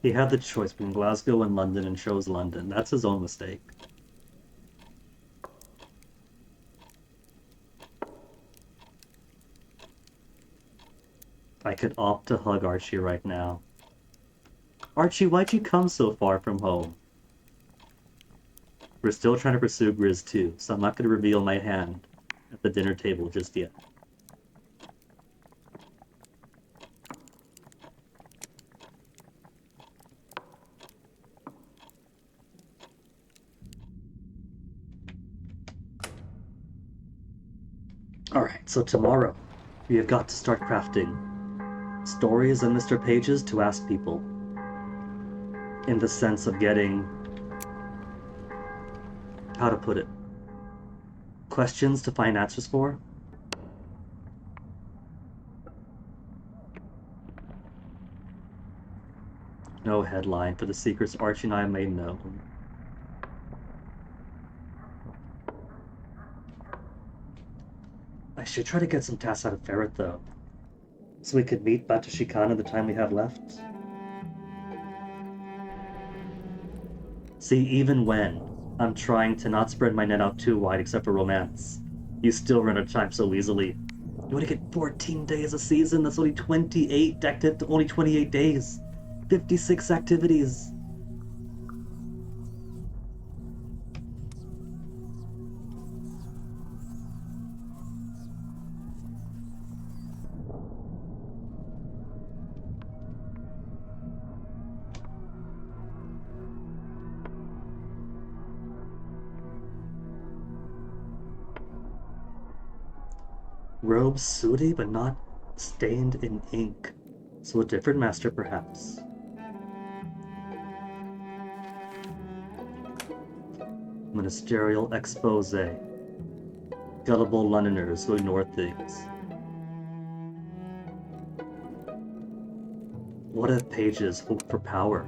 He had the choice between Glasgow and London and chose London. That's his own mistake. I could opt to hug Archie right now. Archie, why'd you come so far from home? We're still trying to pursue Grizz too, so I'm not going to reveal my hand at the dinner table just yet. Alright, so tomorrow, we have got to start crafting stories and Mr. Pages to ask people. In the sense of getting... how to put it? Questions to find answers for? No headline for the secrets Archie and I made known. I should try to get some tasks out of Ferret, though. So we could meet Batashikan in the time we have left. See, even when I'm trying to not spread my net out too wide except for romance, you still run out of time so easily. You want to get 14 days a season? That's only 28 only 28 days. 56 activities. Robes sooty but not stained in ink. So a different master, perhaps. Ministerial expose. Gullible Londoners who ignore things. What if Pages hoped for power?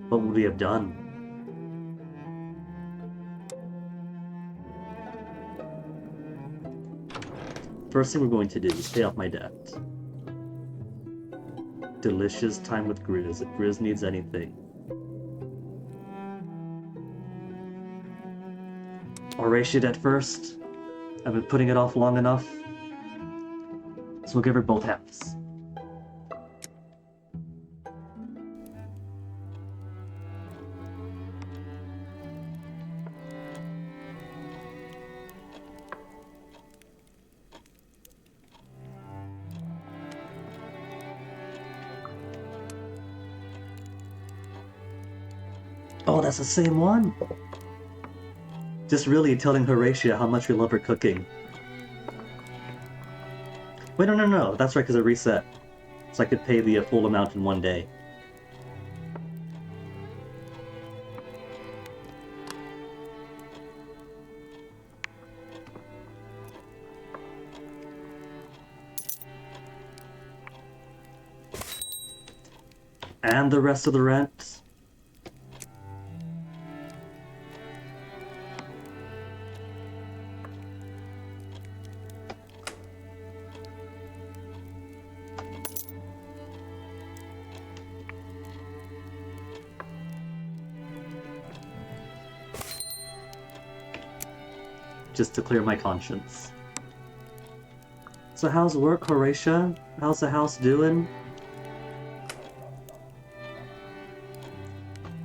What would we have done? First thing we're going to do is pay off my debt. Delicious time with Grizz, if Grizz needs anything. Horatia debt first. I've been putting it off long enough. So we'll give her both halves. Oh, that's the same one! Just really telling Horatia how much we love her cooking. Wait, no, that's right, because it reset. So I could pay the full amount in one day. And the rest of the rent. Just to clear my conscience. So how's work, Horatia? How's the house doing?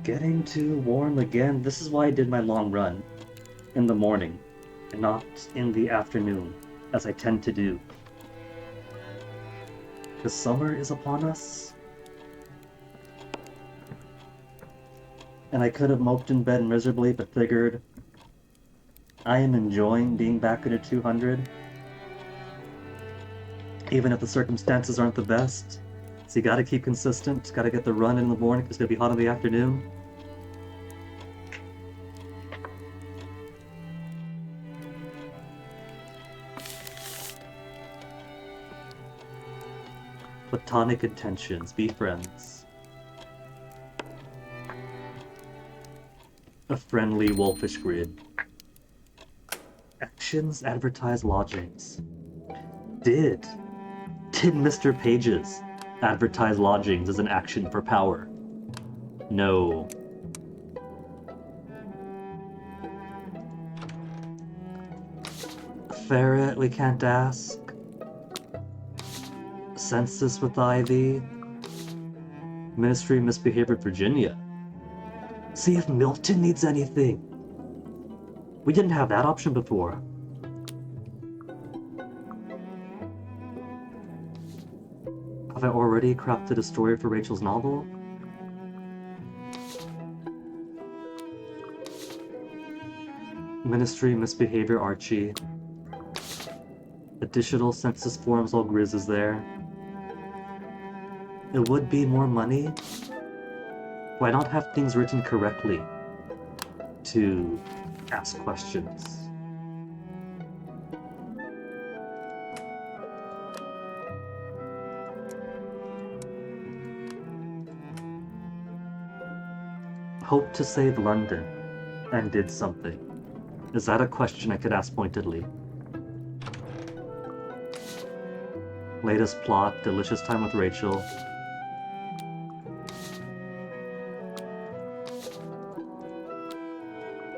Getting too warm again. This is why I did my long run in the morning and not in the afternoon, as I tend to do. The summer is upon us. And I could have moped in bed miserably, but figured I am enjoying being back at a 200. Even if the circumstances aren't the best. So you gotta keep consistent, gotta get the run in the morning because it's gonna be hot in the afternoon. Platonic intentions, be friends. A friendly wolfish grid. Actions advertise lodgings. Did Mr. Pages advertise lodgings as an action for power? No. Ferret, we can't ask. Census with Ivy. Ministry misbehaved Virginia. See if Milton needs anything. We didn't have that option before. Have I already crafted a story for Rachel's novel? Ministry misbehavior Archie. Additional census forms while Grizz is there. It would be more money. Why not have things written correctly to ask questions? Hope to save London and did something. Is that a question I could ask pointedly? Latest plot, delicious time with Rachel.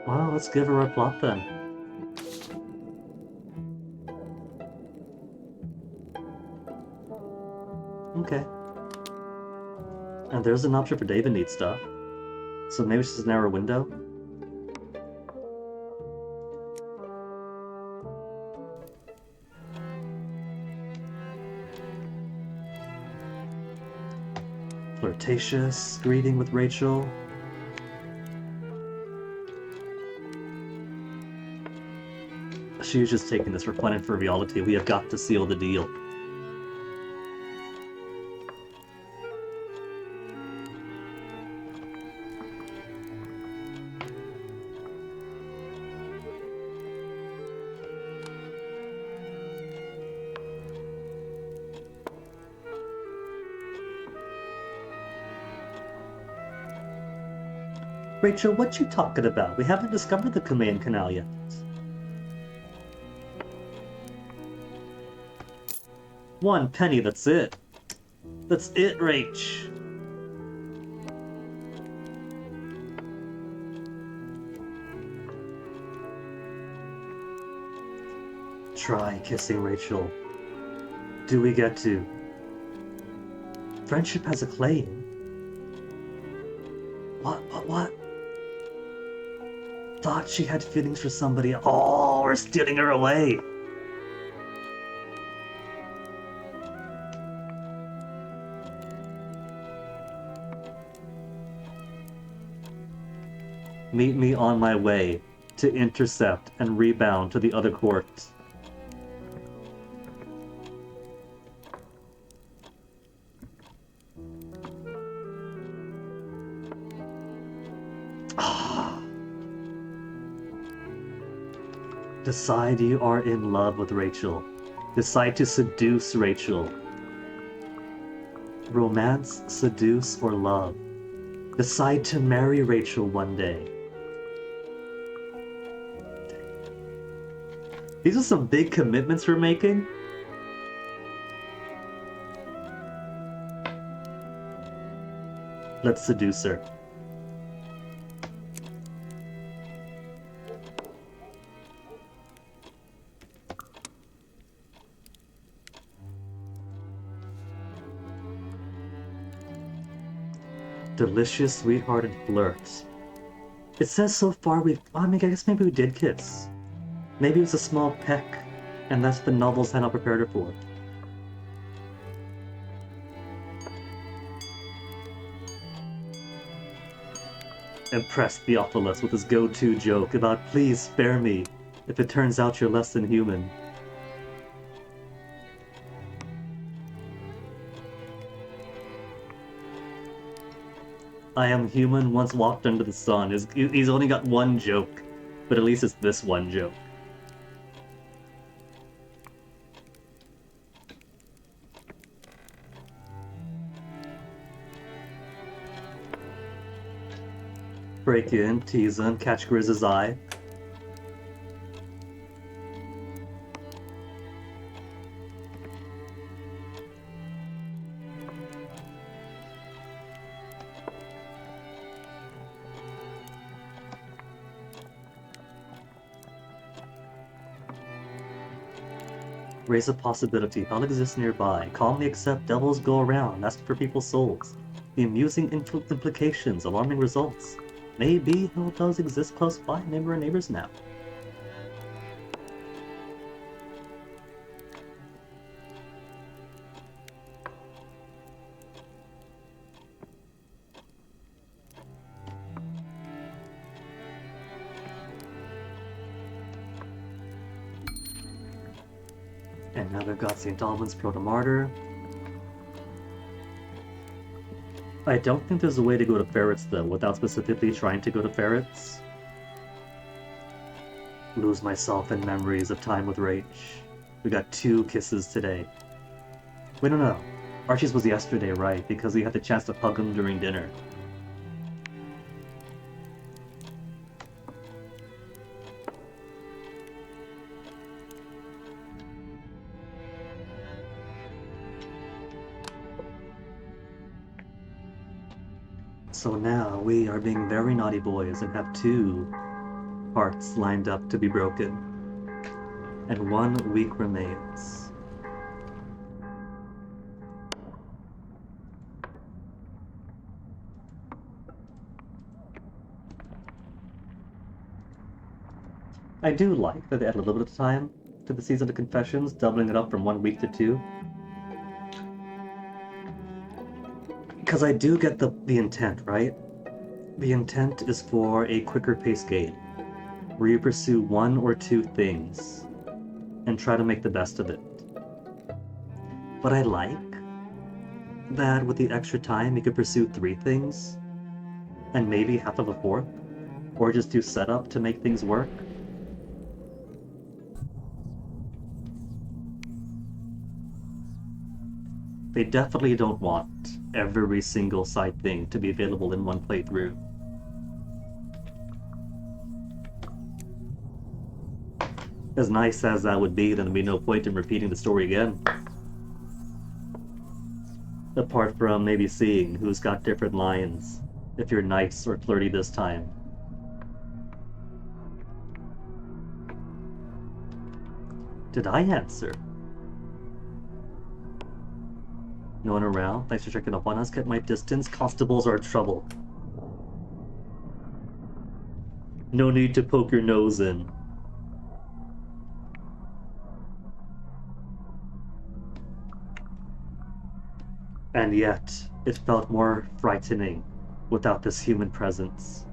Well, let's give her a plot then. Okay. And there's an option for David needs stuff. So maybe it's just a narrow window. Flirtatious greeting with Rachel. She was just taking this for fun and frivolity. We have got to seal the deal. Rachel, what you talking about? We haven't discovered the Kumean Canal yet. One penny, that's it. That's it, Rach. Try kissing Rachel. Do we get to? Friendship has a claim. What? Thought she had feelings for somebody. Oh, we're stealing her away. Meet me on my way to intercept and rebound to the other court. Decide you are in love with Rachel. Decide to seduce Rachel. Romance, seduce, or love. Decide to marry Rachel one day. These are some big commitments we're making. Let's seduce her. Delicious, sweetheart, and flirt. It says so far I guess maybe we did kiss. Maybe it was a small peck, and that's what the novels had not prepared her for. impressed Theophilus with his go-to joke about please spare me if it turns out you're less than human. I am human once walked under the sun. He's only got one joke, but at least it's this one joke. Break in, tease him, catch Grizz's eye. Raise a possibility. Hell exists nearby. Calmly accept devils go around, asking for people's souls. The amusing implications, alarming results. Maybe hell does exist close by. Maybe we're neighbors now. And now they've got St. Albans Proto-Martyr. I don't think there's a way to go to ferrets, though, without specifically trying to go to ferrets. Lose myself in memories of time with Rach. We got 2 kisses today. Wait, no. Archie's was yesterday, right? Because we had the chance to hug him during dinner. So now we are being very naughty boys and have 2 hearts lined up to be broken. And 1 week remains. I do like that they add a little bit of time to the Season of Confessions, doubling it up from 1 week to 2. Because I do get the intent, right? The intent is for a quicker paced game, where you pursue 1 or 2 things, and try to make the best of it. But I like that with the extra time you could pursue 3 things, and maybe half of a 4th, or just do setup to make things work. They definitely don't want every single side thing to be available in 1 playthrough. As nice as that would be, then there'd be no point in repeating the story again. Apart from maybe seeing who's got different lines, if you're nice or flirty this time. Did I answer? No one around? Thanks for checking up on us. Kept my distance. Constables are in trouble. No need to poke your nose in. And yet, it felt more frightening without this human presence.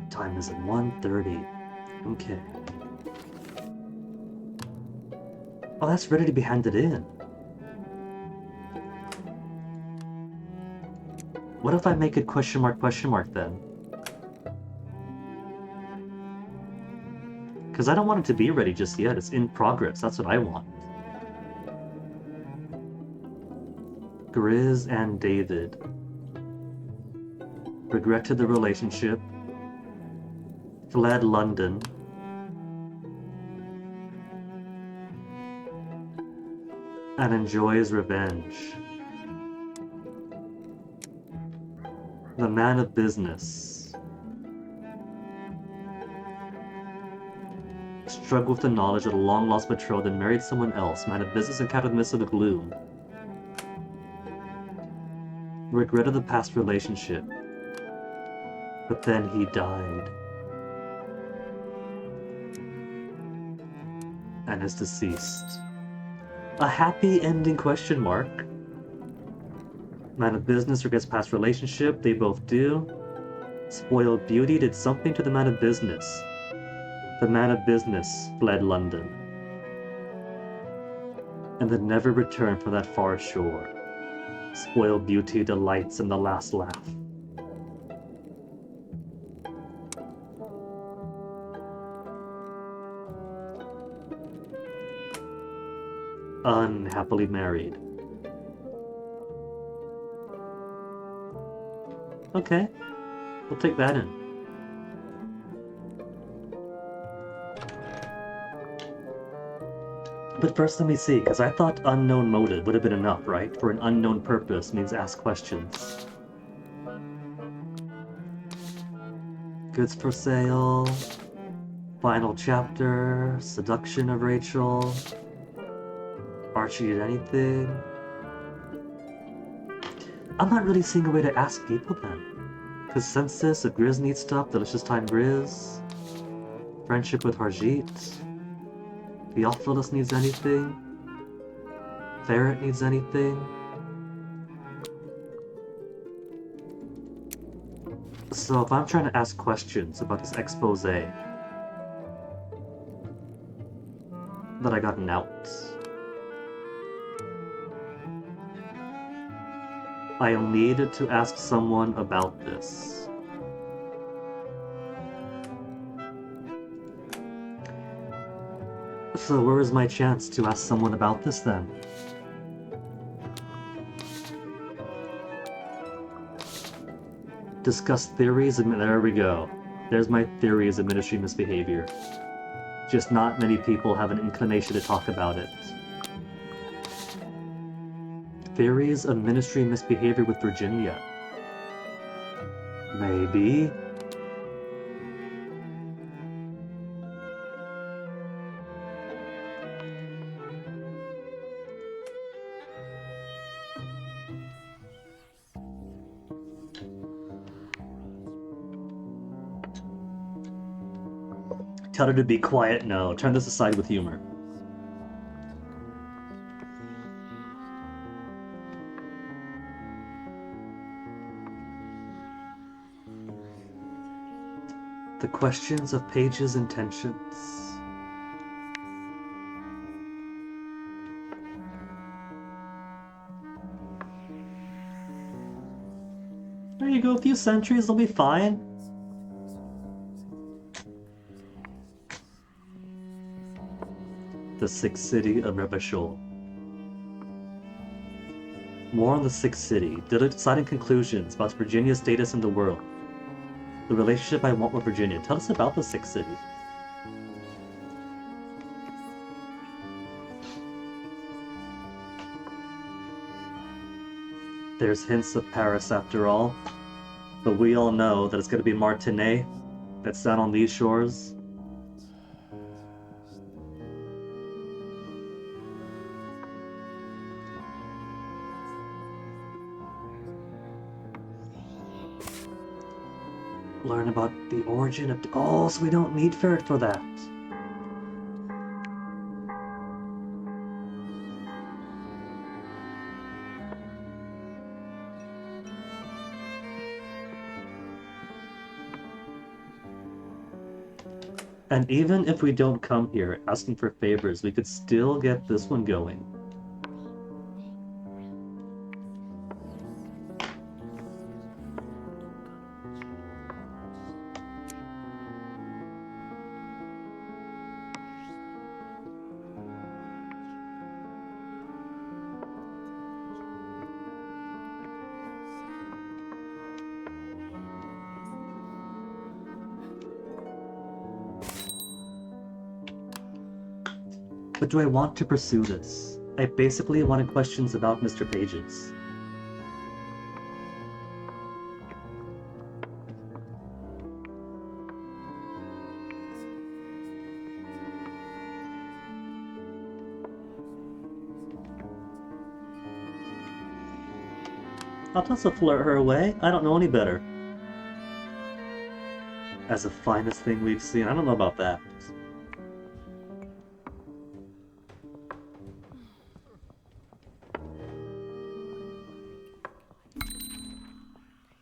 Time is at 1:30. Okay. Oh, that's ready to be handed in. What if I make it question mark then? Because I don't want it to be ready just yet. It's in progress. That's what I want. Grizz and David regretted the relationship, fled London, and enjoys revenge. The man of business struggled with the knowledge that a long-lost betrothed and married someone else. Man of business encountered the midst of the gloom. Regretted the past relationship, but then he died. and is deceased. A happy ending question mark. Man of business regrets past relationship, they both do. Spoiled beauty did something to the man of business. The man of business fled London and then never returned from that far shore. Spoiled beauty delights in the last laugh. Unhappily married. Okay, we'll take that in. But first let me see, because I thought unknown motive would have been enough, right? For an unknown purpose means ask questions. Goods for sale. Final chapter. Seduction of Rachel. Archie did anything. I'm not really seeing a way to ask people then. Because census, if Grizz needs stuff, delicious time Grizz. Friendship with Harjeet. Theophilus needs anything. Ferret needs anything. So if I'm trying to ask questions about this expose that I got an out, I'll need to ask someone about this. So where is my chance to ask someone about this then? Discuss theories, and there we go. There's my theories of ministry misbehavior. Just not many people have an inclination to talk about it. Theories of ministry misbehavior with Virginia. Maybe. Tell her to be quiet? No. Turn this aside with humor. The questions of Paige's intentions. There you go, a few centuries, they'll be fine. The Sixth City of Rebashol. More on the Sixth City. Deciding conclusions about Virginia's status in the world. The relationship I want with Virginia. Tell us about the Sixth City. There's hints of Paris after all, but we all know that it's going to be Martinet that's down on these shores. Learn about the origin of... Oh, so we don't need Ferret for that. And even if we don't come here asking for favors, we could still get this one going. But do I want to pursue this? I basically wanted questions about Mr. Pages. I'll toss a flirt her away. I don't know any better. As the finest thing we've seen. I don't know about that.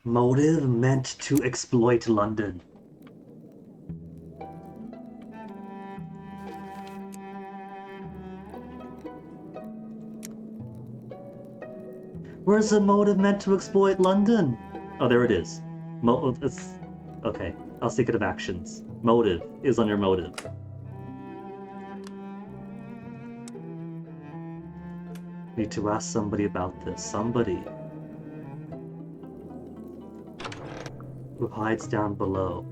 Motive meant to exploit London. Where's the motive meant to exploit London? Oh, there it is. It's... Okay, I'll seek it of actions. Motive is under motive. Need to ask somebody about this. Somebody who hides down below.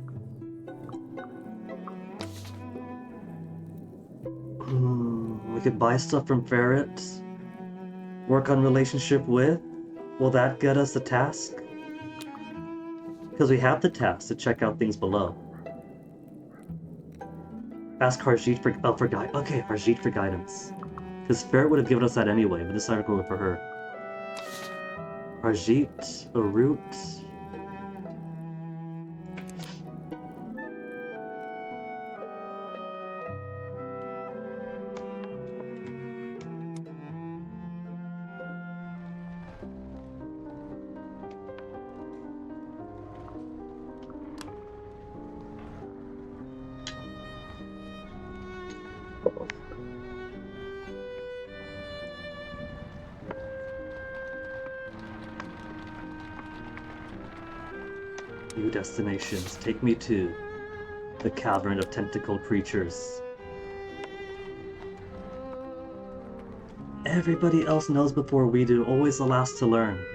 We could buy stuff from Ferret. Work on relationship with. Will that get us the task? Because we have the task to check out things below. Ask Harjeet for guidance. Okay, Harjeet for guidance. Because Ferret would have given us that anyway, but decided to go for her. Harjeet, a root. New destinations. Take me to the cavern of tentacled creatures. Everybody else knows before we do, always the last to learn.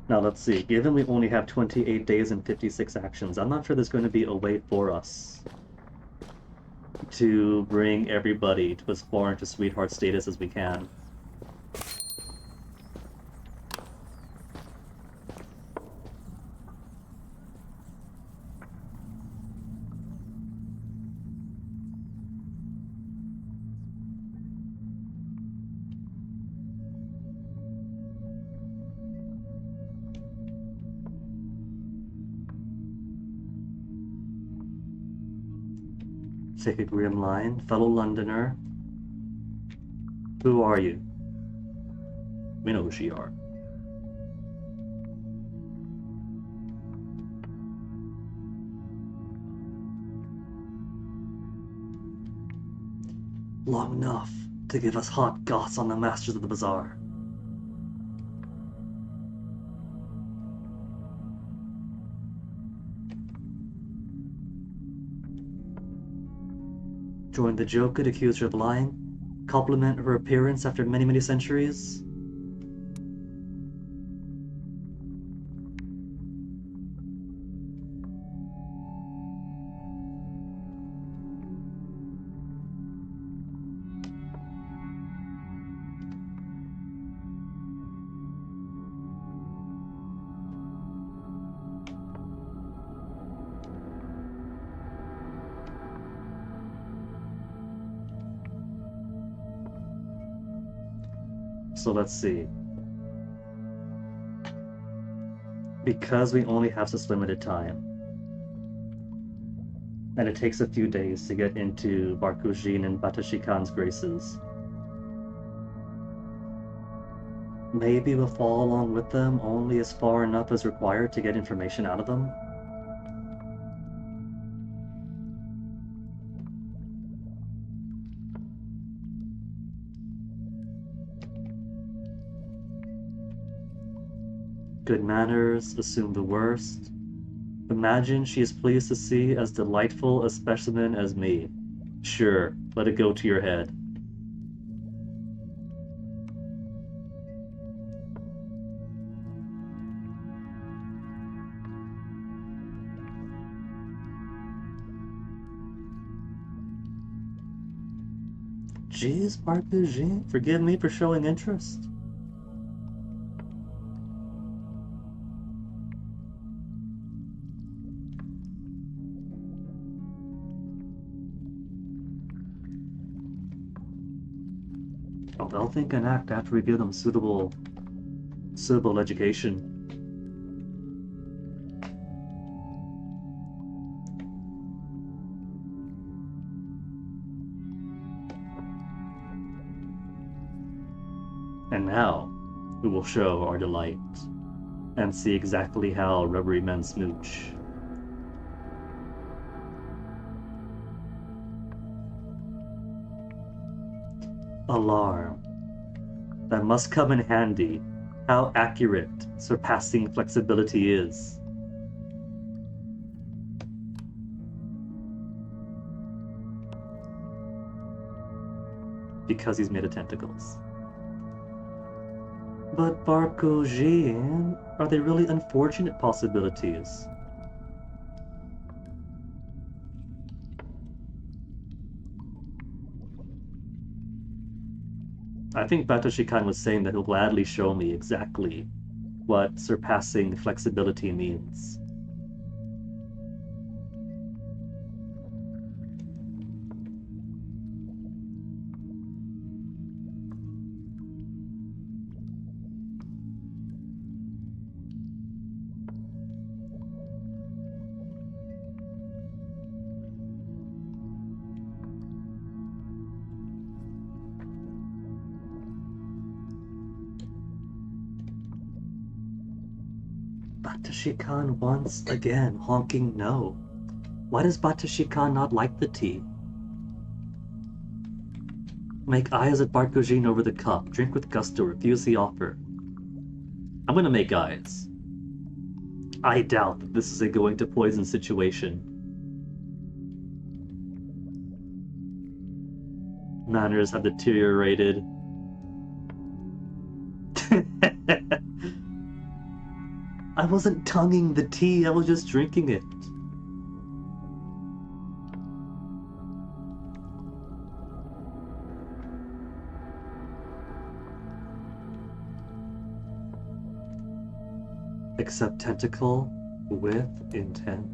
Now let's see, given we only have 28 days and 56 actions, I'm not sure there's going to be a way for us to bring everybody to as far into sweetheart status as we can. Take a grim line. Fellow Londoner. Who are you? We know who she are. Long enough to give us hot goss on the Masters of the Bazaar. Join the joke and accuse her of lying? Compliment her appearance after many, many centuries? So let's see. Because we only have this limited time, and it takes a few days to get into Barkujin and Batashikan's graces, maybe we'll follow along with them only as far enough as required to get information out of them? Good manners, assume the worst. Imagine she is pleased to see as delightful a specimen as me. Sure, let it go to your head. Jeez, Barkujin, forgive me for showing interest. Oh, they'll think and act after we give them suitable Civil education. And now, we will show our delight and see exactly how rubbery men smooch. Alarm. That must come in handy. How accurate surpassing flexibility is. Because he's made of tentacles. But Barkojin, are they really unfortunate possibilities? I think Batoshikan was saying that he'll gladly show me exactly what surpassing flexibility means. Batoshikan once again honking no. Why does Batoshikan not like the tea? Make eyes at Barkojin over the cup. Drink with gusto. Refuse the offer. I'm gonna make eyes. I doubt that this is a going to poison situation. Manners have deteriorated. I wasn't tonguing the tea, I was just drinking it. Except tentacle with intent.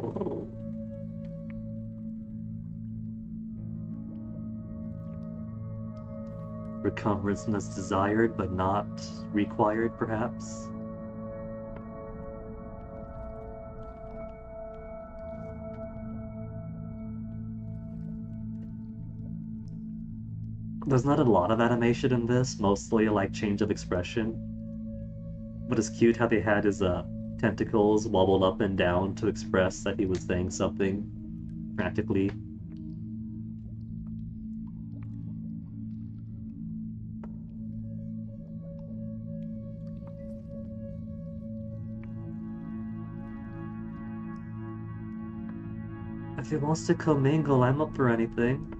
Oh. Recumbrance desired but not required, perhaps? There's not a lot of animation in this, mostly like change of expression. But it's cute how they had his tentacles wobbled up and down to express that he was saying something frantically. If he wants to commingle, I'm up for anything.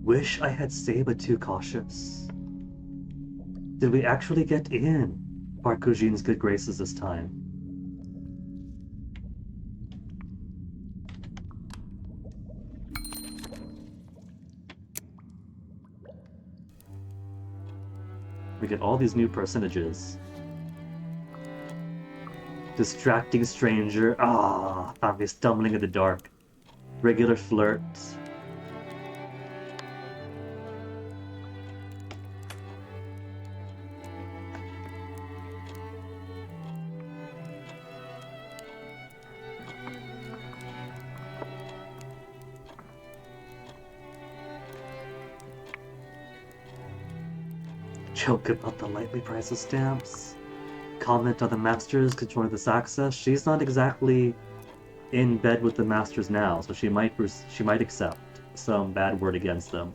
Wish I had stayed but too cautious. Did we actually get in Barkojin's good graces this time? We get all these new personages. Distracting stranger. Ah, found me stumbling in the dark. Regular flirt. Joke about the lightly priceless stamps. Comment on the masters controlling this access. She's not exactly in bed with the masters now, so she might accept some bad word against them.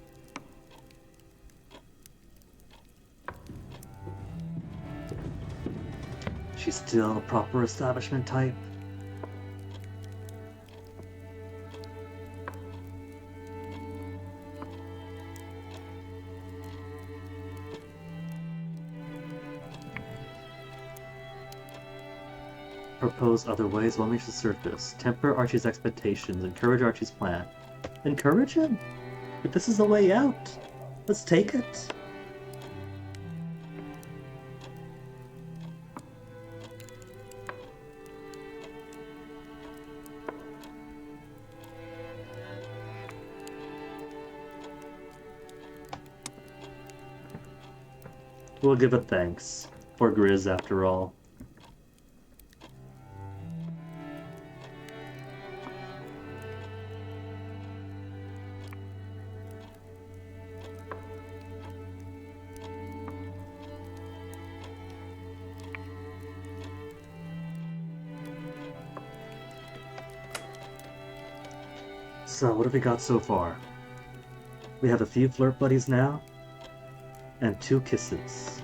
She's still a proper establishment type. Propose other ways while makes the surface. Temper Archie's expectations. Encourage Archie's plan. Encourage him? If this is the way out, let's take it. We'll give it thanks. For Grizz, after all. So, what have we got so far? We have a few flirt buddies now, and 2 kisses.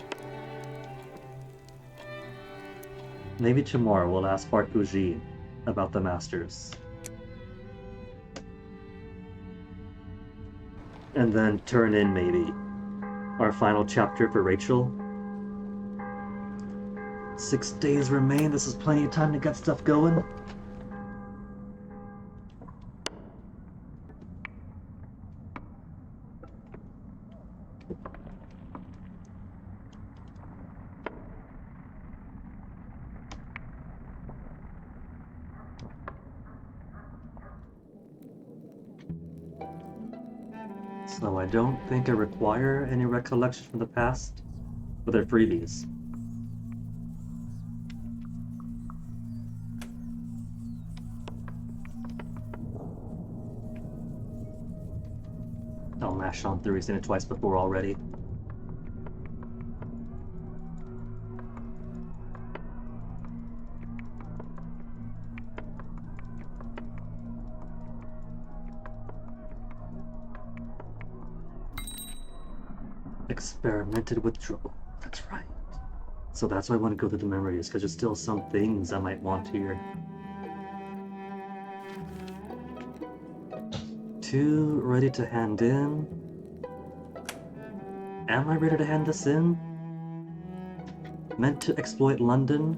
Maybe tomorrow we'll ask Barkuji about the Masters. And then turn in, maybe, our final chapter for Rachel. 6 days remain, this is plenty of time to get stuff going. So I don't think I require any recollection from the past, but they're freebies. I'll mash on through, he's seen it twice before already. Experimented with trouble. That's right. So that's why I want to go through the memories, because there's still some things I might want here. 2 ready to hand in. Am I ready to hand this in? Meant to exploit London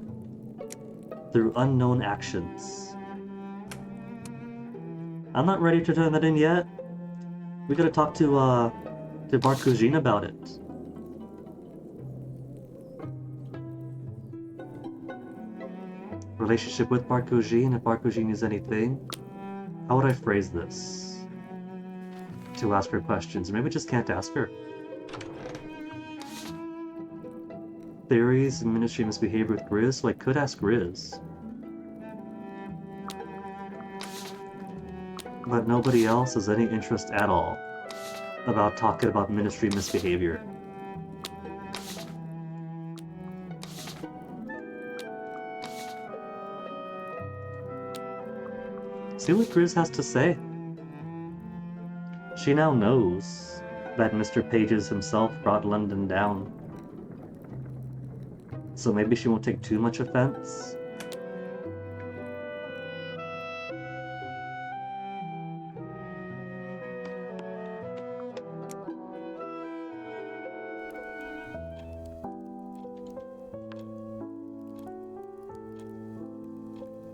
through unknown actions. I'm not ready to turn that in yet. We gotta talk to Barkujin about it. Relationship with Barkujin, if Barkujin is anything. How would I phrase this? To ask her questions. Maybe I just can't ask her. Theories, ministry misbehavior with Grizz, so I could ask Grizz. But nobody else has any interest at all about talking about ministry misbehavior. See what Grizz has to say. She now knows that Mr. Pages himself brought London down. So maybe she won't take too much offense.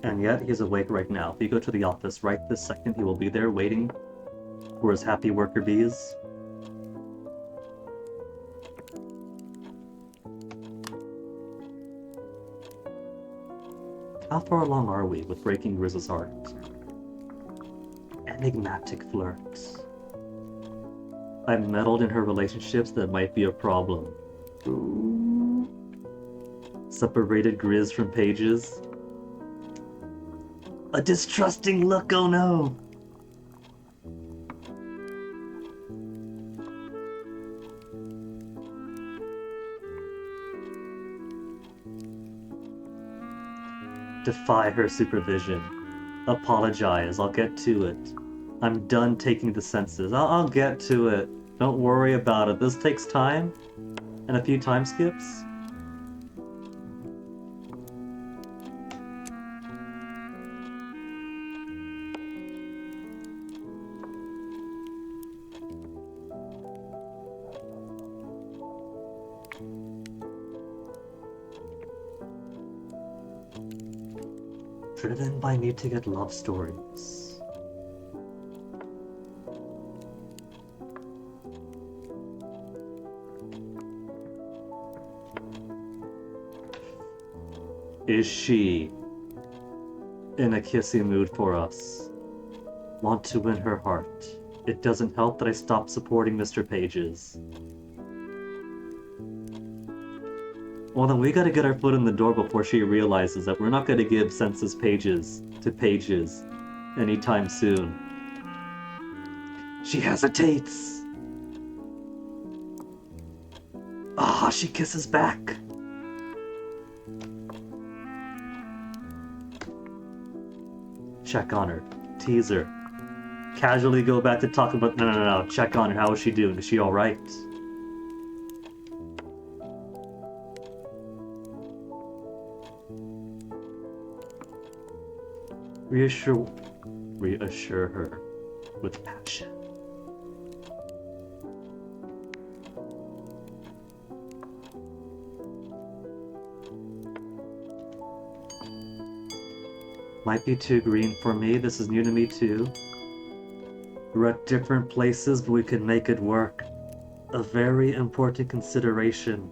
And yet, he's awake right now. If you go to the office right this second, he will be there waiting for his happy worker bees. How far along are we with breaking Grizz's heart? Enigmatic flirts. I've meddled in her relationships that might be a problem. Ooh. Separated Grizz from Pages. A distrusting look, oh no! Defy her supervision. Apologize, I'll get to it. I'm done taking the census. I'll get to it. Don't worry about it. This takes time. And a few time skips. Driven by need to get love stories. Is she in a kissy mood for us? Want to win her heart. It doesn't help that I stopped supporting Mr. Pages. Well, then we gotta get our foot in the door before she realizes that we're not gonna give census pages to pages anytime soon. She hesitates. Ah, she kisses back. Check on her. Tease her. Casually go back to talk about... No. Check on her. How is she doing? Is she alright? Reassure her with passion. Might be too green for me. This is new to me too. We're at different places, but we can make it work. A very important consideration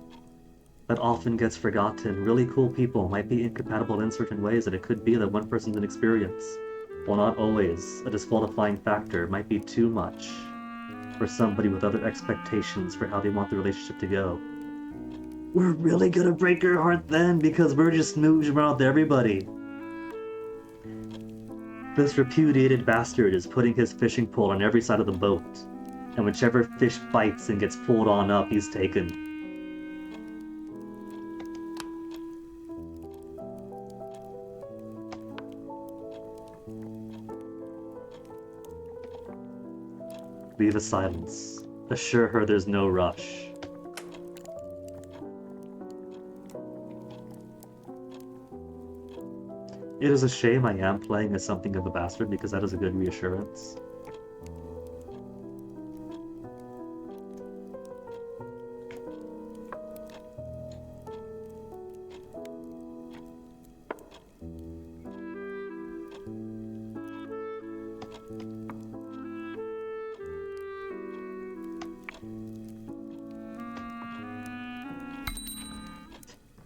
that often gets forgotten. Really cool people might be incompatible in certain ways, and it could be that one person's inexperience, while not always a disqualifying factor, might be too much for somebody with other expectations for how they want the relationship to go. We're really gonna break her heart then, because we're just smooging around with everybody. This repudiated bastard is putting his fishing pole on every side of the boat, and whichever fish bites and gets pulled on up, he's taken. Leave a silence. Assure her there's no rush. It is a shame I am playing as something of a bastard, because that is a good reassurance.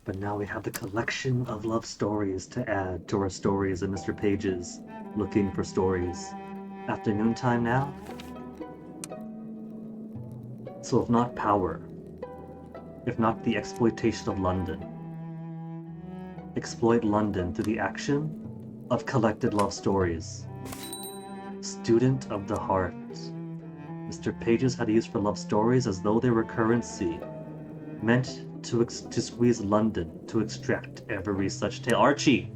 But now we have the collection of love stories to add to our stories in Mr. Page's Looking for Stories. Afternoon time now? So if not power, if not the exploitation of London, exploit London through the action of collected love stories. Student of the heart. Mr. Page's had a use for love stories as though they were currency, meant to squeeze London to extract every such tale. Archie!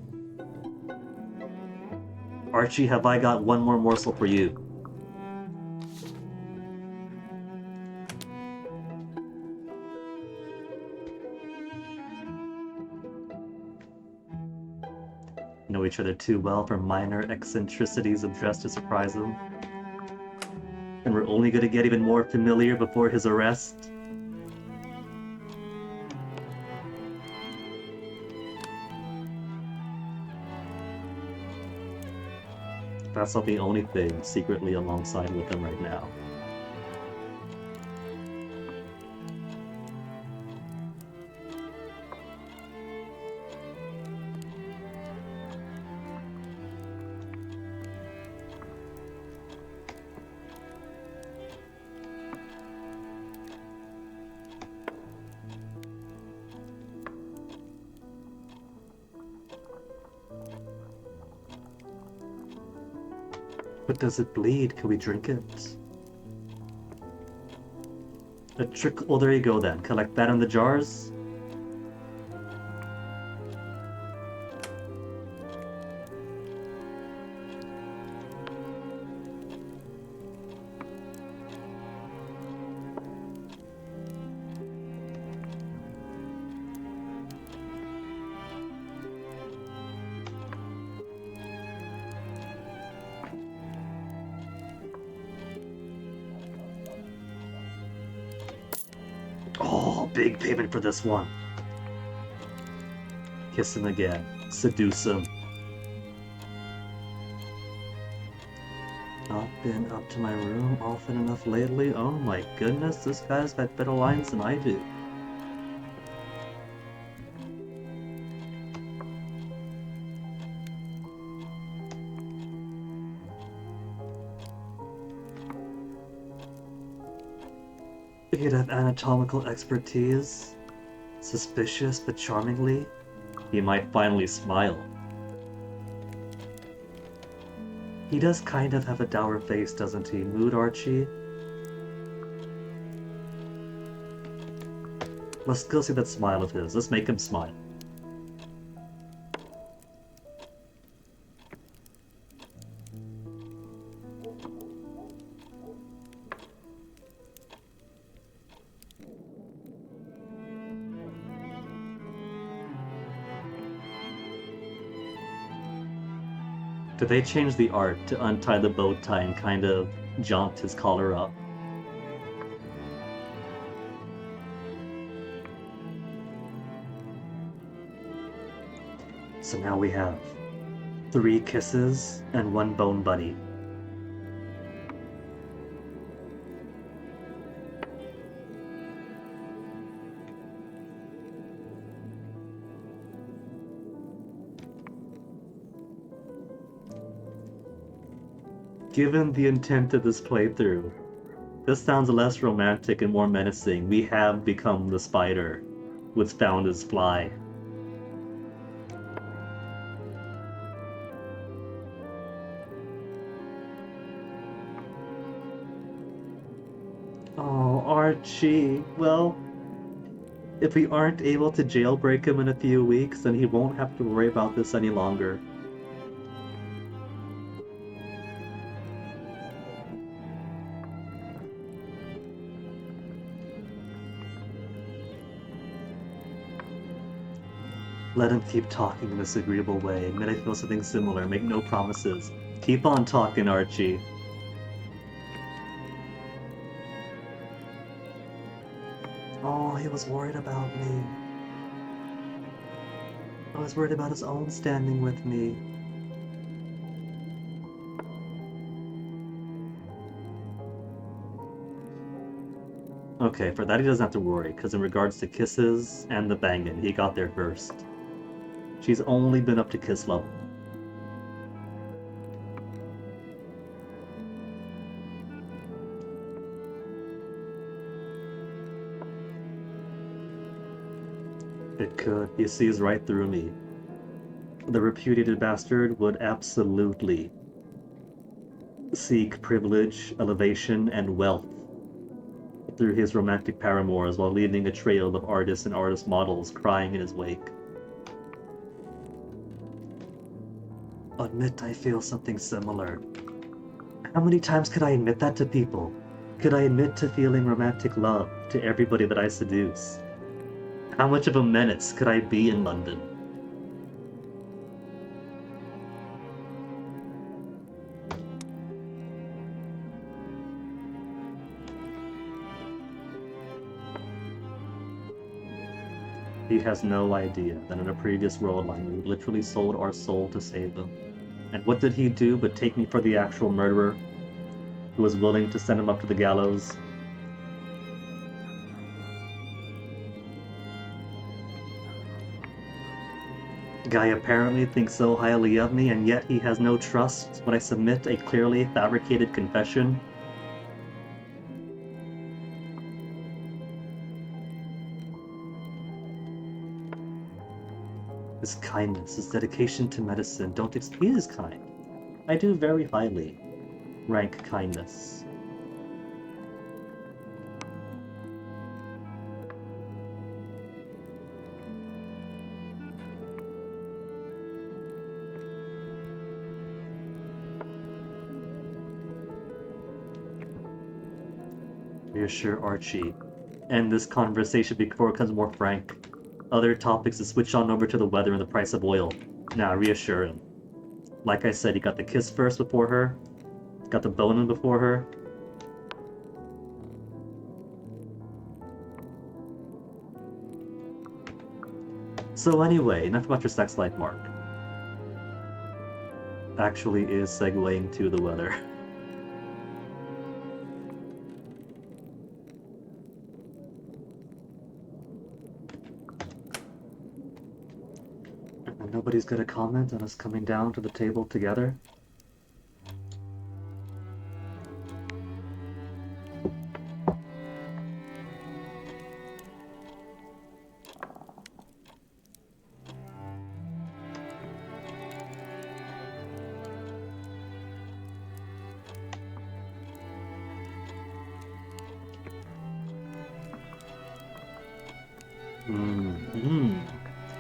Archie, have I got one more morsel for you? Know each other too well for minor eccentricities of dress to surprise him. And we're only gonna get even more familiar before his arrest. That's not the only thing secretly alongside with him right now. But does it bleed? Can we drink it? A trick. Oh, there you go then. Collect that in the jars. Oh, big payment for this one. Kiss him again. Seduce him. Not been up to my room often enough lately. Oh my goodness, this guy's got better lines than I do. He'd have anatomical expertise. Suspicious but charmingly, he might finally smile. He does kind of have a dour face, doesn't he? Mood Archie? Let's go see that smile of his. Let's make him smile. Did they change the art to untie the bow tie and kind of jaunt his collar up? So now we have 3 kisses and 1 bone buddy. Given the intent of this playthrough, this sounds less romantic and more menacing. We have become the spider, what's found is fly. Oh, Archie. Well, if we aren't able to jailbreak him in a few weeks, then he won't have to worry about this any longer. Let him keep talking in this agreeable way. Admit I feel something similar. Make no promises. Keep on talking, Archie. Oh, he was worried about me. I was worried about his own standing with me. Okay, for that he doesn't have to worry, because in regards to kisses and the banging, he got there first. She's only been up to kiss level. It could. He sees right through me. The repudiated bastard would absolutely seek privilege, elevation, and wealth through his romantic paramours while leaving a trail of artists and artist models crying in his wake. Admit I feel something similar. How many times could I admit that to people? Could I admit to feeling romantic love to everybody that I seduce? How much of a menace could I be in London? He has no idea that in a previous world line we literally sold our soul to save him. And what did he do but take me for the actual murderer who was willing to send him up to the gallows? Guy apparently thinks so highly of me, and yet he has no trust when I submit a clearly fabricated confession. His kindness, his dedication to medicine, he is kind. I do very highly rank kindness. Reassure Archie. End this conversation before it becomes more frank. Other topics to switch on over to the weather and the price of oil. Now, reassure him. Like I said, he got the kiss first before her. Got the boning before her. So anyway, enough about your sex life, Mark. Actually is segueing to the weather. And nobody's gonna comment on us coming down to the table together?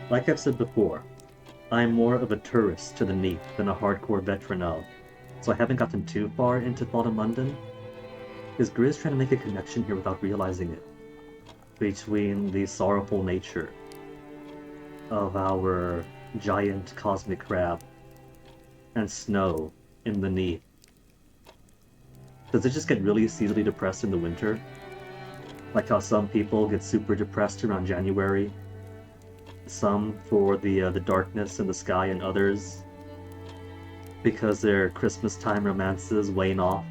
Like I've said before, I'm more of a tourist to the Neath than a hardcore veteran of, so I haven't gotten too far into thought in London. Is Grizz trying to make a connection here without realizing it? Between the sorrowful nature of our giant cosmic crab and snow in the Neath. Does it just get really seasonally depressed in the winter? Like how some people get super depressed around January, some for the darkness in the sky, and others because their Christmas time romances wane off.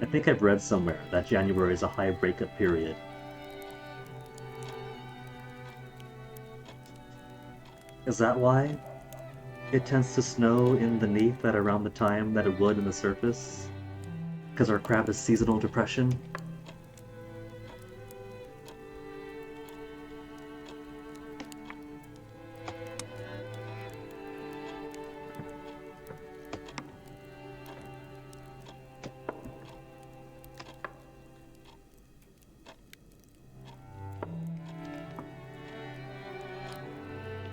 I think I've read somewhere that January is a high breakup period. Is that why it tends to snow in the Neath at around the time that it would in the surface? Because our crab is seasonal depression?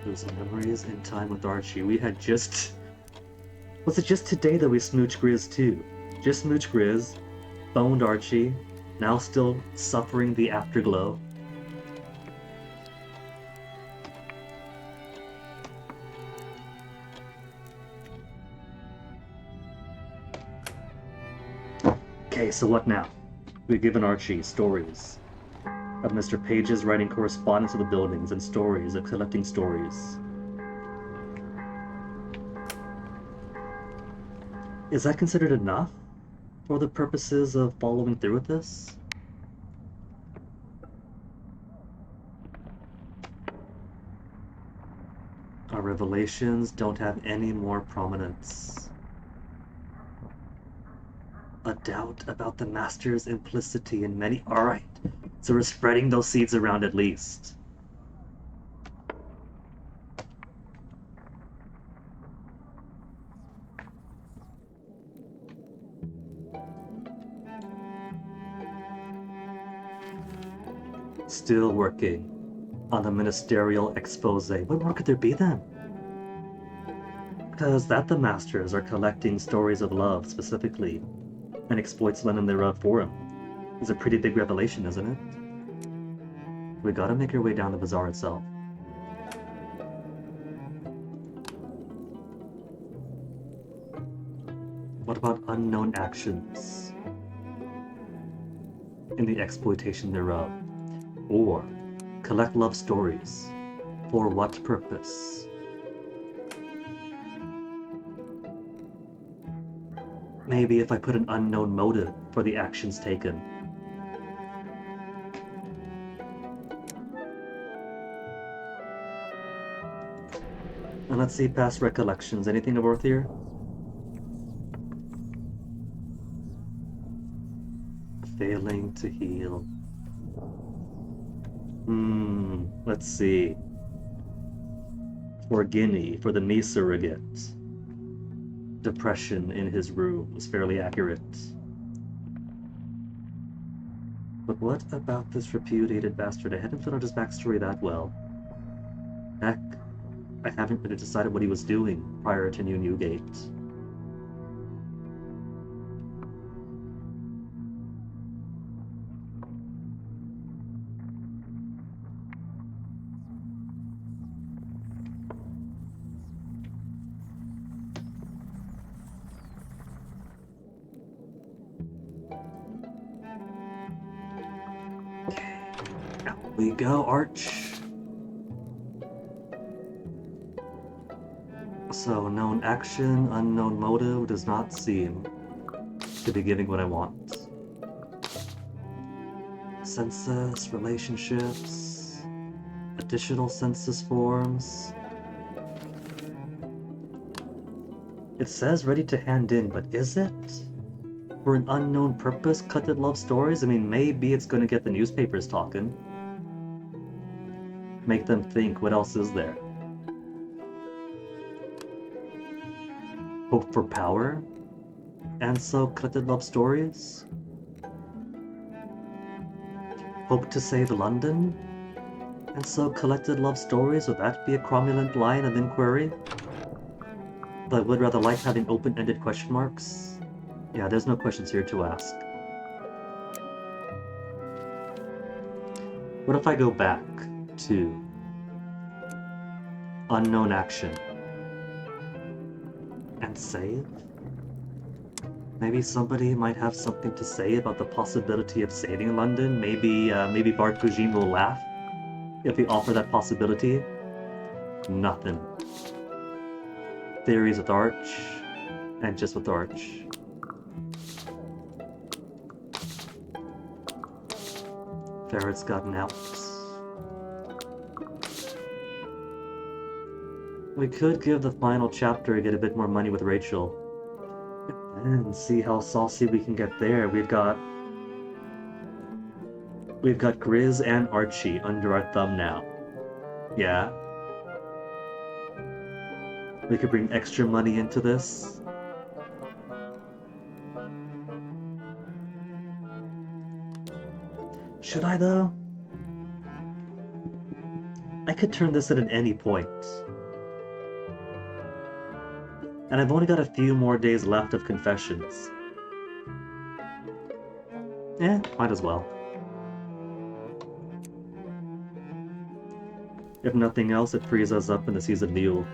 Those memories in time with Archie. We had just... Was it just today that we smooched Grizz too? Just smooched Grizz, boned Archie, now still suffering the afterglow. Okay, so what now? We've given Archie stories of Mr. Page's writing correspondence to the buildings and stories of collecting stories. Is that considered enough for the purposes of following through with this? Our revelations don't have any more prominence. A doubt about the Master's implicity in many... Alright, so we're spreading those seeds around at least. Still working on the ministerial expose. What more could there be then? Because that the Masters are collecting stories of love specifically, and exploits Lennon thereof for him, is a pretty big revelation, isn't it? We gotta make our way down the bazaar itself. What about unknown actions in the exploitation thereof? Or collect love stories. For what purpose? Maybe if I put an unknown motive for the actions taken. And let's see past recollections. Anything of worth here? Failing to heal. Let's see. For Guinea, for the knee surrogate. Depression in his room was fairly accurate. But what about this repudiated bastard? I hadn't found out his backstory that well. Heck, I haven't really decided what he was doing prior to Newgate. We go, Arch. So, known action, unknown motive does not seem to be giving what I want. Census, relationships, additional census forms. It says ready to hand in, but is it? For an unknown purpose, collected love stories? I mean, maybe it's going to get the newspapers talking. Make them think, what else is there? Hope for power? And so collected love stories? Hope to save London? And so collected love stories, would that be a cromulent line of inquiry? But I would rather like having open-ended question marks. Yeah, there's no questions here to ask. What if I go back to unknown action and save? Maybe somebody might have something to say about the possibility of saving London. Maybe Bart Gugine will laugh if we offer that possibility. Nothing. Theories with Arch, and just with Arch. Ferret's gotten out. We could give the final chapter and get a bit more money with Rachel. And see how saucy we can get there. We've got Grizz and Archie under our thumb now. Yeah. We could bring extra money into this. Should I though? I could turn this in at any point. And I've only got a few more days left of confessions. Might as well. If nothing else, it frees us up in the season view.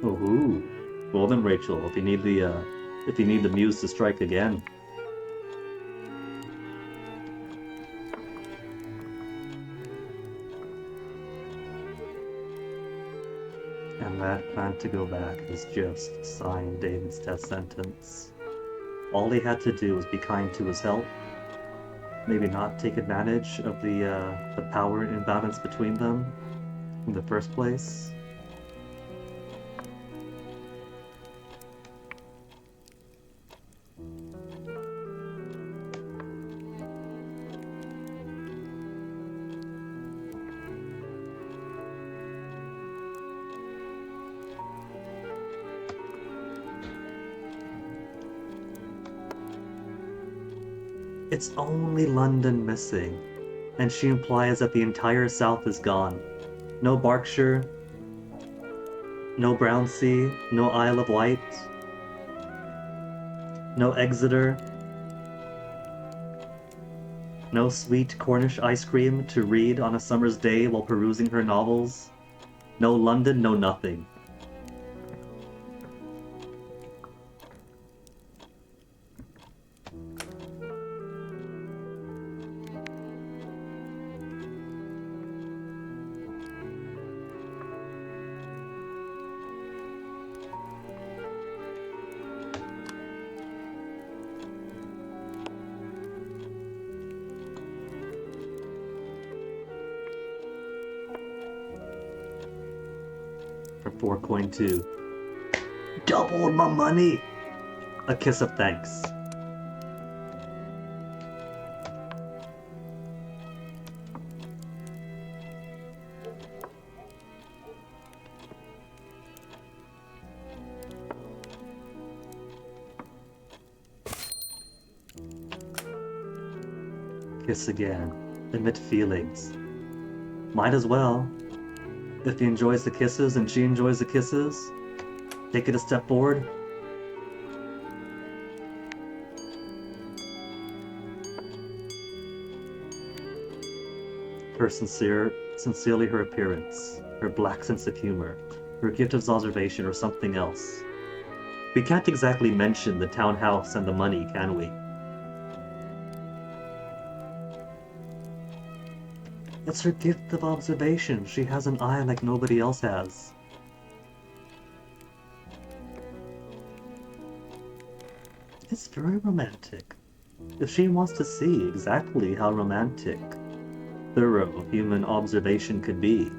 Oh, well then, Rachel, if you need the muse to strike again. And that plan to go back is just sign David's death sentence. All he had to do was be kind to his help. Maybe not take advantage of the power imbalance between them in the first place. It's only London missing, and she implies that the entire South is gone. No Berkshire, no Brownsea, no Isle of Wight, no Exeter, no sweet Cornish ice cream to read on a summer's day while perusing her novels, no London, no nothing. For 4.2. Doubled my money! A kiss of thanks. Kiss again. Admit feelings. Might as well. If he enjoys the kisses and she enjoys the kisses, take it a step forward. Sincerely her appearance, her black sense of humor, her gift of observation, or something else. We can't exactly mention the townhouse and the money, can we? It's her gift of observation. She has an eye like nobody else has. It's very romantic. If she wants to see exactly how romantic thorough human observation could be.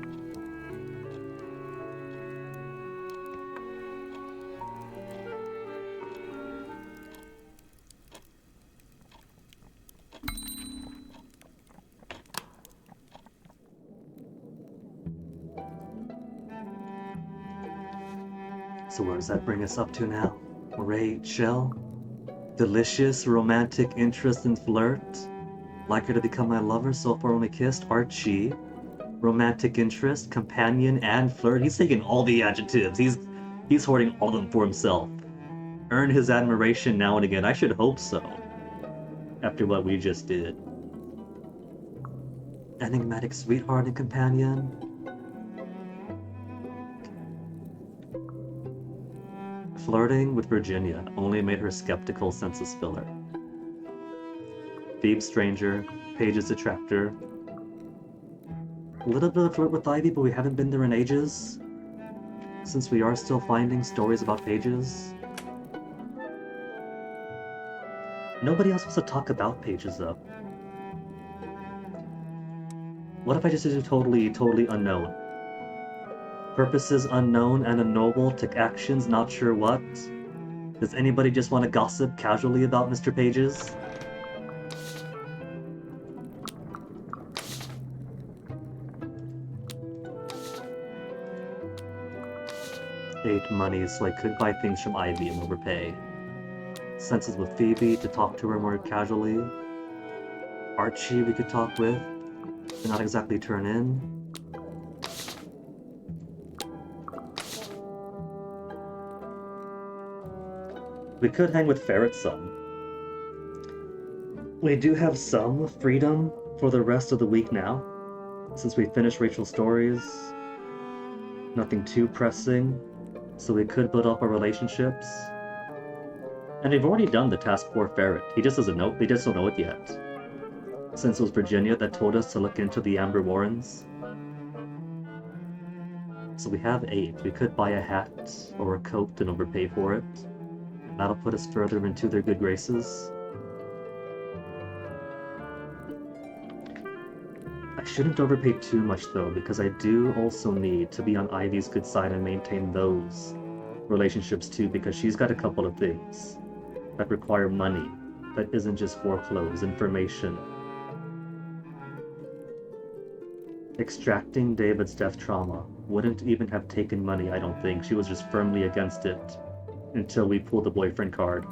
So where does that bring us up to now? Rachel? Delicious romantic interest and flirt? Like her to become my lover, so far only kissed. Archie? Romantic interest, companion, and flirt? He's taking all the adjectives. He's hoarding all of them for himself. Earn his admiration now and again. I should hope so. After what we just did. Enigmatic sweetheart and companion? Flirting with Virginia only made her skeptical census filler. Phoebe's stranger, Paige's detractor. A little bit of flirt with Ivy, but we haven't been there in ages. Since we are still finding stories about Paige's. Nobody else wants to talk about Paige's, though. What if I just do totally unknown? Purposes unknown and unknowable, took actions not sure what. Does anybody just want to gossip casually about Mr. Paige's? Eight money, so I could buy things from Ivy and overpay. Senses with Phoebe to talk to her more casually. Archie we could talk with, but not exactly turn in. We could hang with Ferret some. We do have some freedom for the rest of the week now, since we finished Rachel's stories. Nothing too pressing, so we could build up our relationships. And we've already done the task for Ferret. He just doesn't know. They just don't know it yet. Since it was Virginia that told us to look into the Amber Warrens. So we have 8. We could buy a hat or a coat and overpay for it. That'll put us further into their good graces. I shouldn't overpay too much though, because I do also need to be on Ivy's good side and maintain those relationships too, because she's got a couple of things that require money that isn't just foreclosed, information. Extracting David's death trauma wouldn't even have taken money, I don't think. She was just firmly against it until we pulled the boyfriend card.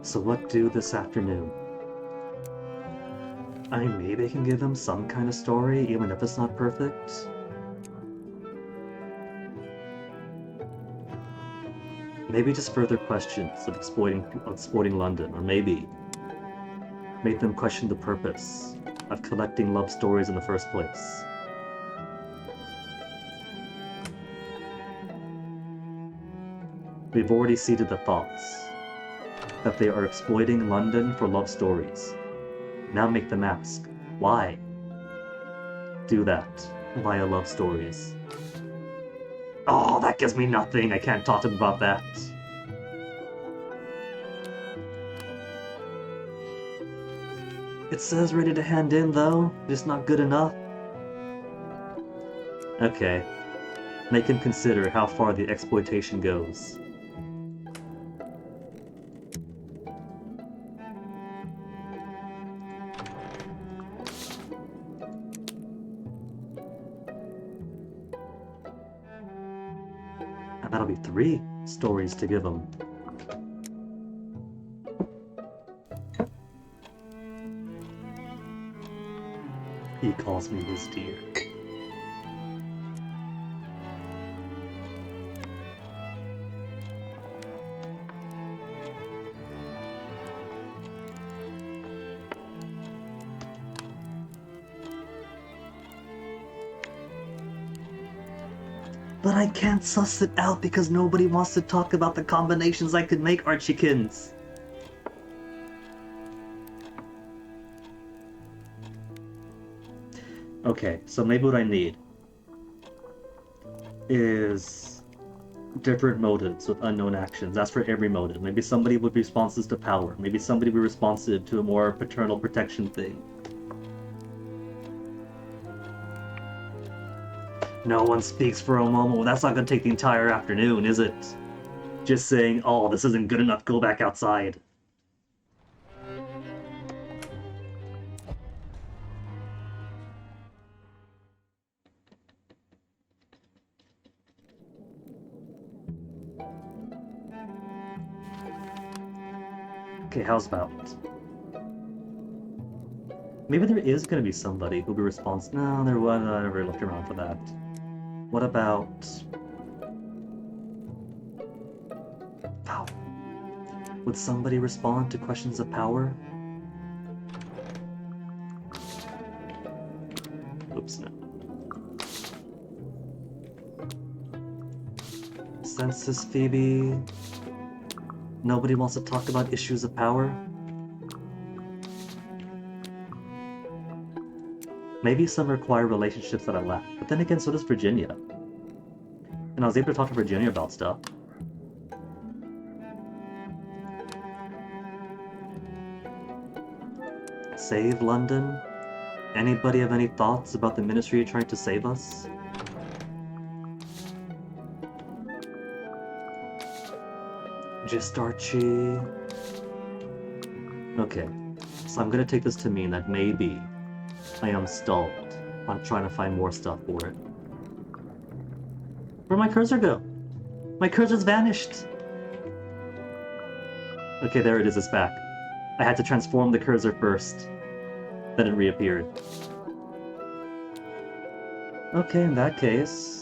So what do this afternoon? I mean, maybe I can give them some kind of story, even if it's not perfect. Maybe just further questions of exploiting London, or maybe make them question the purpose of collecting love stories in the first place. We've already seeded the thoughts that they are exploiting London for love stories. Now make them ask, why? Do that via love stories. Oh, that gives me nothing. I can't talk to them about that. It says ready to hand in, though. Just not good enough. Okay. Make him consider how far the exploitation goes. And that'll be 3 stories to give him. He calls me his dear. But I can't suss it out because nobody wants to talk about the combinations I could make, Archiekins. Okay, so maybe what I need is different motives with unknown actions. That's for every motive. Maybe somebody would be responsive to power. Maybe somebody would be responsive to a more paternal protection thing. No one speaks for a moment. Well, that's not going to take the entire afternoon, is it? Just saying, oh, this isn't good enough, go back outside. Okay, how's about... Maybe there is going to be somebody who'll be responsible. No, there was. I never looked around for that. What about... Power? Would somebody respond to questions of power? Oops, no. Census Phoebe. Nobody wants to talk about issues of power? Maybe some require relationships that I lack, but then again, so does Virginia. And I was able to talk to Virginia about stuff. Save London? Anybody have any thoughts about the Ministry trying to save us? Just Archie... Okay, so I'm gonna take this to mean that maybe I am stalled on trying to find more stuff for it. Where'd my cursor go? My cursor's vanished! Okay, there it is, it's back. I had to transform the cursor first. Then it reappeared. Okay, in that case...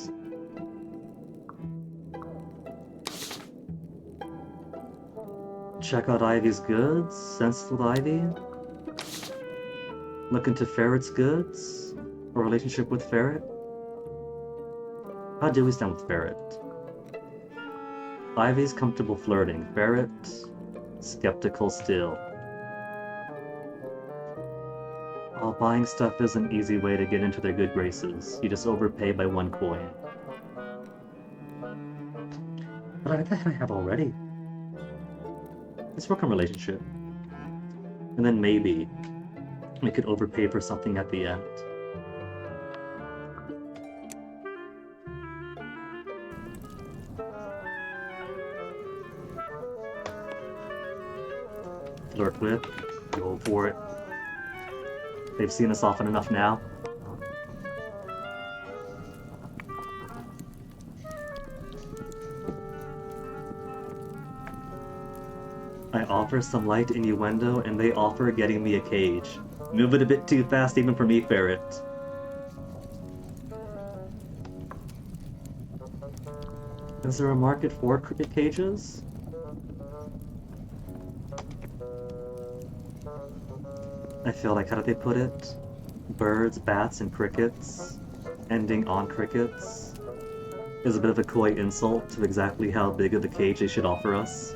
Check out Ivy's goods, sense with Ivy. Look into Ferret's goods, or relationship with Ferret. How do we stand with Ferret? Ivy's comfortable flirting, Ferret, skeptical still. While buying stuff is an easy way to get into their good graces, you just overpay by 1 coin. But I think I have already. Let's work on relationship. And then maybe we could overpay for something at the end. Flirt with, go for it. They've seen us often enough now. I offer some light innuendo, and they offer getting me a cage. Move it a bit too fast even for me, Ferret. Is there a market for cricket cages? I feel like, how did they put it? Birds, bats, and crickets, ending on crickets, is a bit of a coy insult to exactly how big of a cage they should offer us.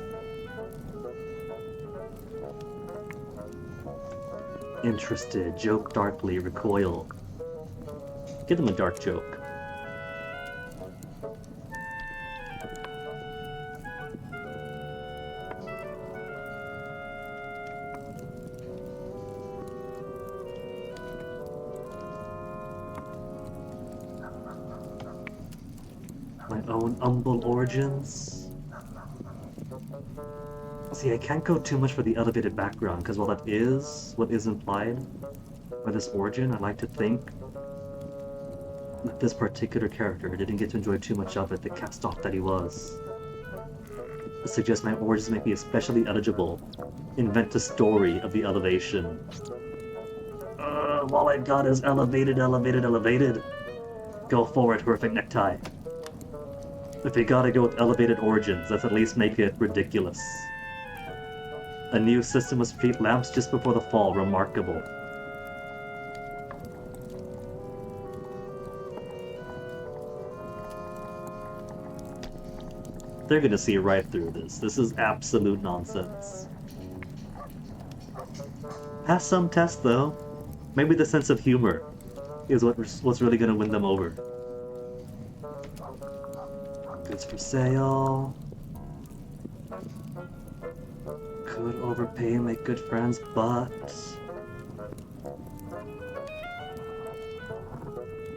Interested, joke darkly, recoil. Give them a dark joke. My own humble origins. See, I can't go too much for the elevated background, because while that is what is implied by this origin, I like to think that this particular character didn't get to enjoy too much of it, the cast off that he was. It suggests my origins make me especially eligible. Invent a story of the elevation. All I got is elevated, elevated, elevated. Go for it, horrific necktie. If you gotta go with elevated origins, let's at least make it ridiculous. A new system of street lamps just before the fall, remarkable. They're gonna see right through this. This is absolute nonsense. Pass some test though. Maybe the sense of humor is what's really gonna win them over. Goods for sale. Could overpay and make good friends, but...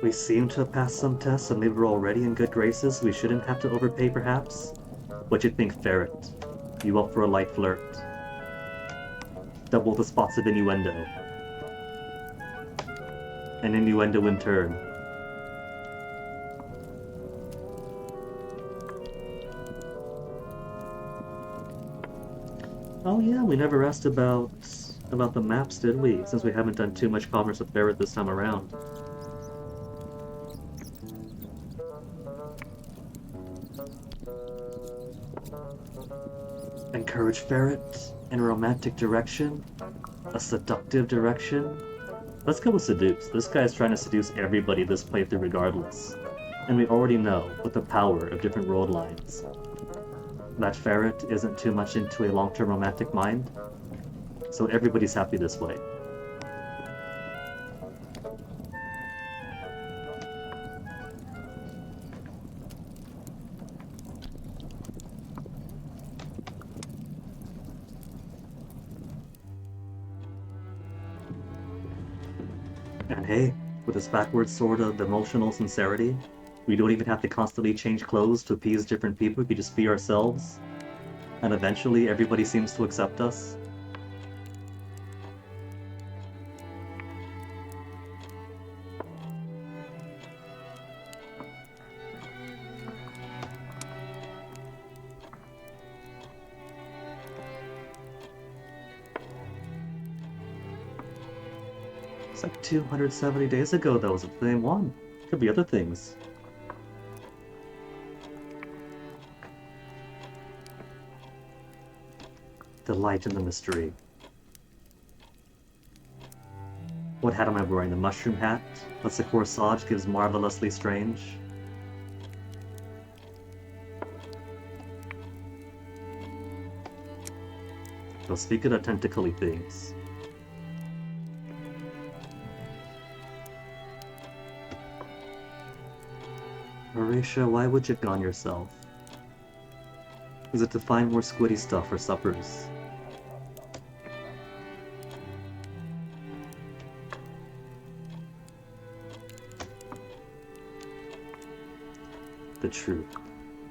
we seem to have passed some tests, so maybe we're already in good graces. We shouldn't have to overpay, perhaps? What you think, Ferret? You up for a light flirt? Double the spots of innuendo. And innuendo in turn. Oh yeah, we never asked about the maps, did we? Since we haven't done too much commerce with Barrett this time around. Encourage Ferret in a romantic direction? A seductive direction? Let's go with seduce. This guy's trying to seduce everybody this playthrough regardless. And we already know, with the power of different road lines, that Ferret isn't too much into a long-term romantic mind, so everybody's happy this way. And hey, with this backward sort of emotional sincerity, we don't even have to constantly change clothes to appease different people, we just be ourselves. And eventually everybody seems to accept us. It's like 270 days ago that was the same one. Could be other things. Delight in the mystery. What hat am I wearing? The mushroom hat? That's the corsage gives marvelously strange. So speaking of tentacly things. Horatio, why would you gun yourself? Is it to find more squiddy stuff for suppers? The truth.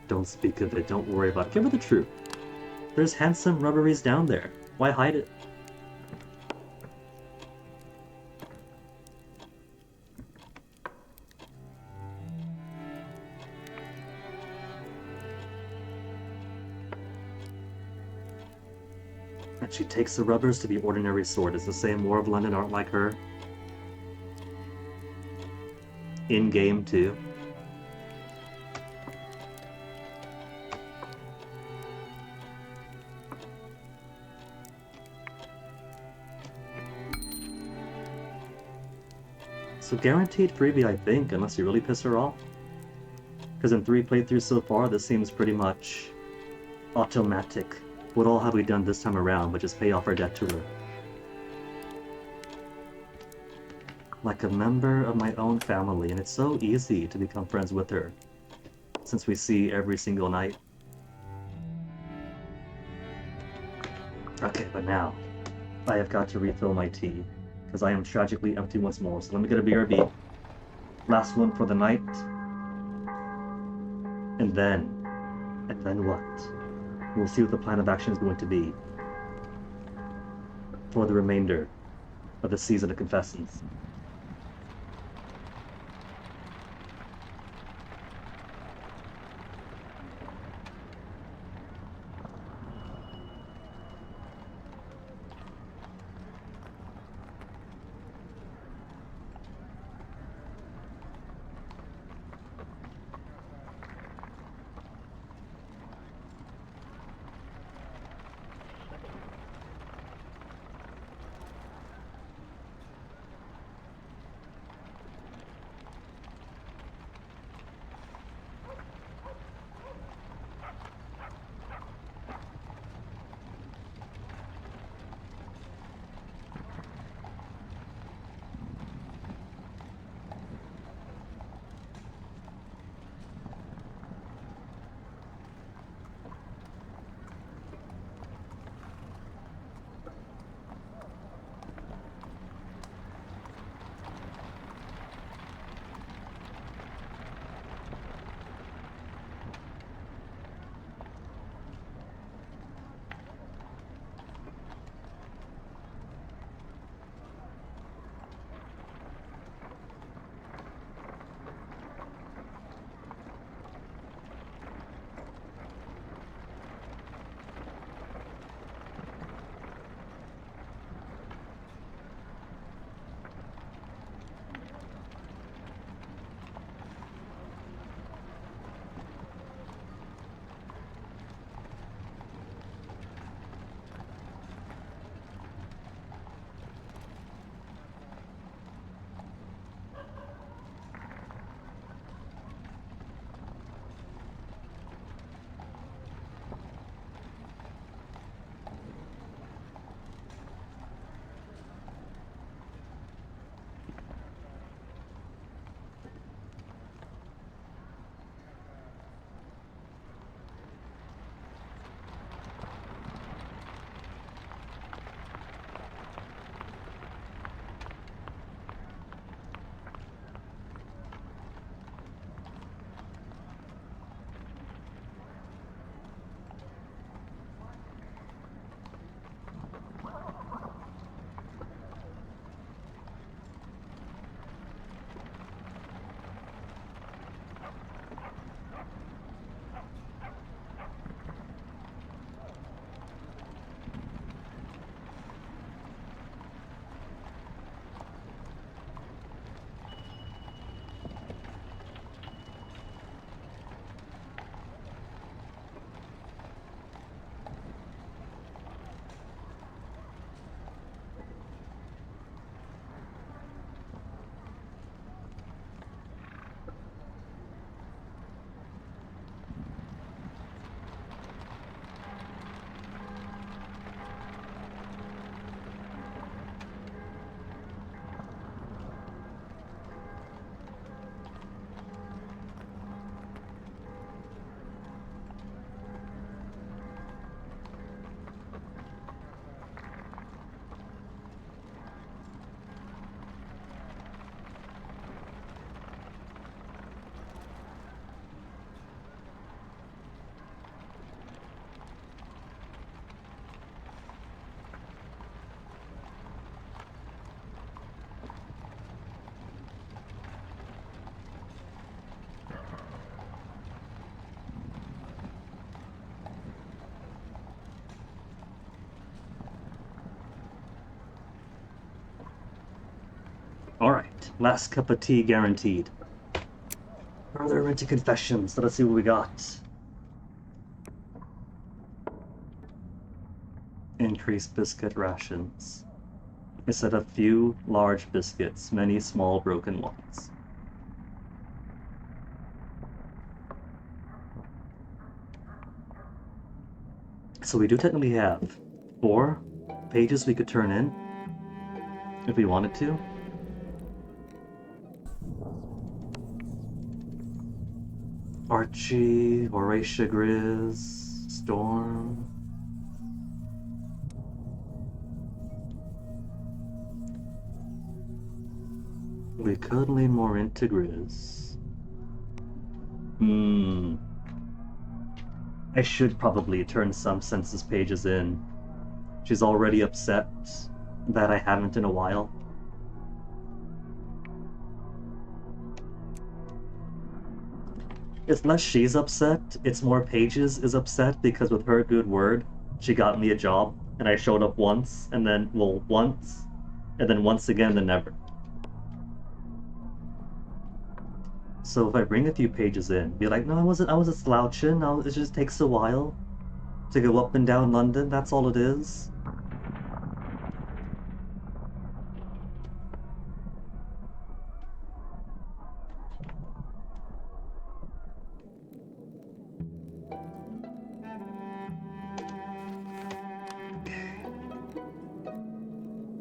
Don't speak of it, don't worry about it. Give her the truth. There's handsome rubberies down there. Why hide it? And she takes the rubbers to be ordinary sword. Is the same War of London aren't like her? In-game, too. So guaranteed freebie, I think, unless you really piss her off. Because in 3 playthroughs so far, this seems pretty much automatic. What all have we done this time around but just pay off our debt to her? Like a member of my own family, and it's so easy to become friends with her, since we see every single night. Okay, but now, I have got to refill my tea, because I am tragically empty once more, so let me get a BRB. Last one for the night. And then what? We'll see what the plan of action is going to be for the remainder of the season of Confessions. Last cup of tea guaranteed. Further into confessions. Let us see what we got. Increased biscuit rations. Instead of few large biscuits, many small broken ones. So we do technically have 4 pages we could turn in if we wanted to. Archie, Horatia Grizz, Storm. We could lean more into Grizz. I should probably turn some census pages in. She's already upset that I haven't in a while. It's less she's upset, it's more Pages is upset because with her good word, she got me a job, and I showed up once, and then, well, once, and then once again, then never. So if I bring a few pages in, be like, no, I wasn't slouching, it just takes a while to go up and down London, that's all it is.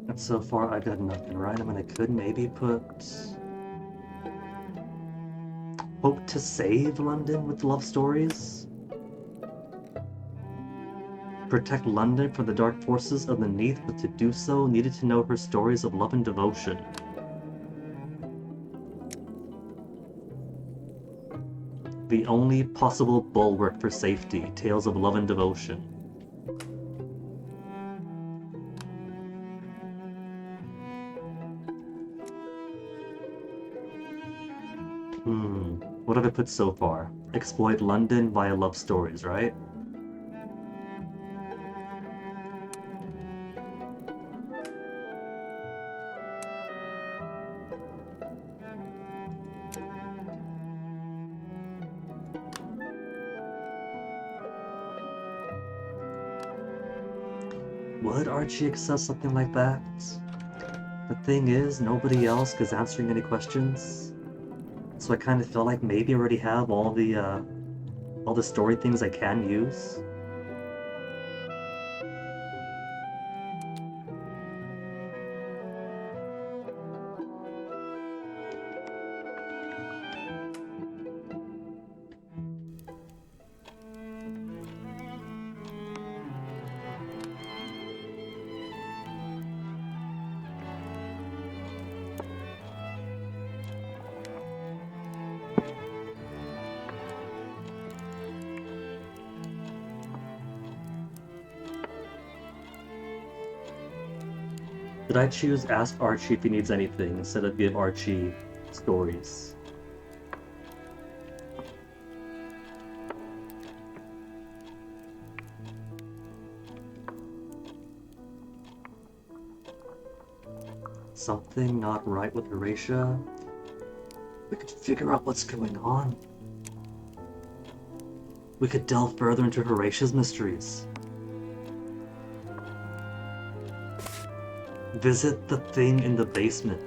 And so far I got nothing, right? I mean, I could maybe put hope to save London with love stories. Protect London from the dark forces of the Neath, but to do so, needed to know her stories of love and devotion. The only possible bulwark for safety, tales of love and devotion. What have I put so far? Exploit London via love stories, right? Would Archie accept something like that? The thing is, nobody else is answering any questions. So I kind of feel like maybe I already have all the story things I can use. Did I choose ask Archie if he needs anything instead of give Archie stories? Something not right with Horatia? We could figure out what's going on. We could delve further into Horatia's mysteries. Visit the thing in the basement.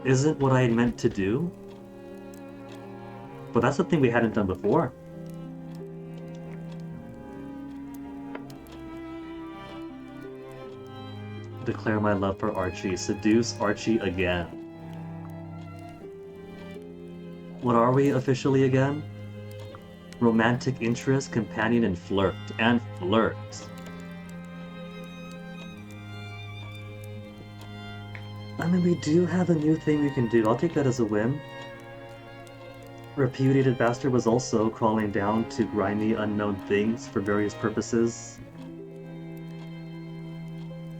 Isn't what I had meant to do? But that's the thing we hadn't done before. Declare my love for Archie. Seduce Archie again. What are we officially again? Romantic interest, companion, and flirt. And flirt. I mean, we do have a new thing we can do. I'll take that as a win. Repudiated Bastard was also crawling down to grimy unknown things for various purposes.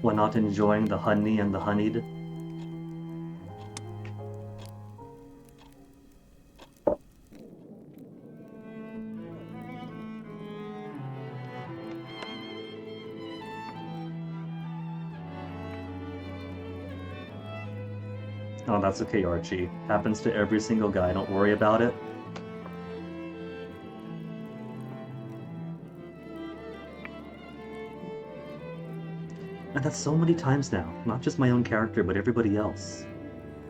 While not enjoying the honey and the honeyed. Oh, that's okay, Archie. Happens to every single guy, don't worry about it. And that's so many times now, not just my own character, but everybody else.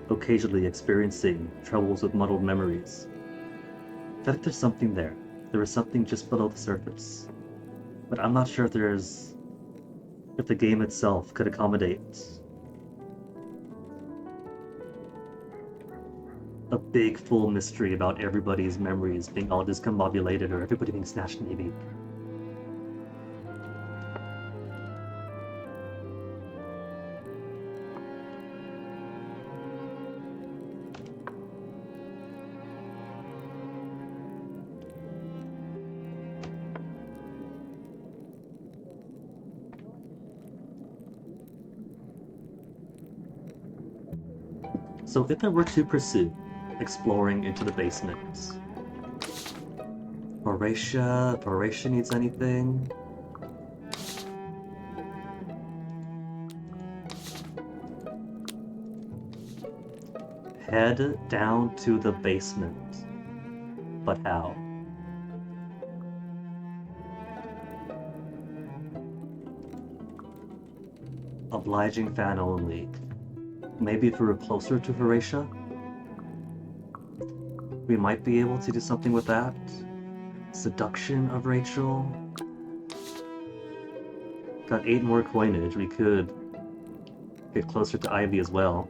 Occasionally experiencing troubles with muddled memories. I feel like there's something there. There is something just below the surface. But I'm not sure if the game itself could accommodate a big full mystery about everybody's memories being all discombobulated or everybody being snatched maybe. So if I were to pursue exploring into the basement, if Horatia needs anything. Head down to the basement. But how? Obliging fan only. Maybe if we were closer to Horatia, we might be able to do something with that. Seduction of Rachel. Got 8 more coinage. We could get closer to Ivy as well.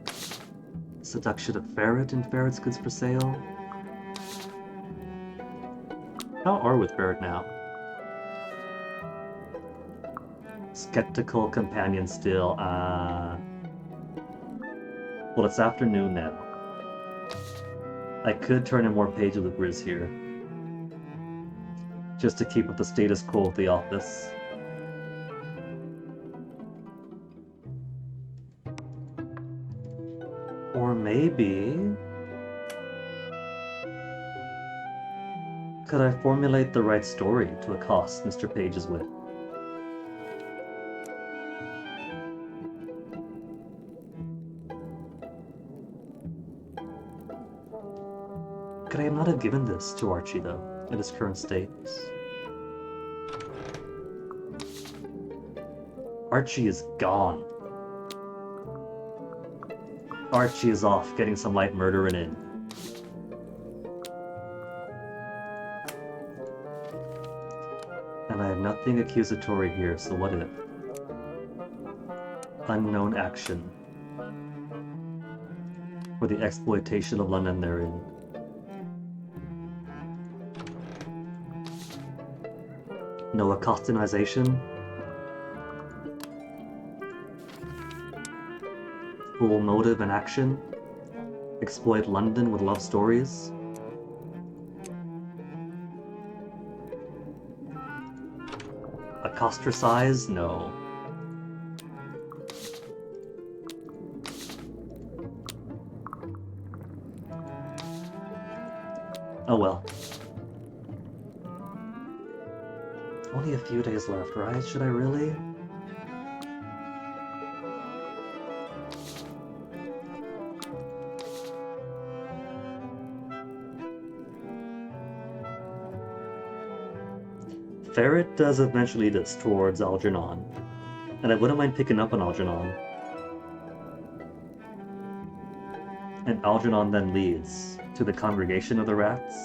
Seduction of Ferret and Ferret's goods for sale. How are we with Ferret now? Skeptical companion still. Well, it's afternoon now. I could turn in more pages with Grizz here. Just to keep up the status quo of the office. Or maybe... could I formulate the right story to accost Mr. Page's wit? Could I not have given this to Archie, though, in his current state? Archie is gone. Archie is off, getting some light murdering in. And I have nothing accusatory here, so what if? Unknown action. For the exploitation of London therein. No accostinization. Full motive and action. Exploit London with love stories. Ostracize? No. Oh well. Only a few days left, right? Should I really? Ferret does eventually lead us towards Algernon, and I wouldn't mind picking up on Algernon. And Algernon then leads to the Congregation of the Rats,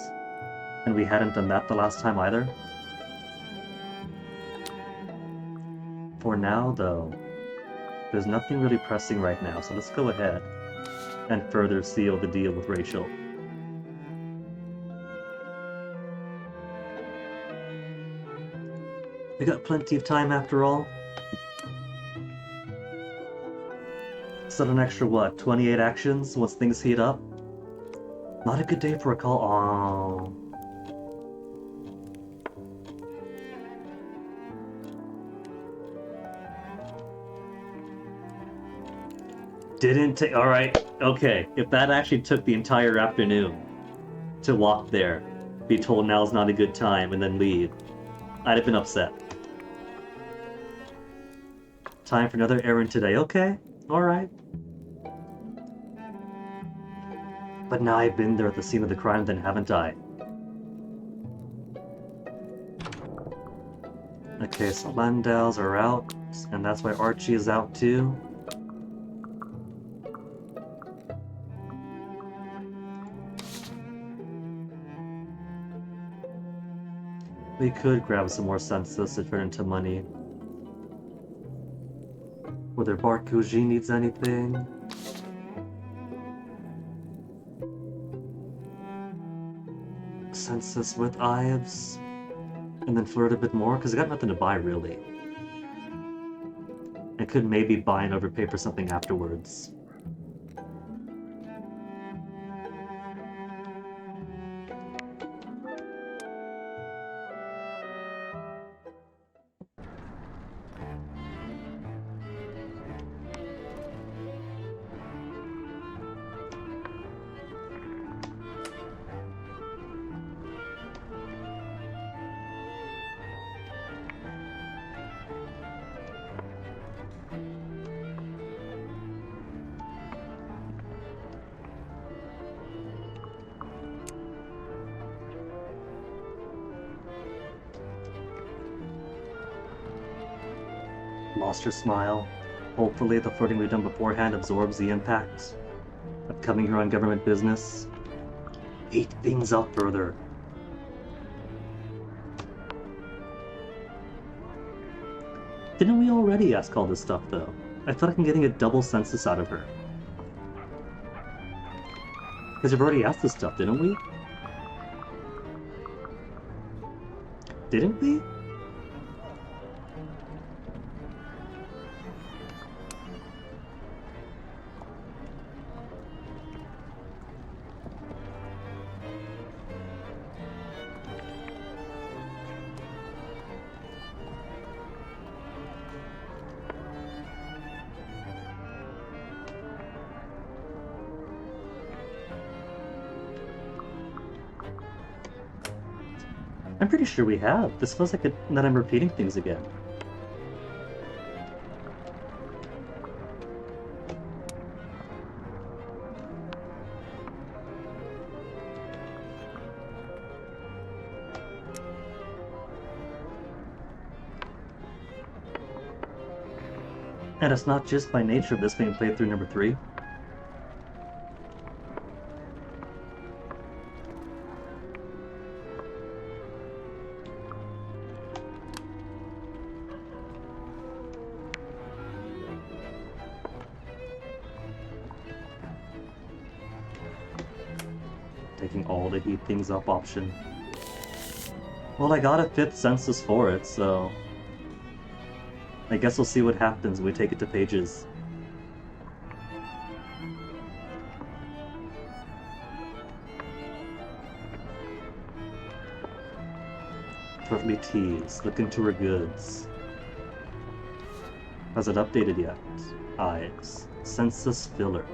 and we hadn't done that the last time either. For now, though, there's nothing really pressing right now, so let's go ahead and further seal the deal with Rachel. We got plenty of time after all. Set an extra, what, 28 actions once things heat up? Not a good day for a call. Aww. Didn't take. Alright, okay. If that actually took the entire afternoon to walk there, be told now's not a good time, and then leave, I'd have been upset. Time for another errand today. Okay, alright. But now I've been there at the scene of the crime, then haven't I? Okay, so Landau's are out, and that's why Archie is out too. We could grab some more census to turn into money. Whether Barkuji needs anything. Census with Ives. And then flirt a bit more, because I got nothing to buy, really. I could maybe buy and overpay for something afterwards. Lost her smile. Hopefully the flirting we've done beforehand absorbs the impact of coming here on government business. Heat things up further. Didn't we already ask all this stuff, though? I feel like I'm getting a double census out of her. Because we've already asked this stuff, didn't we? Didn't we? I'm pretty sure we have. This feels like that I'm repeating things again. And it's not just by nature of this being played through number 3. Taking all the heat things up option. Well, I got a 5th census for it, so I guess we'll see what happens when we take it to pages. Perfectly teased, looking to her goods. Has it updated yet? Eyes. Census filler.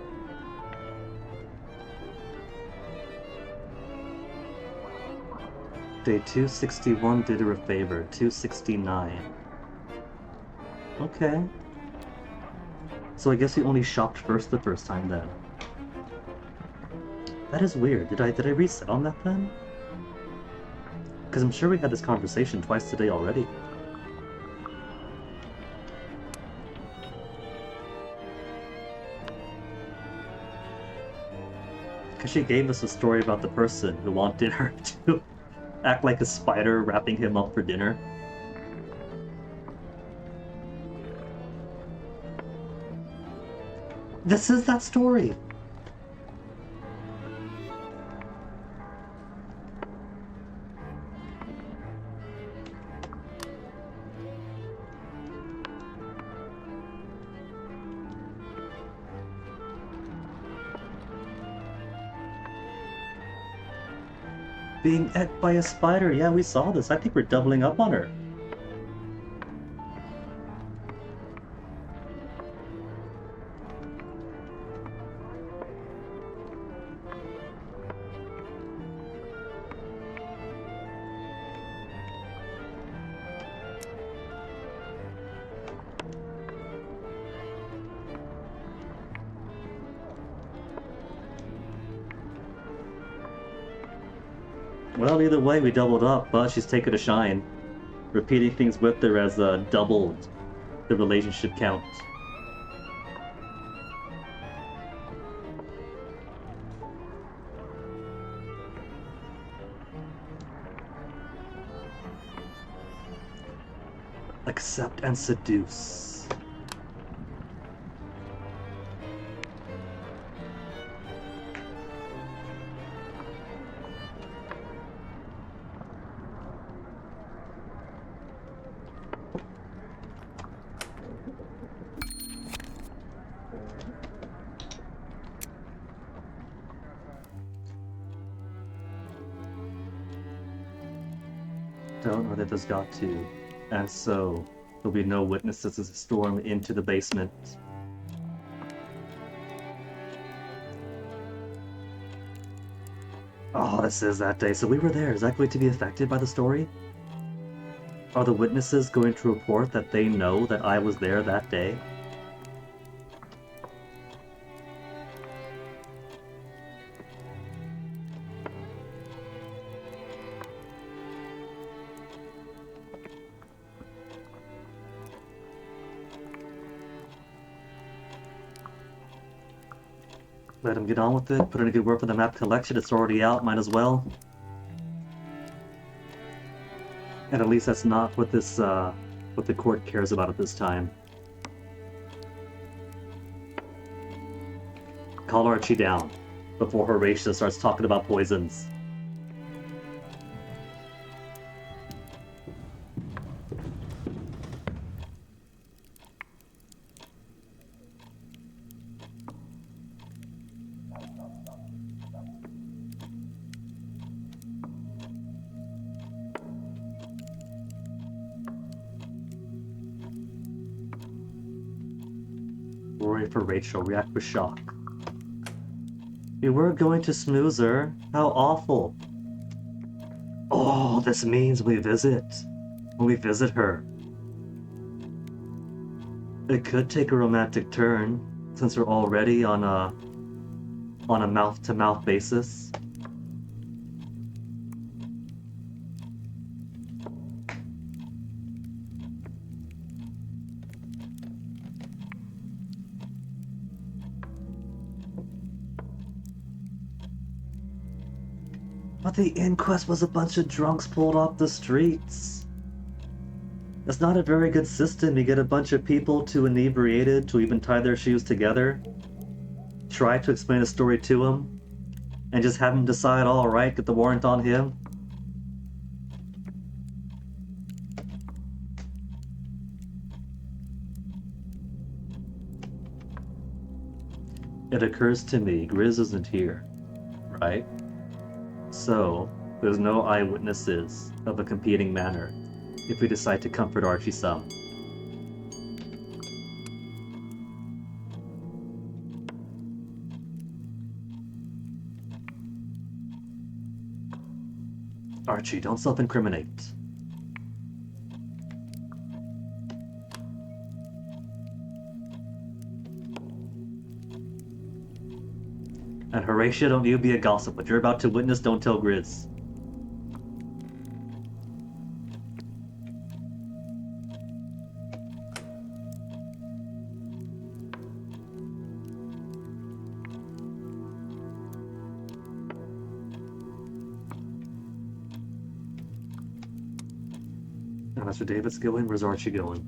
Day 261 did her a favor. 269. Okay. So I guess we only shopped first the first time then. That is weird. Did I reset on that then? Because I'm sure we had this conversation twice today already. Because she gave us a story about the person who wanted her to act like a spider wrapping him up for dinner. This is that story! Being ate by a spider, yeah, we saw this. I think we're doubling up on her. Well, either way, we doubled up, but she's taken a shine. Repeating things with her has doubled the relationship count. Accept and seduce. Don't know that this got to, and so there'll be no witnesses as a storm into the basement. Oh, this is that day. So we were there. Is that going to be affected by the story? Are the witnesses going to report that they know that I was there that day? Let him get on with it. Put in a good word for the map collection. It's already out. Might as well. And at least that's not what this, what the court cares about at this time. Call Archie down before Horatio starts talking about poisons. Worry for Rachel, react with shock. We were going to smooze her. How awful. Oh, this means we visit. When we visit her. It could take a romantic turn, since we're already on a mouth-to-mouth basis. But the inquest was a bunch of drunks pulled off the streets. It's not a very good system. You get a bunch of people too inebriated to even tie their shoes together, try to explain a story to him, and just have him decide, all right, get the warrant on him. It occurs to me, Grizz isn't here, right? So, there's no eyewitnesses of a competing manner if we decide to comfort Archie some. Archie, don't self-incriminate. And Horatio, don't you be a gossip. What you're about to witness, don't tell Grizz. And Mr. David's going, where's Archie going?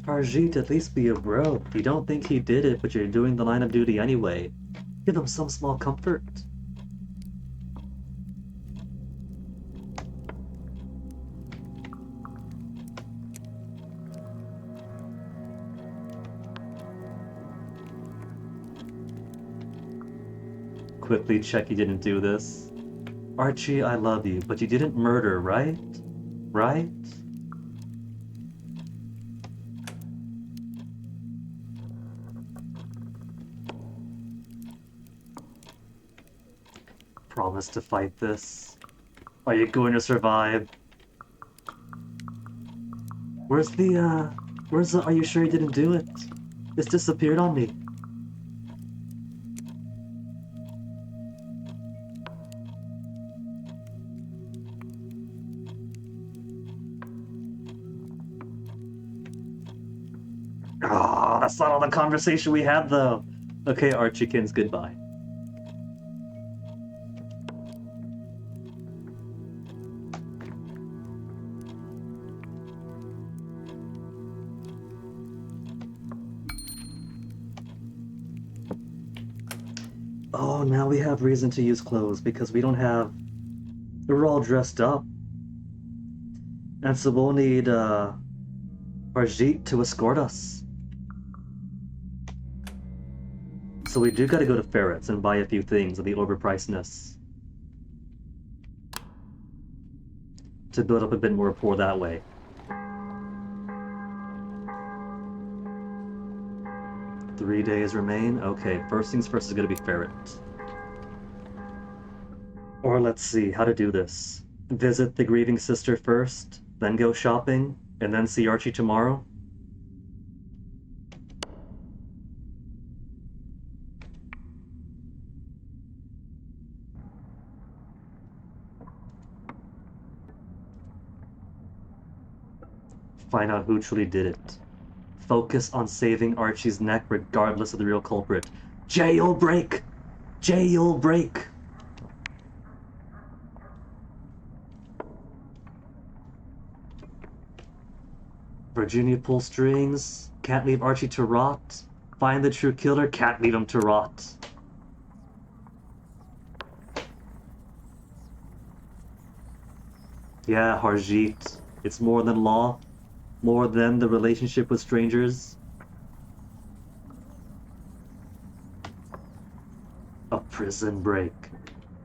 Harjeet, at least be a bro. You don't think he did it, but you're doing the line of duty anyway. Give him some small comfort. Quickly check you didn't do this. Archie, I love you, but you didn't murder, right? Right? promise to fight this? Are you going to survive? Where's the, are you sure you didn't do it? It's disappeared on me. Oh, that's not all the conversation we had, though. Okay, Archiekins, goodbye. Oh, now we have reason to use clothes because we don't have... We're all dressed up. And so we'll need, Harjeet to escort us. So we do gotta go to Ferret's and buy a few things of the overpricedness. To build up a bit more rapport that way. Three days remain? Okay, first things first is gonna be Ferret. Or let's see how to do this. Visit the grieving sister first, then go shopping, and then see Archie tomorrow? Find out who truly did it. Focus on saving Archie's neck regardless of the real culprit. Jailbreak! Jailbreak! Virginia pulls strings. Can't leave Archie to rot. Find the true killer. Can't leave him to rot. Yeah, Harjeet. It's more than law. More than the relationship with strangers. A prison break.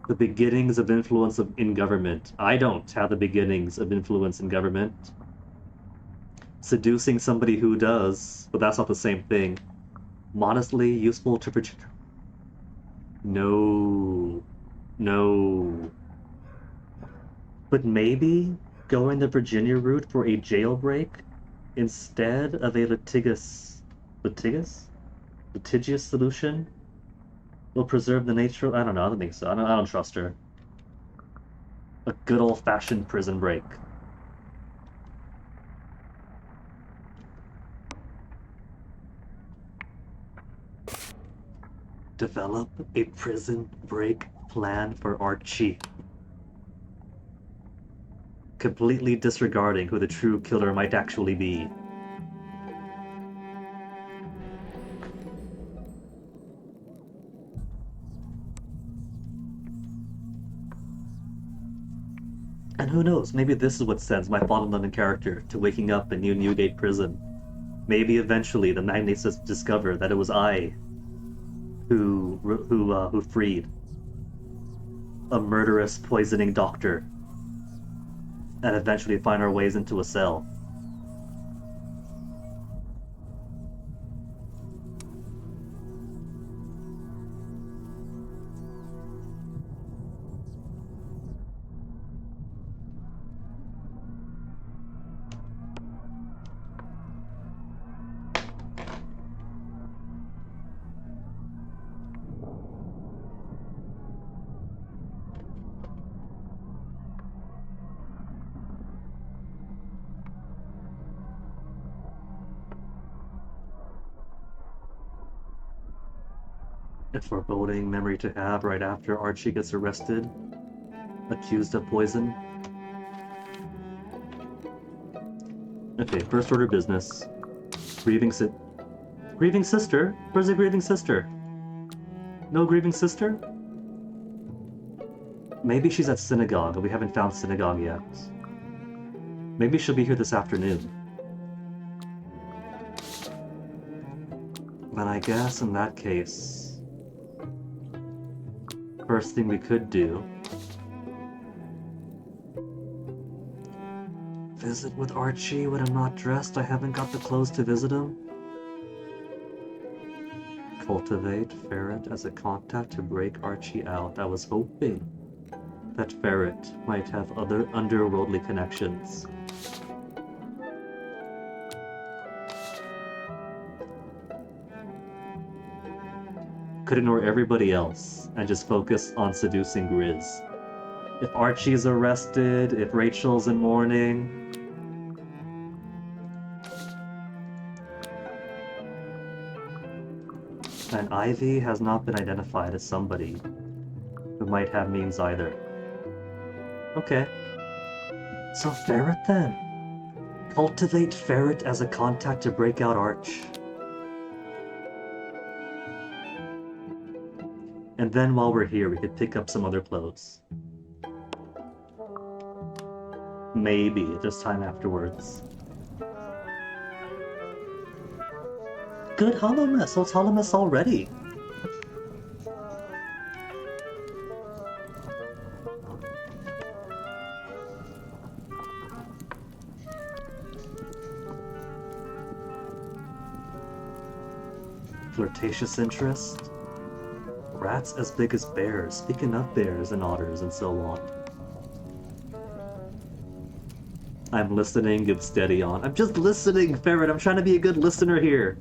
The beginnings of influence in government. I don't have the beginnings of influence in government. Seducing somebody who does, but that's not the same thing. Modestly useful to project. No. No. But maybe going the Virginia route for a jailbreak instead of a litigious solution will preserve the nature. I don't know. I don't think so. I don't trust her. A good old-fashioned prison break. Develop a prison break plan for Archie. Completely disregarding who the true killer might actually be. And who knows, maybe this is what sends my bottom-line character to waking up in New Newgate prison. Maybe eventually the magnates discover that it was I who freed a murderous, poisoning doctor, and eventually find our ways into a cell. A foreboding memory to have right after Archie gets arrested, accused of poison. Okay, first order business. Grieving sister? Where's the grieving sister? No grieving sister? Maybe she's at synagogue, but we haven't found synagogue yet. Maybe she'll be here this afternoon. Then I guess in that case, first thing we could do, visit with Archie when I'm not dressed. I haven't got the clothes to visit him. Cultivate Ferret as a contact to break Archie out. I was hoping That ferret might have other underworldly connections. Could ignore everybody else and just focus on seducing Grizz. If Archie's arrested, if Rachel's in mourning... And Ivy has not been identified as somebody who might have means either. Okay. So Ferret then. Cultivate Ferret as a contact to break out Arch. And then while we're here, we could pick up some other clothes. Maybe, this time afterwards. Good Holomess! So it's Holomess already! Flirtatious interest? Rats as big as bears, speaking of bears and otters and so on. I'm listening, give steady on. I'm just listening, Ferret! I'm trying to be a good listener here!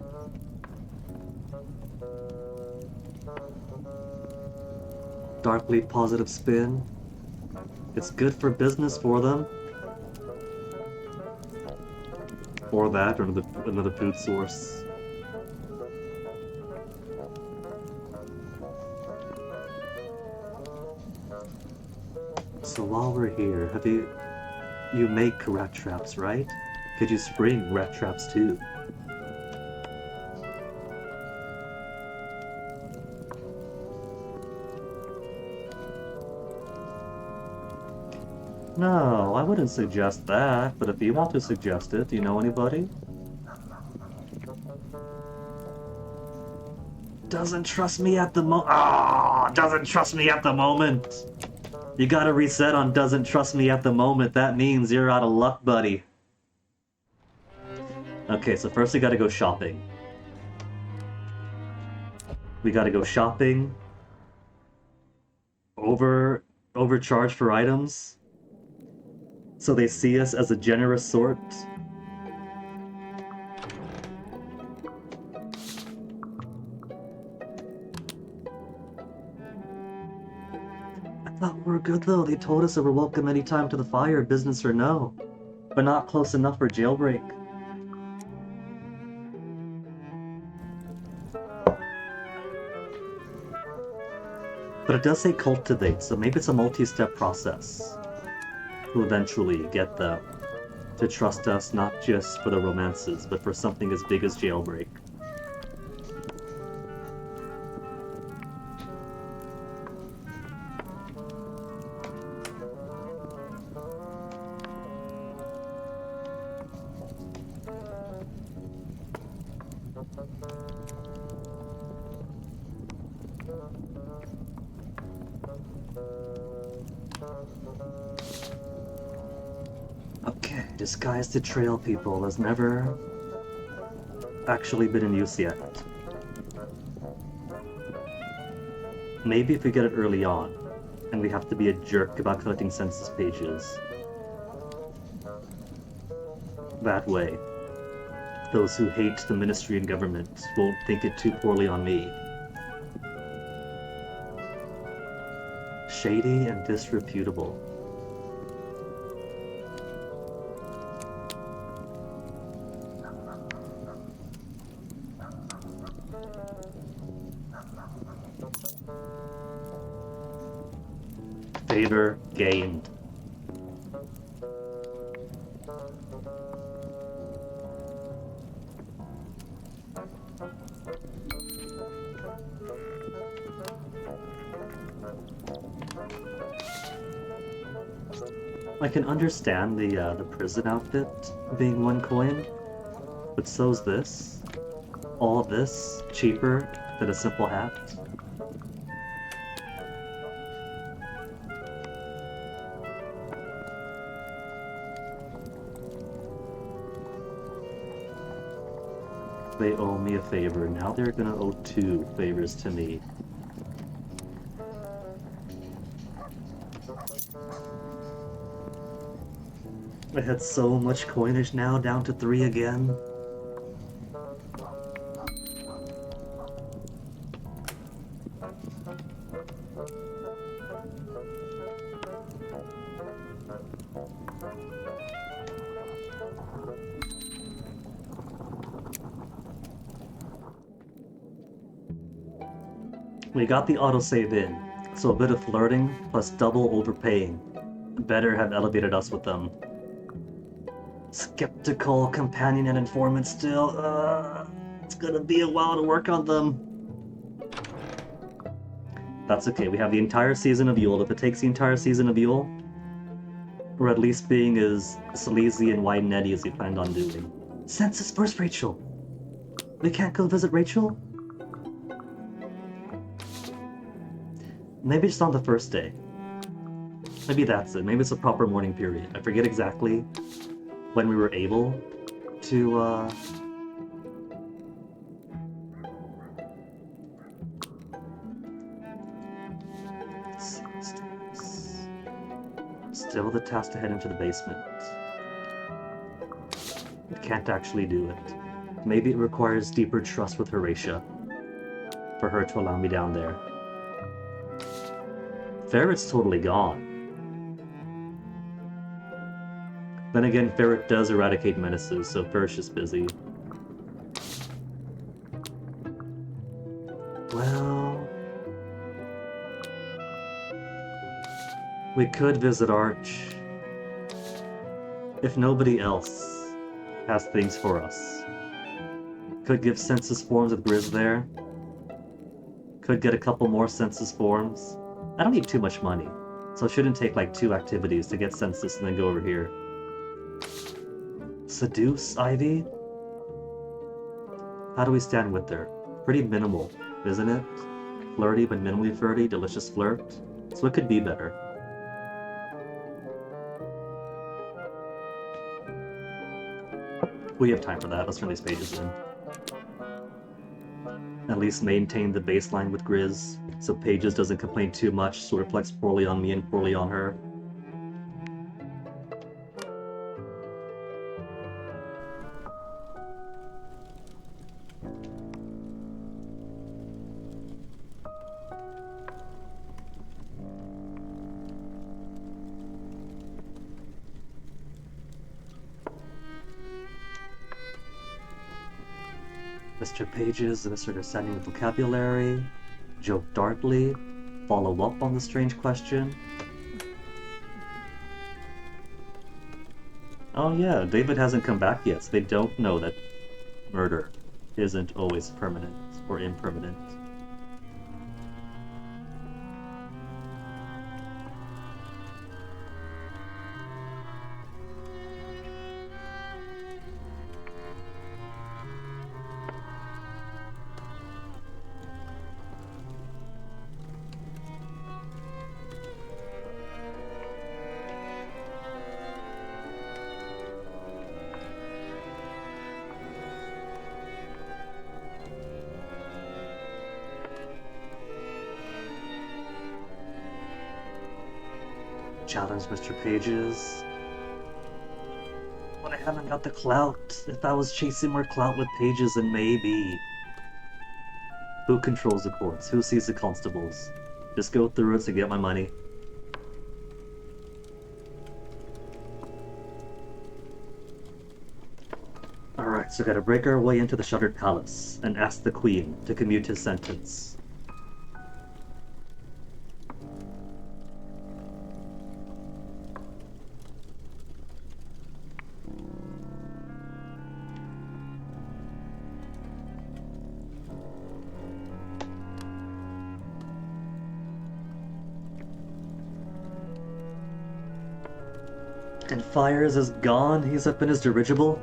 Darkly positive spin. It's good for business for them. Or that, or another food source. So while we're here, have you make rat traps, right? Could you spring rat traps too? No, I wouldn't suggest that, but if you want to suggest it, do you know anybody? Doesn't trust me at the doesn't trust me at the moment! You gotta reset on doesn't trust me at the moment. That means you're out of luck, buddy. Okay, so first we gotta go shopping. We gotta go shopping. Overcharge for items. So they see us as a generous sort. I thought we were good though. They told us that we're welcome anytime to the fire, business or no. But not close enough for jailbreak. But it does say cultivate, so maybe it's a multi-step process to eventually get them to trust us not just for the romances, but for something as big as jailbreak. Okay, disguise to trail people has never actually been in use yet. Maybe if we get it early on, and we have to be a jerk about collecting census pages. That way, those who hate the ministry and government won't think it too poorly on me. Shady and disreputable. Favor gained. I can understand the prison outfit being 1 coin, but so's this. All this cheaper than a simple hat. They owe me a favor. Now they're gonna owe 2 favors to me. I had so much coinage now, down to 3 again. We got the autosave in, so a bit of flirting plus double overpaying better have elevated us with them. Skeptical companion and informant still. It's gonna be a while to work on them. That's okay, we have the entire season of Yule. If it takes the entire season of Yule, we're at least being as sleazy and wide-netty as we planned on doing. Census first, Rachel! We can't go visit Rachel? Maybe just on the first day. Maybe that's it. Maybe it's a proper mourning period. I forget exactly when we were able to, Still the task to head into the basement. I can't actually do it. Maybe it requires deeper trust with Horatia for her to allow me down there. Ferret's totally gone. Then again, Ferret does eradicate menaces, so Ferret's just busy. Well... we could visit Arch. If nobody else has things for us. Could give census forms with Grizz there. Could get a couple more census forms. I don't need too much money, so it shouldn't take like 2 activities to get census and then go over here. Seduce Ivy? How do we stand with her? Pretty minimal, isn't it? Flirty but minimally flirty, delicious flirt. So it could be better. We have time for that, let's turn these pages in. At least maintain the baseline with Grizz, so Pages doesn't complain too much, so it reflects poorly on me and poorly on her. Mr. Pages and Mr. Understanding the vocabulary, joke darkly, follow up on the strange question. Oh yeah, David hasn't come back yet, so they don't know that murder isn't always permanent or impermanent. Challenge Mr. Pages. But I haven't got the clout. If I was chasing more clout with Pages, then maybe. Who controls the courts? Who sees the constables? Just go through it to get my money. Alright, so we gotta break our way into the Shuttered Palace and ask the Queen to commute his sentence. And Fires is gone? He's up in his dirigible?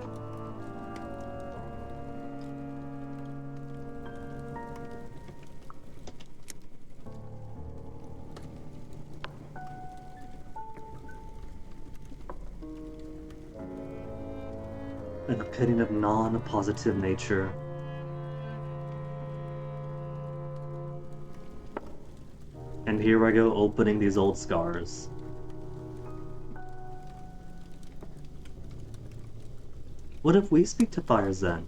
An opinion of non-positive nature. And here I go opening these old scars. What if we speak to fires then?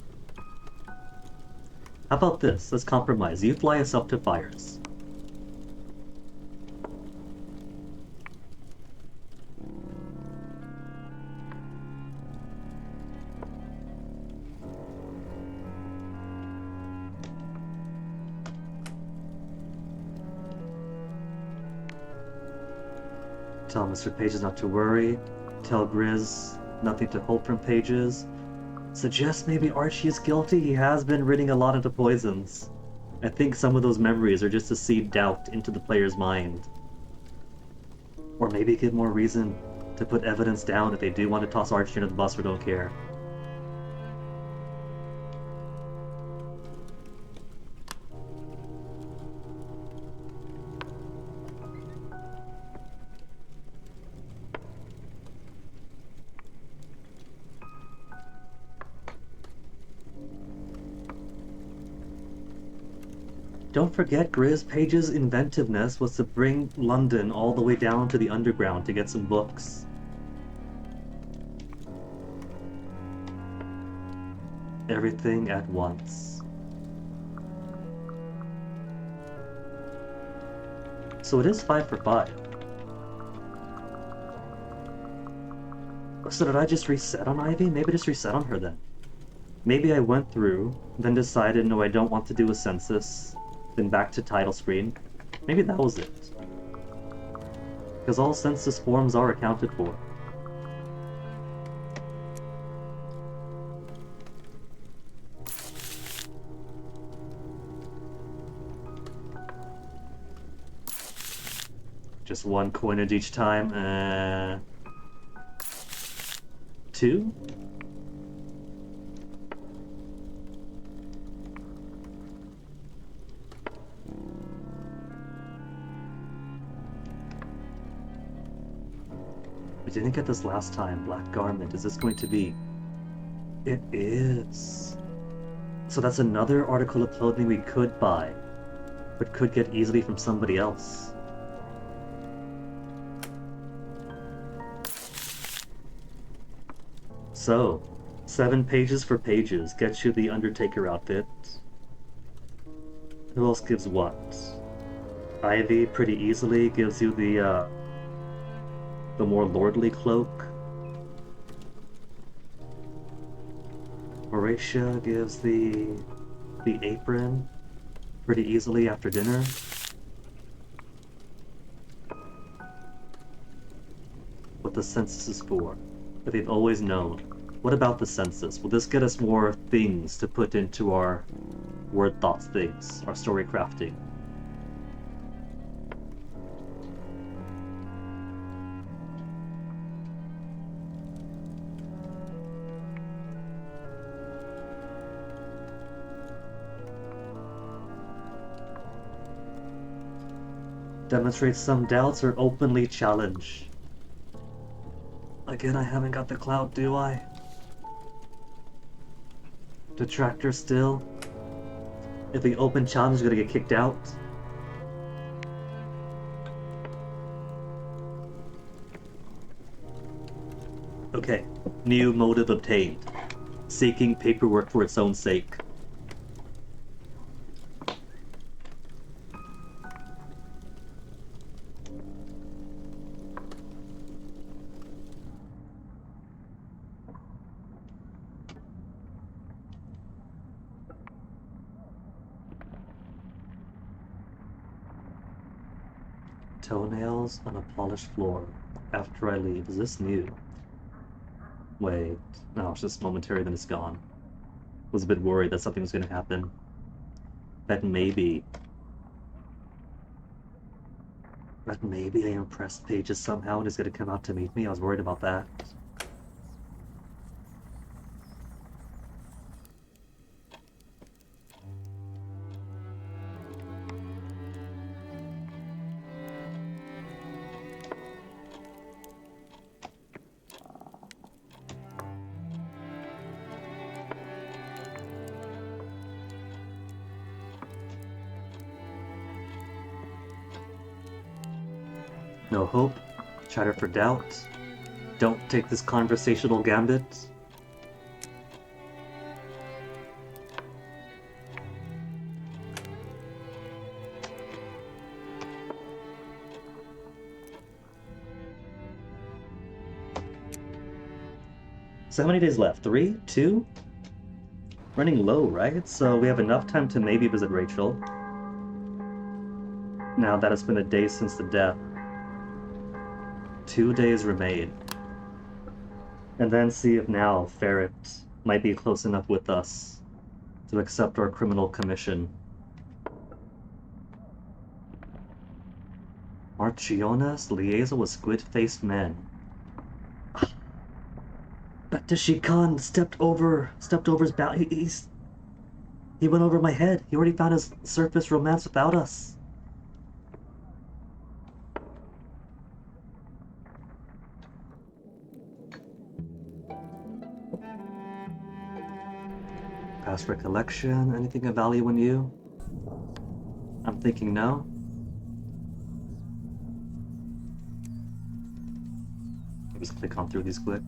How about this? Let's compromise. You fly us up to fires. Tell Mr. Pages not to worry. Tell Grizz nothing to hope from Pages. Suggest maybe Archie is guilty. He has been ridding a lot into poisons. I think some of those memories are just to seed doubt into the player's mind. Or maybe give more reason to put evidence down if they do want to toss Archie under the bus or don't care. Don't forget, Grizz Page's inventiveness was to bring London all the way down to the underground to get some books. Everything at once. So it is 5 for 5. So did I just reset on Ivy? Maybe just reset on her then. Maybe I went through, then decided, no, I don't want to do a census, then back to title screen. Maybe that was it. Because all census forms are accounted for. Just one coinage each time. 2? We didn't get this last time. Black garment. Is this going to be? It is. So that's another article of clothing we could buy, but could get easily from somebody else. So, 7 pages for Pages gets you the Undertaker outfit. Who else gives what? Ivy pretty easily gives you the more lordly cloak. Horatia gives the apron pretty easily after dinner. What the census is for, that they've always known. What about the census? Will this get us more things to put into our word thoughts things, our story crafting? Demonstrate some doubts or openly challenge. Again, I haven't got the clout, do I? Detractor still? If we open challenge, is gonna get kicked out? Okay, new motive obtained. Seeking paperwork for its own sake. Toenails on a polished floor. After I leave. Is this new? Wait. No, it's just momentary, then it's gone. Was a bit worried that something was going to happen. That maybe I impressed Pages somehow and is going to come out to meet me. I was worried about that. No hope. Chatter for doubt. Don't take this conversational gambit. So how many days left? 3? 2? Running low, right? So we have enough time to maybe visit Rachel. Now that it's been a day since the death. 2 days remain. And then see if now Ferret might be close enough with us to accept our criminal commission. Marchiones liaison with squid-faced men. But Khan stepped over his boundary. He went over my head. He already found his surface romance without us. Past recollection, anything of value in you? I'm thinking no. Just click on through these quick.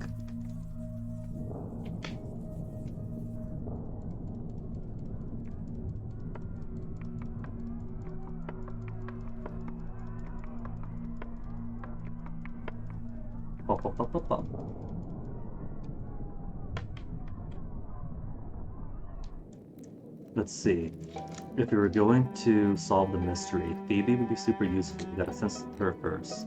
Pop, pop, pop, pop, pop. Let's see. If we were going to solve the mystery, Phoebe would be super useful. We gotta sense her first.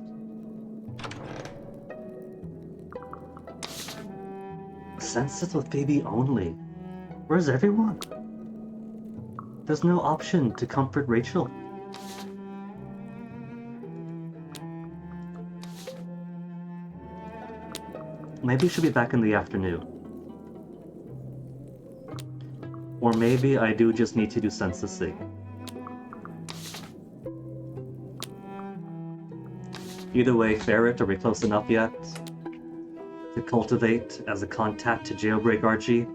Sense it with Phoebe only. Where's everyone? There's no option to comfort Rachel. Maybe she'll be back in the afternoon. Or maybe I do just need to do censusing. Either way, Ferret, are we close enough yet to cultivate as a contact to jailbreak Archie?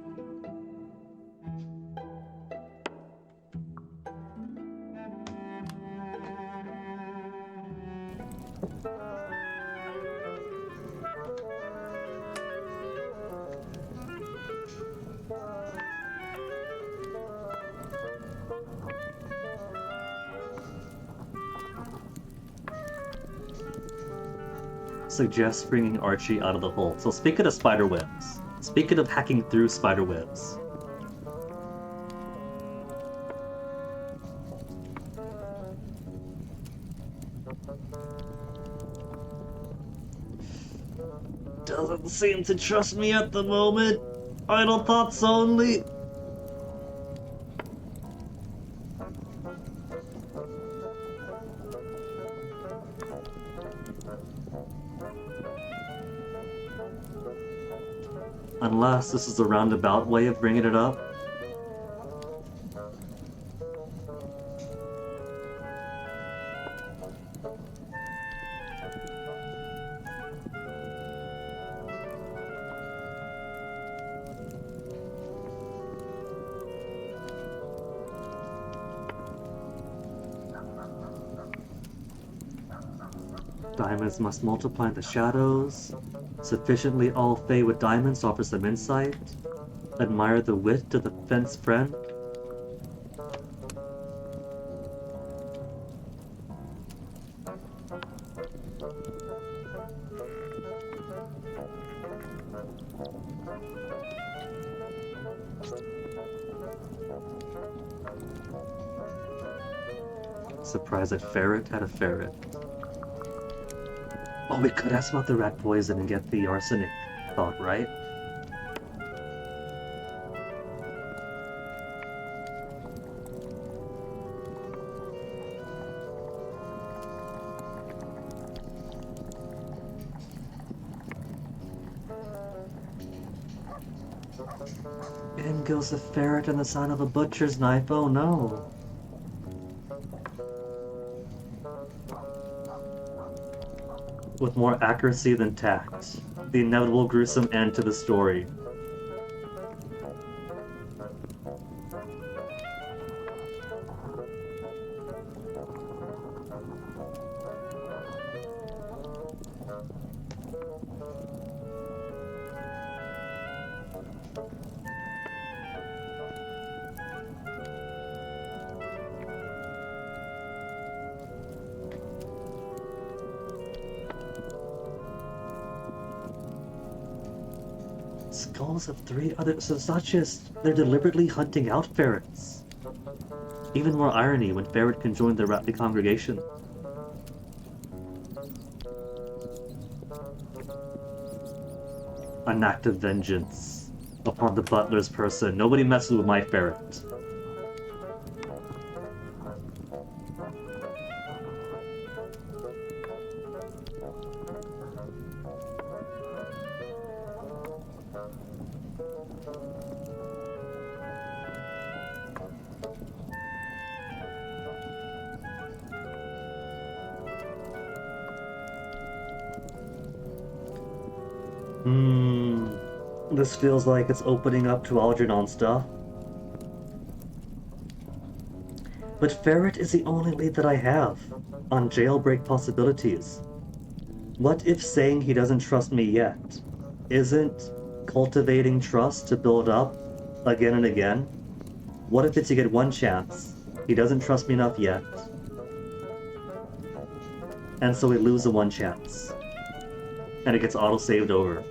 Suggests bringing Archie out of the hole. So speaking of spider webs, speaking of hacking through spider webs, doesn't seem to trust me at the moment. Idle thoughts only. Unless this is a roundabout way of bringing it up. Diamonds must multiply in the shadows. Sufficiently all fey with diamonds offers them insight. Admire the wit of the fence friend. Surprised that Ferret had a ferret. Oh, we could ask about the rat poison and get the arsenic thought, right? In goes the ferret and the sound of a butcher's knife, oh no! With more accuracy than tact. The inevitable gruesome end to the story. skulls of 3 other... So it's not just... They're deliberately hunting out ferrets. Even more irony when ferret can join the Ratley congregation. An act of vengeance upon the butler's person. Nobody messes with my ferret. This feels like it's opening up to Algernon stuff. But ferret is the only lead that I have on jailbreak possibilities. What if saying he doesn't trust me yet isn't cultivating trust to build up again and again? What if it's you get one chance, he doesn't trust me enough yet, and so we lose the one chance, and it gets auto-saved over.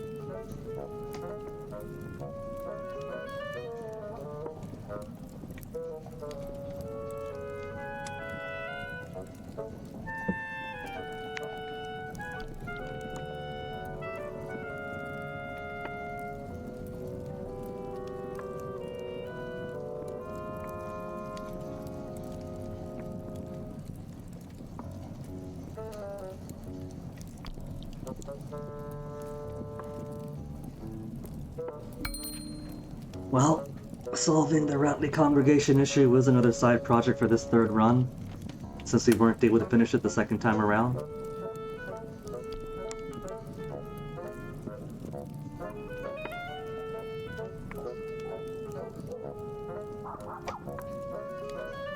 Well, solving the Ratley congregation issue was another side project for this third run, since we weren't able to finish it the second time around.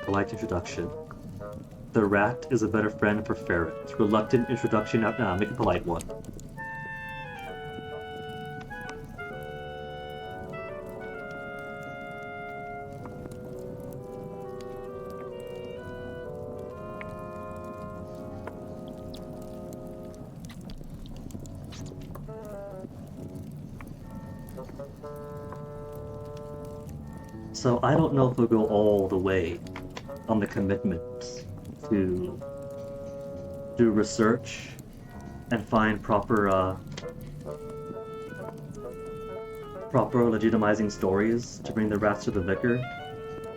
Polite introduction. The rat is a better friend for ferret. Reluctant introduction, make a polite one. So I don't know if we'll go all the way on the commitment to do research and find proper legitimizing stories to bring the rats to the vicar.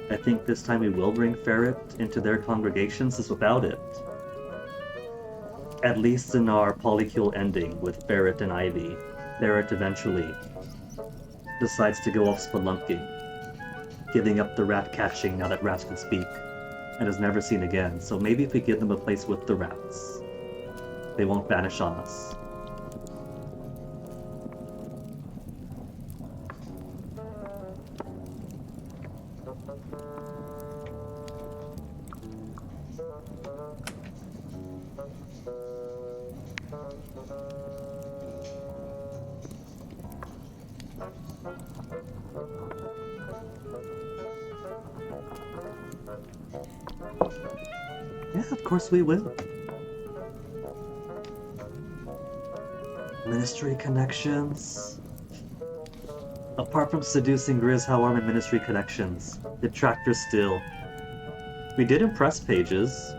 I think this time we will bring ferret into their congregations, as without it, at least in our polycule ending with ferret and ivy, ferret eventually decides to go off spelunking, giving up the rat catching now that rats can speak, and is never seen again. So maybe if we give them a place with the rats, they won't vanish on us. Yeah, of course we will. Ministry connections. Apart from seducing Grizz, how are my ministry connections? Detractors still. We did impress Pages,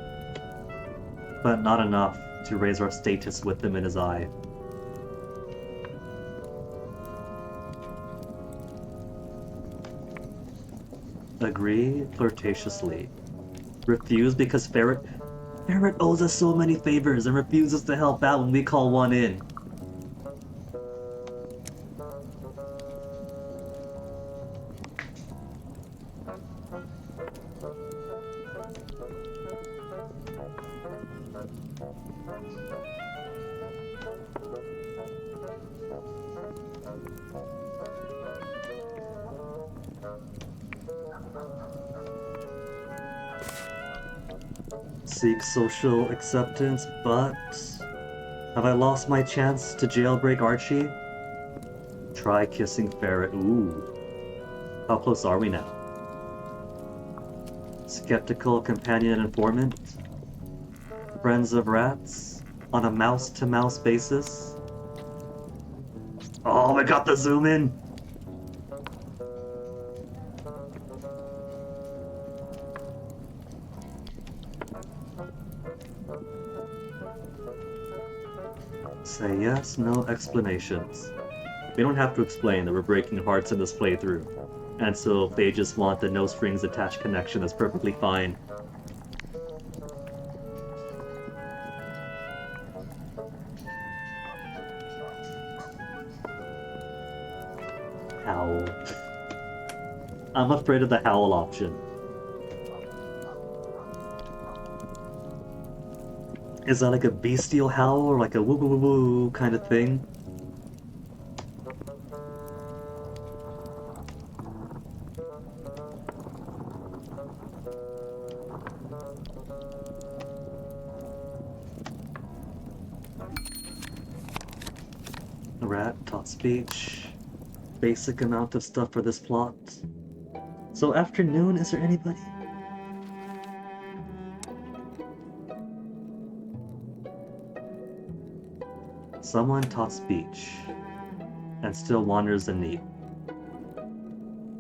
but not enough to raise our status with him in his eye. Agree flirtatiously. Refuse because Ferret owes us so many favors and refuses to help out when we call one in. Seek social acceptance, but have I lost my chance to jailbreak Archie? Try kissing Ferret. Ooh. How close are we now? Skeptical companion and informant? Friends of rats? On a mouse-to-mouse basis? Oh, we got the zoom in! Say yes, no explanations. We don't have to explain that we're breaking hearts in this playthrough. And so if they just want the no strings attached connection, that's perfectly fine. Howl. I'm afraid of the howl option. Is that like a bestial howl or like a woo woo woo woo kind of thing? A rat, taught speech. Basic amount of stuff for this plot. So afternoon, is there anybody? Someone taught speech, and still wanders in need.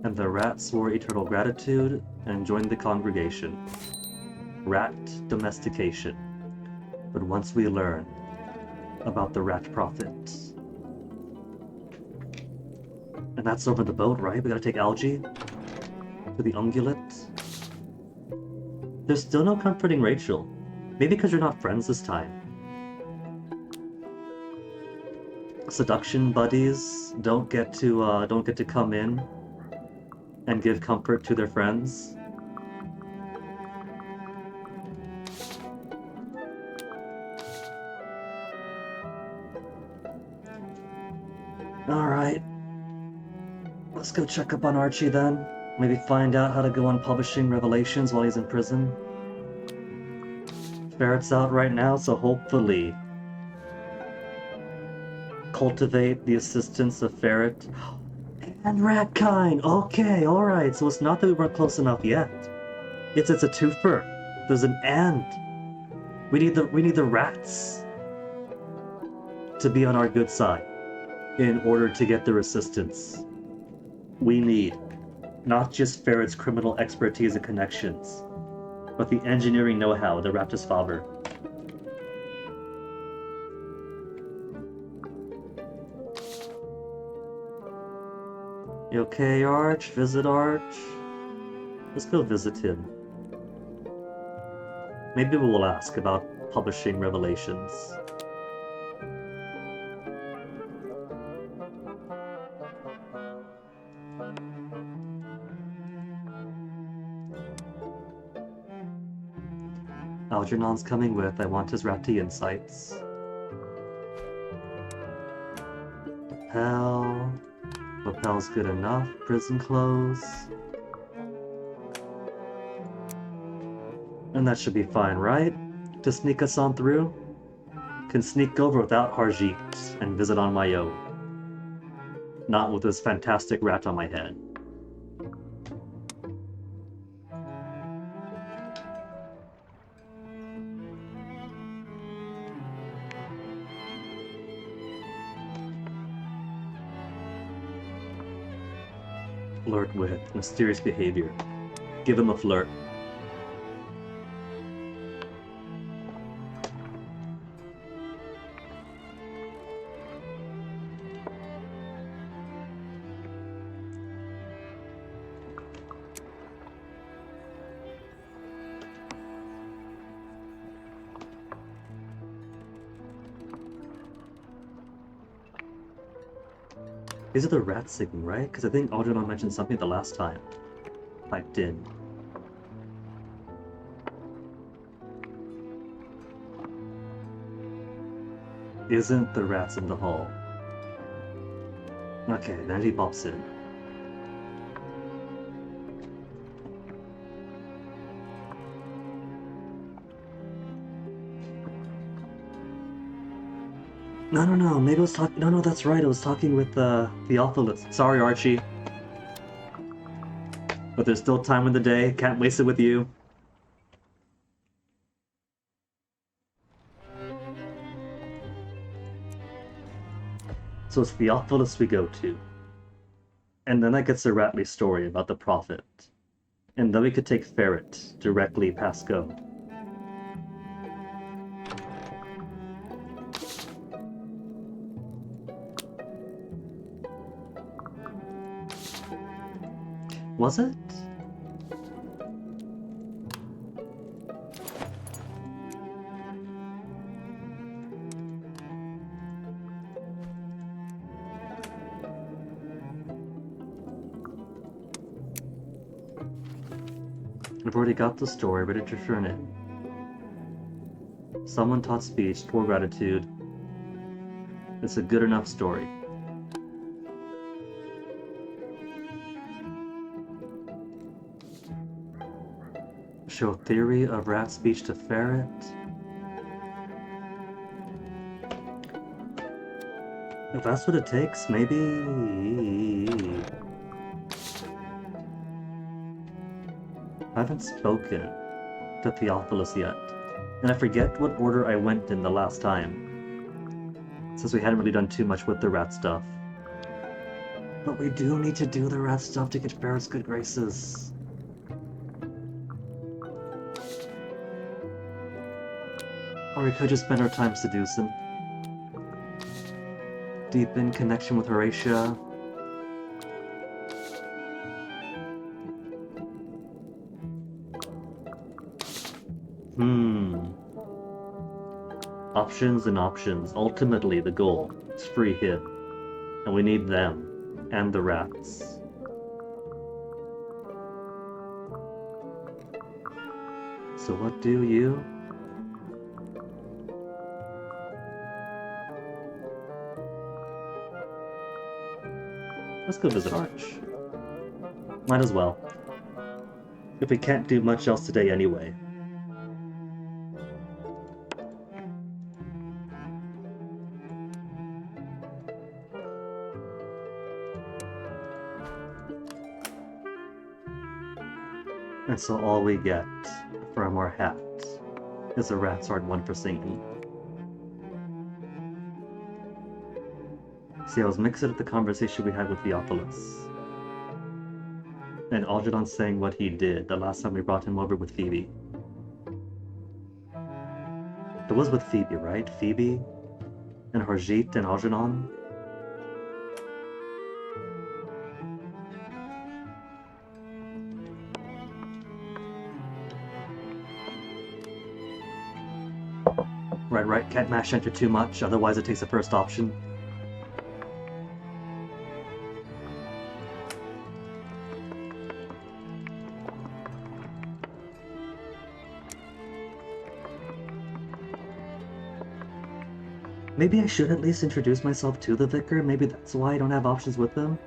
And the rat swore eternal gratitude and joined the congregation. Rat domestication. But once we learn about the rat prophet. And that's over the boat, right? We gotta take algae to the ungulate. There's still no comforting Rachel. Maybe because you're not friends this time. Seduction buddies don't get to come in and give comfort to their friends. Alright. Let's go check up on Archie then. Maybe find out how to go on publishing Revelations while he's in prison. Ferret's out right now, so hopefully cultivate the assistance of Ferret. And Ratkind! Okay, alright, so it's not that we weren't close enough yet. It's a twofer. There's an and. We need the rats to be on our good side in order to get their assistance. We need not just Ferret's criminal expertise and connections, but the engineering know-how of the Raptus Faber. You okay, Arch? Visit Arch? Let's go visit him. Maybe we'll ask about publishing Revelations. Algernon's coming with. I want his Rapti insights. Lapel. Lapel's good enough. Prison clothes. And that should be fine, right? To sneak us on through? Can sneak over without Harjit and visit on my own. Not with this fantastic rat on my head. Flirt with. Mysterious behavior. Give him a flirt. These are the rats singing, right? Because I think Algernon mentioned something the last time. Piped in. Isn't the rats in the hall? Okay, then he pops in. No, maybe I was talking... No, that's right, I was talking with, Theophilus. Sorry, Archie. But there's still time in the day, can't waste it with you. So it's Theophilus we go to. And then that gets a Ratley story about the Prophet. And then we could take Ferret directly past Go. Was it? I've already got the story ready to turn in. Someone taught speech, for gratitude. It's a good enough story. Show theory of rat speech to ferret. If that's what it takes, maybe... I haven't spoken to Theophilus yet, and I forget what order I went in the last time, since we hadn't really done too much with the rat stuff. But we do need to do the rat stuff to get Ferret's good graces. Or we could just spend our time seducing. Deepen connection with Horatia. Options and options. Ultimately, the goal is free hit. And we need them. And the rats. So what do you? Let's go visit Arch. Might as well. If we can't do much else today anyway. And so all we get from our hat is a rat's hard one for singing. See, I was mixed up with the conversation we had with Theophilus. And Algernon saying what he did the last time we brought him over with Phoebe. It was with Phoebe, right? Phoebe and Harjit and Algernon. Right. Can't mash enter too much, otherwise it takes the first option. Maybe I should at least introduce myself to the vicar. Maybe that's why I don't have options with him.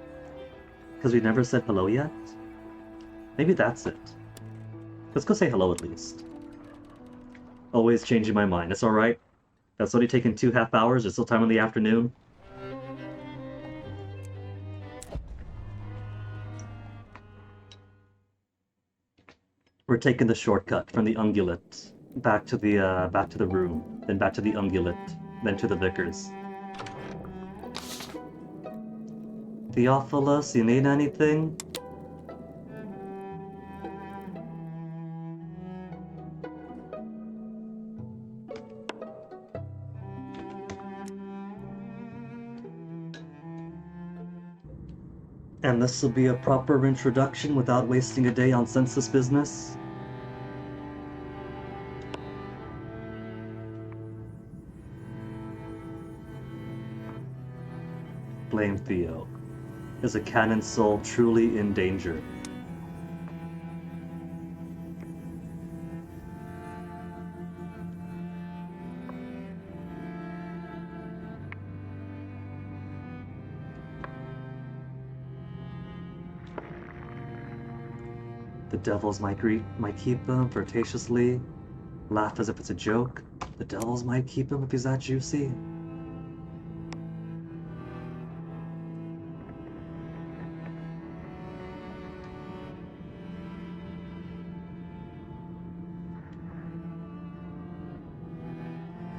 Because we never said hello yet. Maybe that's it. Let's go say hello at least. Always changing my mind. It's alright. That's only taken 2.5 hours. There's still time in the afternoon. We're taking the shortcut from the ungulate back to the room, then back to the ungulate, then to the vicar's. Theophilus, you need anything? And this will be a proper introduction without wasting a day on census business. Blame Theo. Is a canon soul truly in danger? The devils might keep him flirtatiously, laugh as if it's a joke. The devils might keep him if he's that juicy.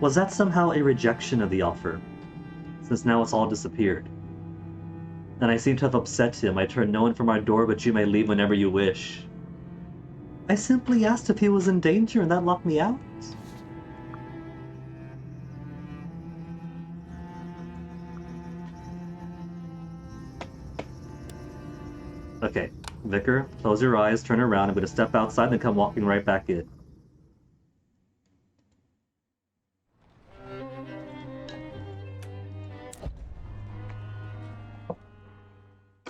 Was that somehow a rejection of the offer? Since now it's all disappeared. And I seem to have upset him. I turned no one from our door, but you may leave whenever you wish. I simply asked if he was in danger, and that locked me out. Okay, Vicar, close your eyes, turn around. I'm going to step outside and then come walking right back in.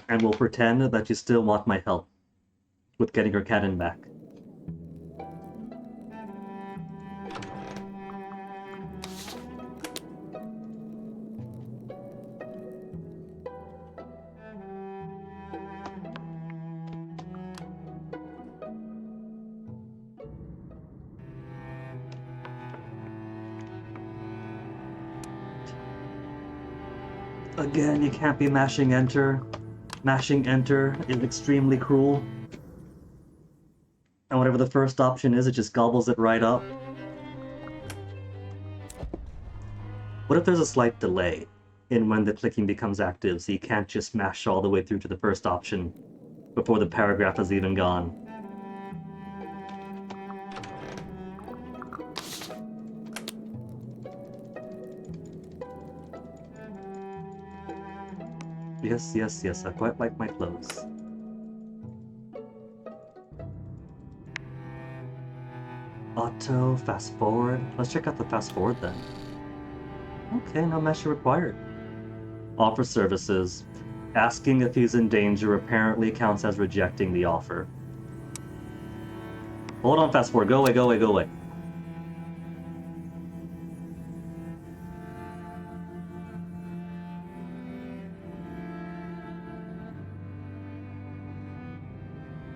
And we'll pretend that you still want my help with getting your cannon back. Again, you can't be mashing enter. Mashing enter is extremely cruel. And whatever the first option is, it just gobbles it right up. What if there's a slight delay in when the clicking becomes active, so you can't just mash all the way through to the first option before the paragraph has even gone? Yes, yes, yes, I quite like my clothes. Auto, fast forward. Let's check out the fast forward then. Okay, no measure required. Offer services. Asking if he's in danger apparently counts as rejecting the offer. Hold on, fast forward. Go away, go away, go away.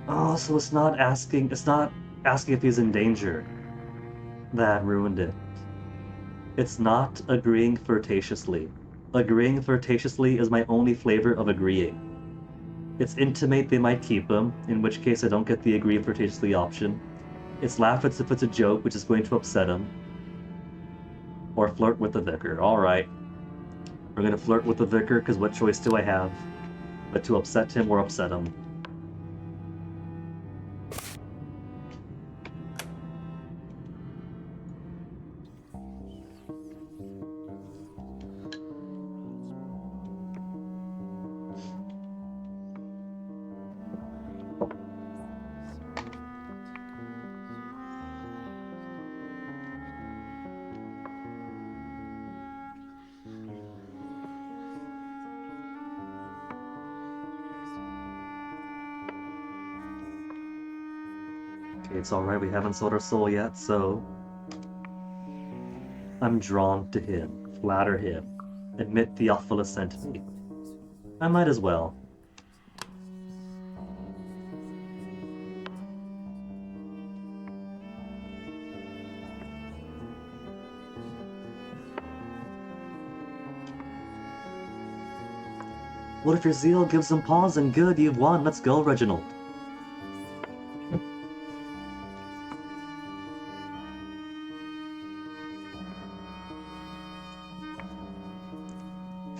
Oh, so it's not asking if he's in danger. That ruined it. It's not agreeing flirtatiously. Agreeing flirtatiously is my only flavor of agreeing. It's intimate they might keep him, in which case I don't get the agree flirtatiously option. It's laugh as if it's a joke, which is going to upset him. Or flirt with the vicar. Alright. We're gonna flirt with the vicar, because what choice do I have? But to upset him or upset him. Okay, it's alright, we haven't sold our soul yet, so... I'm drawn to him, flatter him, admit Theophilus sent me. I might as well. What if your zeal gives them pause and good, you've won, let's go, Reginald.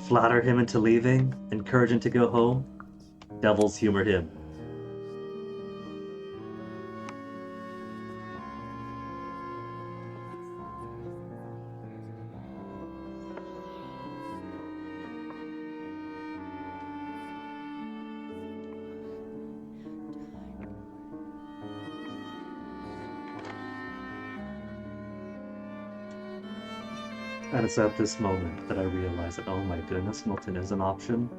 Flatter him into leaving, encourage him to go home. Devils humor him. And it's at this moment that I realize that, oh my goodness, Milton is an option.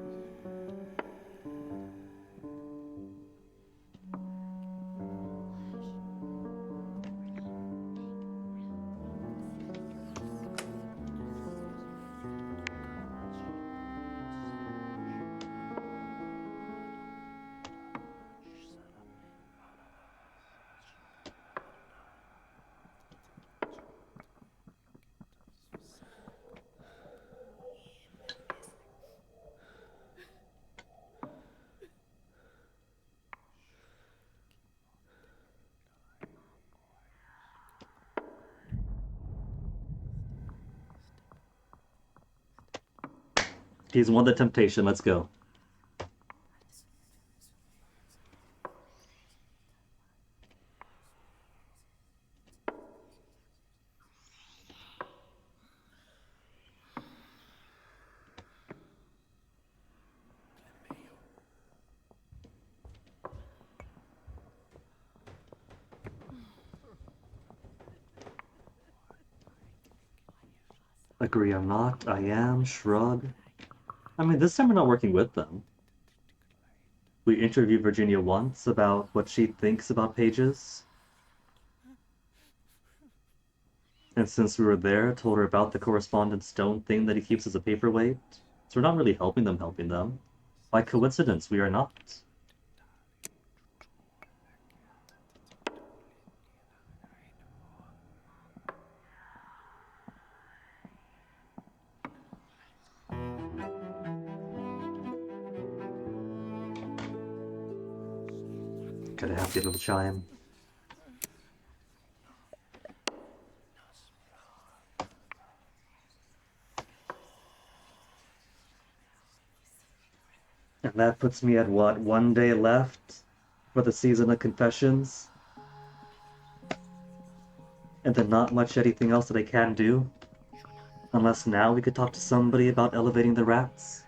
He's won the temptation, let's go. Agree I'm not, I am, shrug. I mean, this time we're not working with them. We interviewed Virginia once about what she thinks about pages. And since we were there, told her about the correspondence stone thing that he keeps as a paperweight. So we're not really helping them. By coincidence, we are not. Gotta have the little chime. And that puts me at what, 1 day left for the season of confessions? And then not much anything else that I can do? Unless now we could talk to somebody about elevating the rats?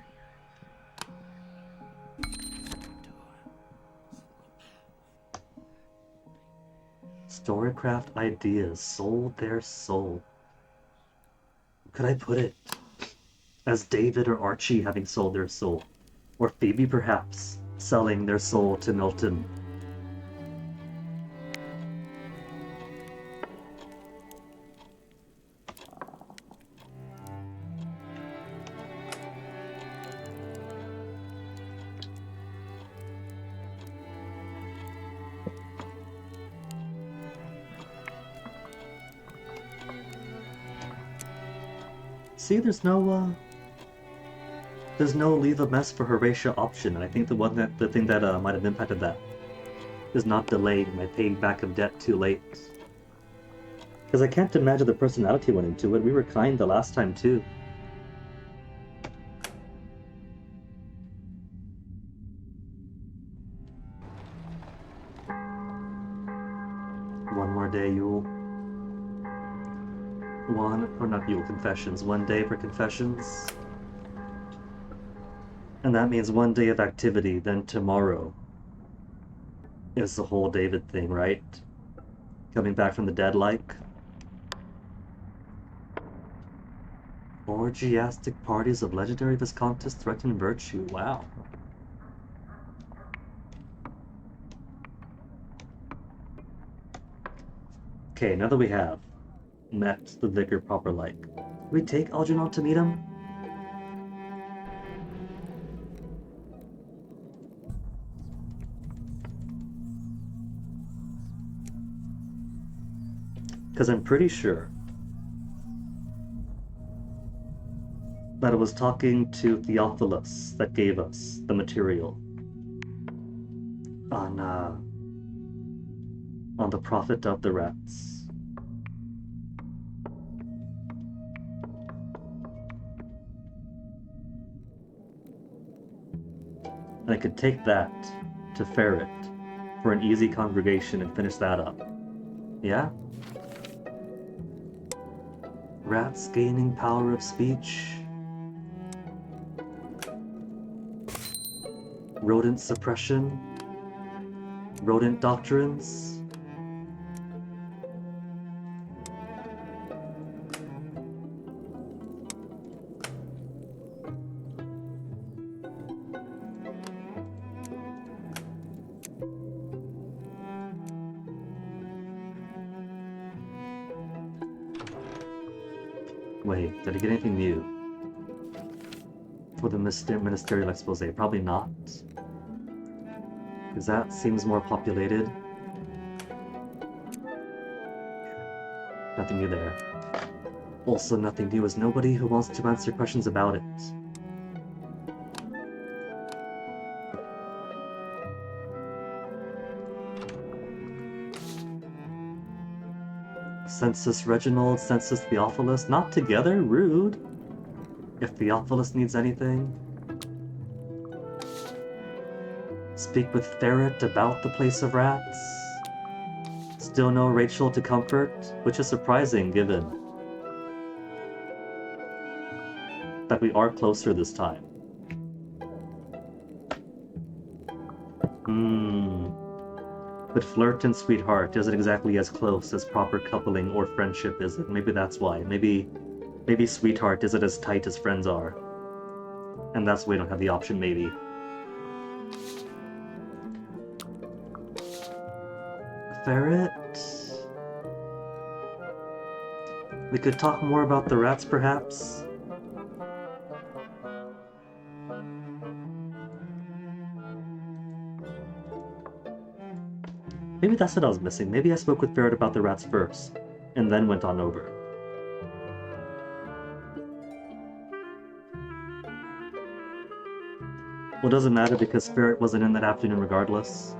Storycraft ideas sold their soul. Could I put it? As David or Archie having sold their soul. Or Phoebe, perhaps, selling their soul to Milton. See, there's no leave a mess for Horatio option, and I think the thing that might have impacted that is not delaying my paying back of debt too late. Because I can't imagine the personality went into it. We were kind the last time too. One more day, Yule. Not Yule, confessions. 1 day for confessions. And that means 1 day of activity, then tomorrow is the whole David thing, right? Coming back from the dead like. Orgiastic parties of legendary Viscontis threaten virtue. Wow. Okay, now that we have met the vicar proper like, we take Algernon to meet him? Because I'm pretty sure that it was talking to Theophilus that gave us the material on the prophet of the rats. And I could take that to Ferret for an easy congregation and finish that up. Yeah? Rats gaining power of speech. Rodent suppression. Rodent doctrines. Wait, did I get anything new for the ministerial expose? Probably not. Because that seems more populated. Nothing new there. Also, nothing new is nobody who wants to answer questions about it. Census Reginald, Census Theophilus, not together, rude. If Theophilus needs anything. Speak with Ferret about the place of rats. Still no Rachel to comfort, which is surprising given that we are closer this time. But flirt and sweetheart isn't exactly as close as proper coupling or friendship, is it? Maybe that's why. Maybe Maybe Sweetheart isn't as tight as friends are. And that's why we don't have the option, maybe. Ferret? We could talk more about the rats, perhaps? Maybe that's what I was missing. Maybe I spoke with Ferret about the rats first, and then went on over. Well, it doesn't matter because Ferret wasn't in that afternoon regardless.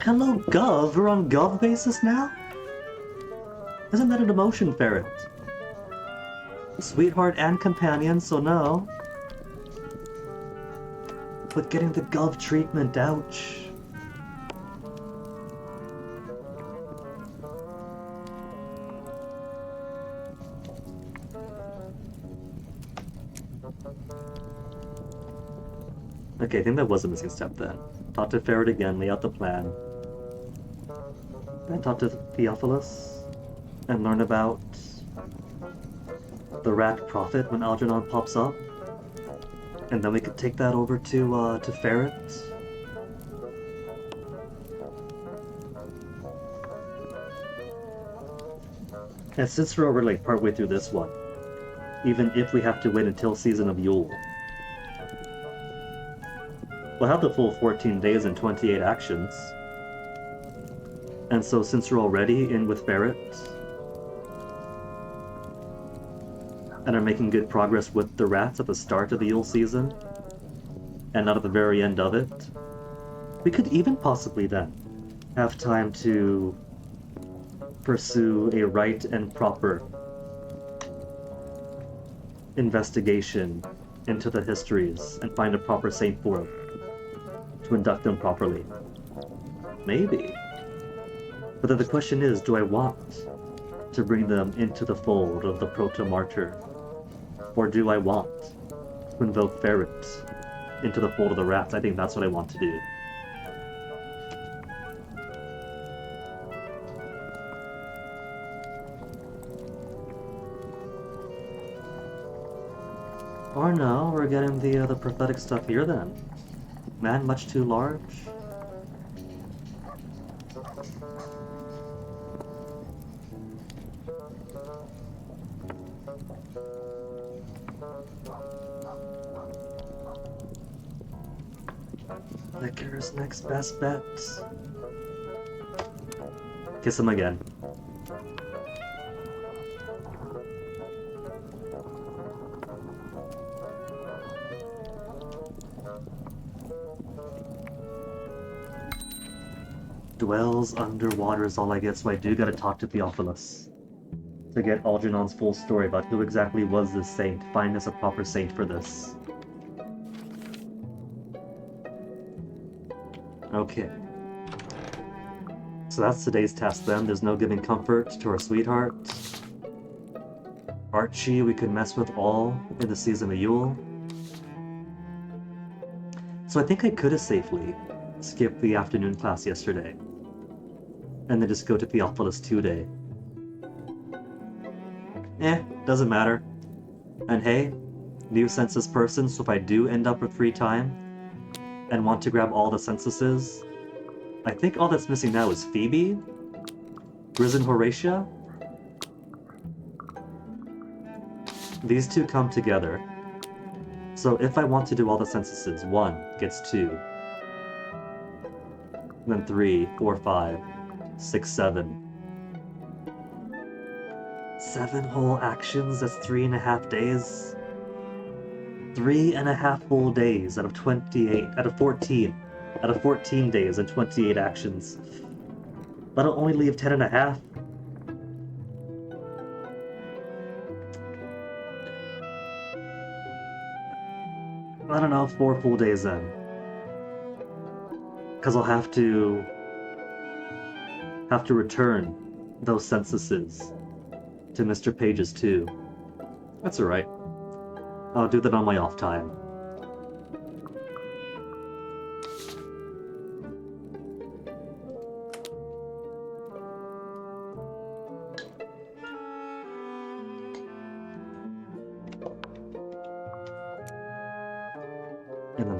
Hello, Gov? We're on Gov basis now? Isn't that an emotion, Ferret? Sweetheart and companion, so no. But getting the Gov treatment, ouch. Okay, I think that was a missing step then. Talk to Ferret again, lay out the plan. Then talk to Theophilus and learn about the rat prophet when Algernon pops up. And then we could take that over to Ferret. And since we're already like partway through this one, even if we have to wait until Season of Yule, we'll have the full 14 days and 28 actions. And so since we're already in with Ferret, and are making good progress with the rats at the start of the Yule season, and not at the very end of it, we could even possibly then have time to pursue a right and proper investigation into the histories and find a proper saint for them, to induct them properly. Maybe. But then the question is, do I want to bring them into the fold of the proto-martyr? Or do I want to invoke Ferret into the fold of the rats? I think that's what I want to do. Or no, we're getting the prophetic stuff here then. Man much too large? Vicar's next best bet. Kiss him again. Dwells underwater is all I get, so I do gotta talk to Theophilus to get Algernon's full story about who exactly was this saint. Find us a proper saint for this. Okay. So that's today's task then. There's no giving comfort to our sweetheart. Archie we could mess with all in the season of Yule. So I think I could have safely skipped the afternoon class yesterday. And then just go to Theophilus today. Doesn't matter. And hey, new census person, so if I do end up with free time and want to grab all the censuses, I think all that's missing now is Phoebe, Risen Horatia. These two come together. So if I want to do all the censuses, 1 gets 2, then 3, 4, 5, 6, 7. 7 whole actions, that's 3.5 days. 3.5 whole days out of 28, out of 14. Out of 14 days and 28 actions. That'll only leave 10.5. I don't know, 4 full days then. Because I'll have to return those censuses to Mr. Page's too. That's alright. I'll do that on my off time.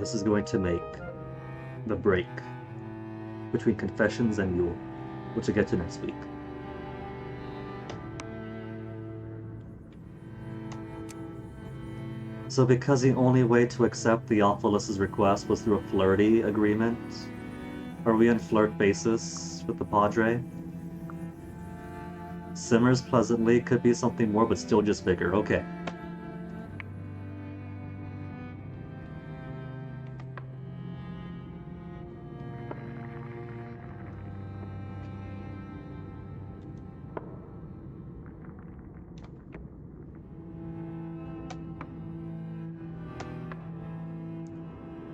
this is going to make the break between Confessions and Yule, which we'll get to next week. So because the only way to accept Theophilus' request was through a flirty agreement, are we on flirt basis with the Padre? Simmers pleasantly, could be something more, but still just bigger. Okay.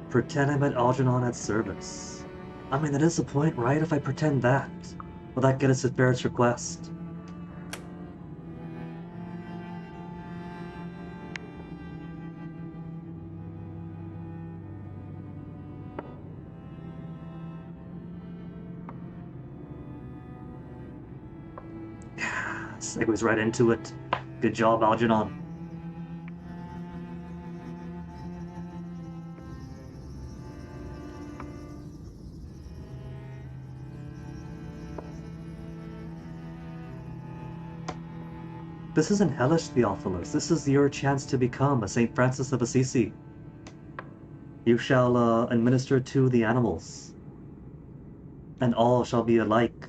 Pretend I'm at Algernon at service. I mean, that is the point, right? If I pretend that, will that get us at Barrett's request? Segues right into it. Good job, Algernon. This isn't hellish, Theophilus. This is your chance to become a St. Francis of Assisi. You shall administer to the animals, and all shall be alike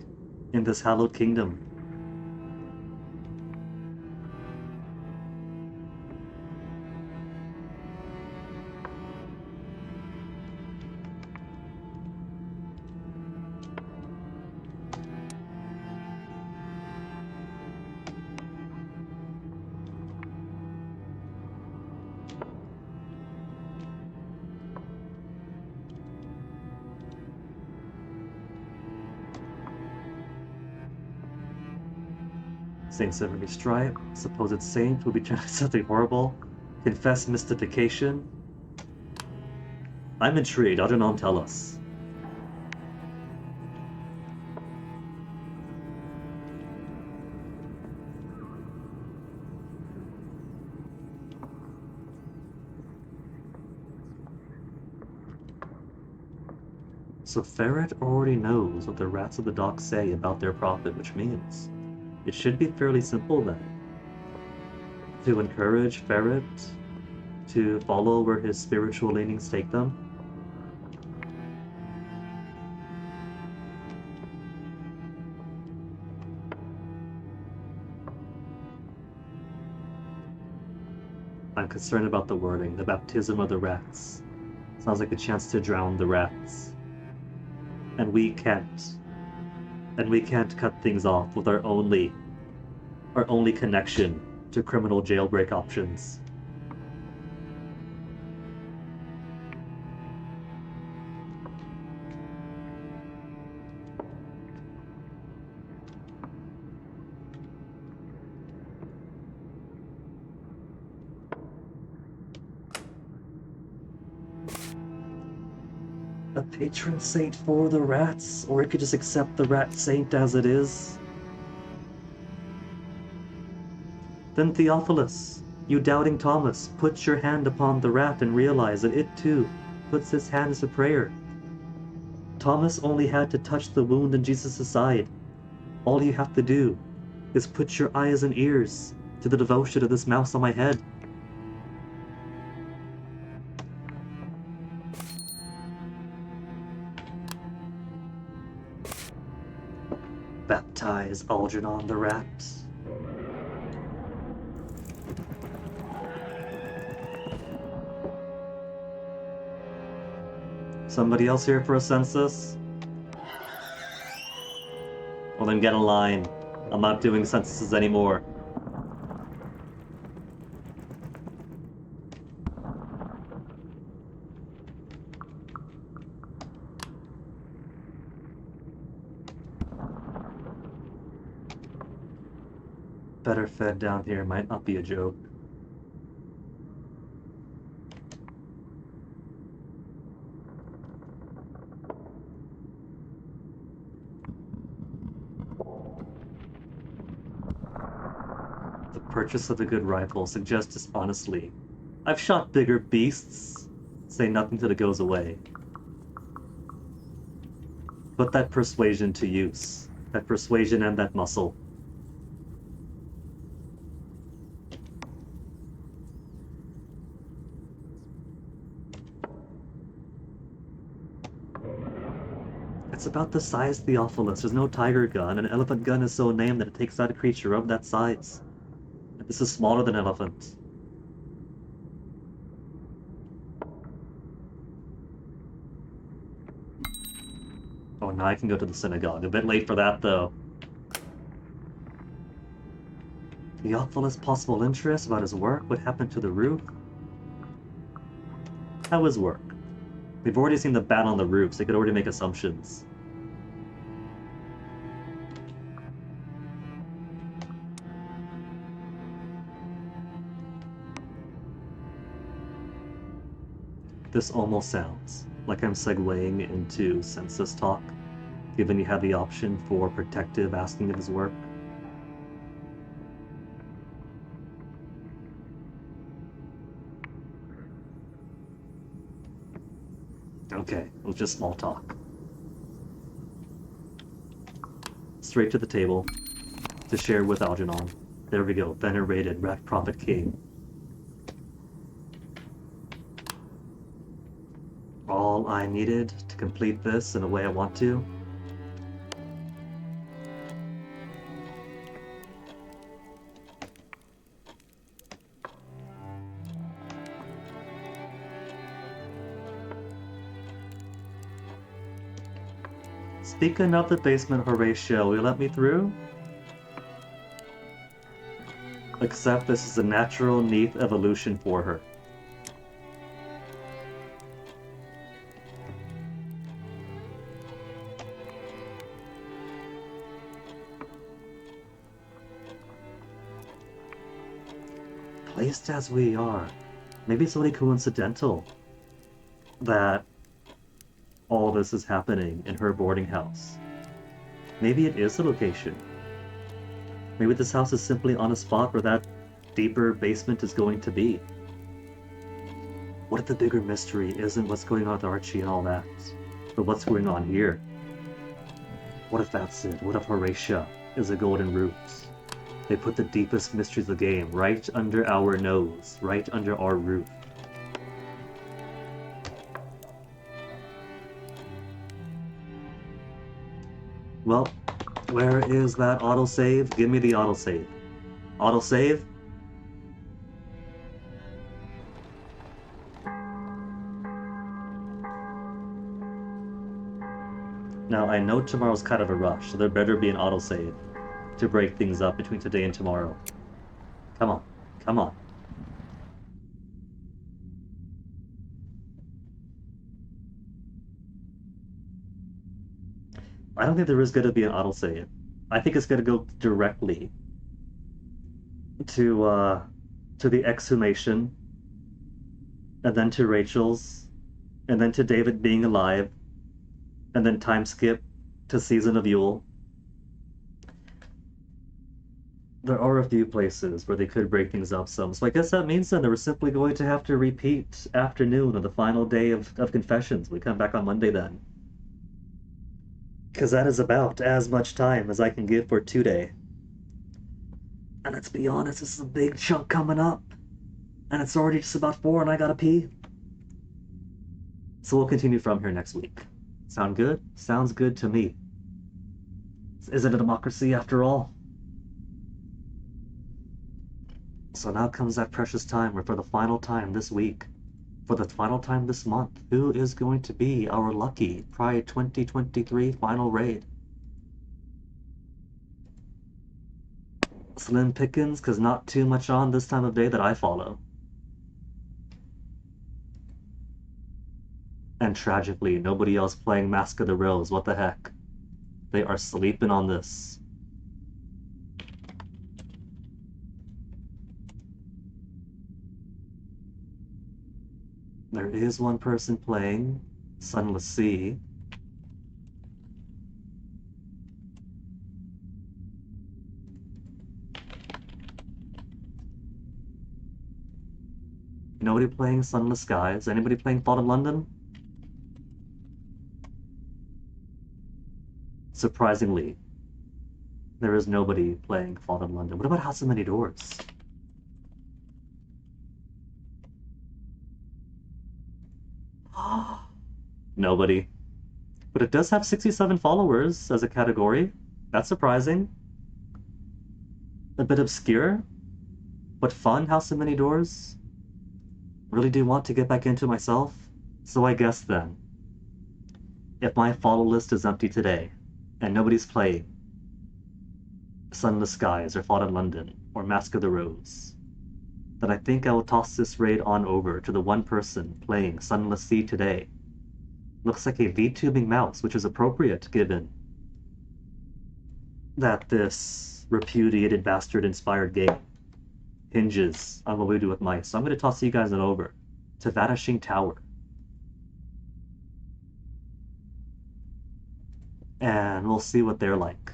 in this hallowed kingdom. Saint Severity Stripe, supposed saint will be trying something horrible. Confess mystification. I'm intrigued. Algernon, tell us. So Ferret already knows what the rats of the dock say about their prophet, which means it should be fairly simple then. To encourage Ferret to follow where his spiritual leanings take them. I'm concerned about the wording. The baptism of the rats. Sounds like a chance to drown the rats. And we can't cut things off with our only connection to criminal jailbreak options. A patron saint for the rats, or it could just accept the rat saint as it is. Then Theophilus, you doubting Thomas, put your hand upon the rat and realize that it too puts its hands to prayer. Thomas only had to touch the wound in Jesus' side. All you have to do is put your eyes and ears to the devotion of this mouse on my head. Baptize Algernon the rat. Somebody else here for a census? Well then get in line. I'm not doing censuses anymore. Better fed down here might not be a joke. The purchase of a good rifle suggests honestly. I've shot bigger beasts. Say nothing till it goes away. Put that persuasion to use. That persuasion and that muscle. It's about the size, Theophilus. There's no tiger gun. An elephant gun is so named that it takes out a creature of that size. This is smaller than elephant. Oh, now I can go to the synagogue. A bit late for that, though. Theophilus' possible interest about his work, what happened to the roof? How is work? We've already seen the bat on the roof, so they could already make assumptions. This almost sounds like I'm segueing into census talk, given you have the option for protective asking of his work. Okay, it was just small talk. Straight to the table, to share with Algernon. There we go, venerated Rat Prophet King. All I needed to complete this in a way I want to. Speaking of the basement, Horatio, will you let me through? Except this is a natural neath evolution for her. Placed as we are, maybe it's only coincidental that all this is happening in her boarding house. Maybe it is the location. Maybe this house is simply on a spot where that deeper basement is going to be. What if the bigger mystery isn't what's going on with Archie and all that, but what's going on here? What if that's it? What if Horatia is a golden root? They put the deepest mysteries of the game right under our nose, right under our roof. Well, where is that autosave? Give me the autosave. Autosave? Now, I know tomorrow's kind of a rush, so there better be an autosave to break things up between today and tomorrow. Come on. Come on. I don't think there is going to be an autosave. I think it's going to go directly to the exhumation, and then to Rachel's, and then to David being alive, and then time skip to Season of Yule. There are a few places where they could break things up some, so I guess that means then they were simply going to have to repeat afternoon of the final day of Confessions. We come back on Monday then. Because that is about as much time as I can give for today. And let's be honest, this is a big chunk coming up. And it's already just about 4 and I gotta pee. So we'll continue from here next week. Sound good? Sounds good to me. Is it a democracy after all? So now comes that precious time where for the final time this week, for the final time this month, who is going to be our lucky Pride 2023 final raid? Slim pickings, because not too much on this time of day that I follow. And tragically, nobody else playing Mask of the Rose. What the heck? They are sleeping on this. There is one person playing Sunless Sea. Nobody playing Sunless Skies? Anybody playing Thought of London? Surprisingly, there is nobody playing Thought of London. What about House of Many Doors? Nobody. But it does have 67 followers as a category. That's surprising. A bit obscure, but fun, House of Many Doors. Really do want to get back into myself. So I guess then, if my follow list is empty today, and nobody's playing Sunless Skies or Thought in London or Mask of the Rose, then I think I will toss this raid on over to the one person playing Sunless Sea today. Looks like a VTubing mouse, which is appropriate given that this repudiated bastard-inspired game hinges on what we do with mice. So I'm going to toss you guys on over to Vanishing Tower. And we'll see what they're like.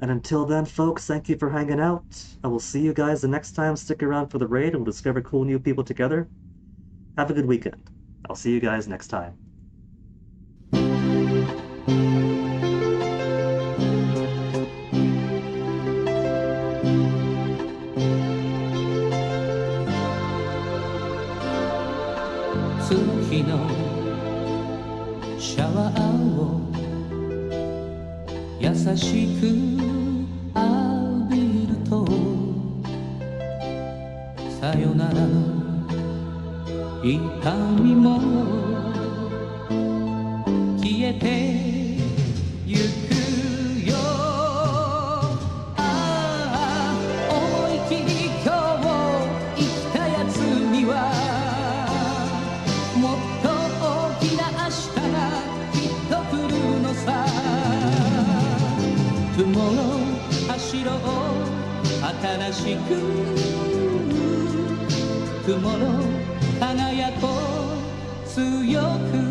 And until then, folks, thank you for hanging out. I will see you guys the next time. Stick around for the raid and we'll discover cool new people together. Have a good weekend. I'll see you guys next time. Tsuki no showerを優しく浴びるとさよならの痛みも消えてゆくよああ思い切り今日生きたやつにはもっと大きな明日がきっと来るのさTomorrow走ろう新しくTomorrow輝こう強く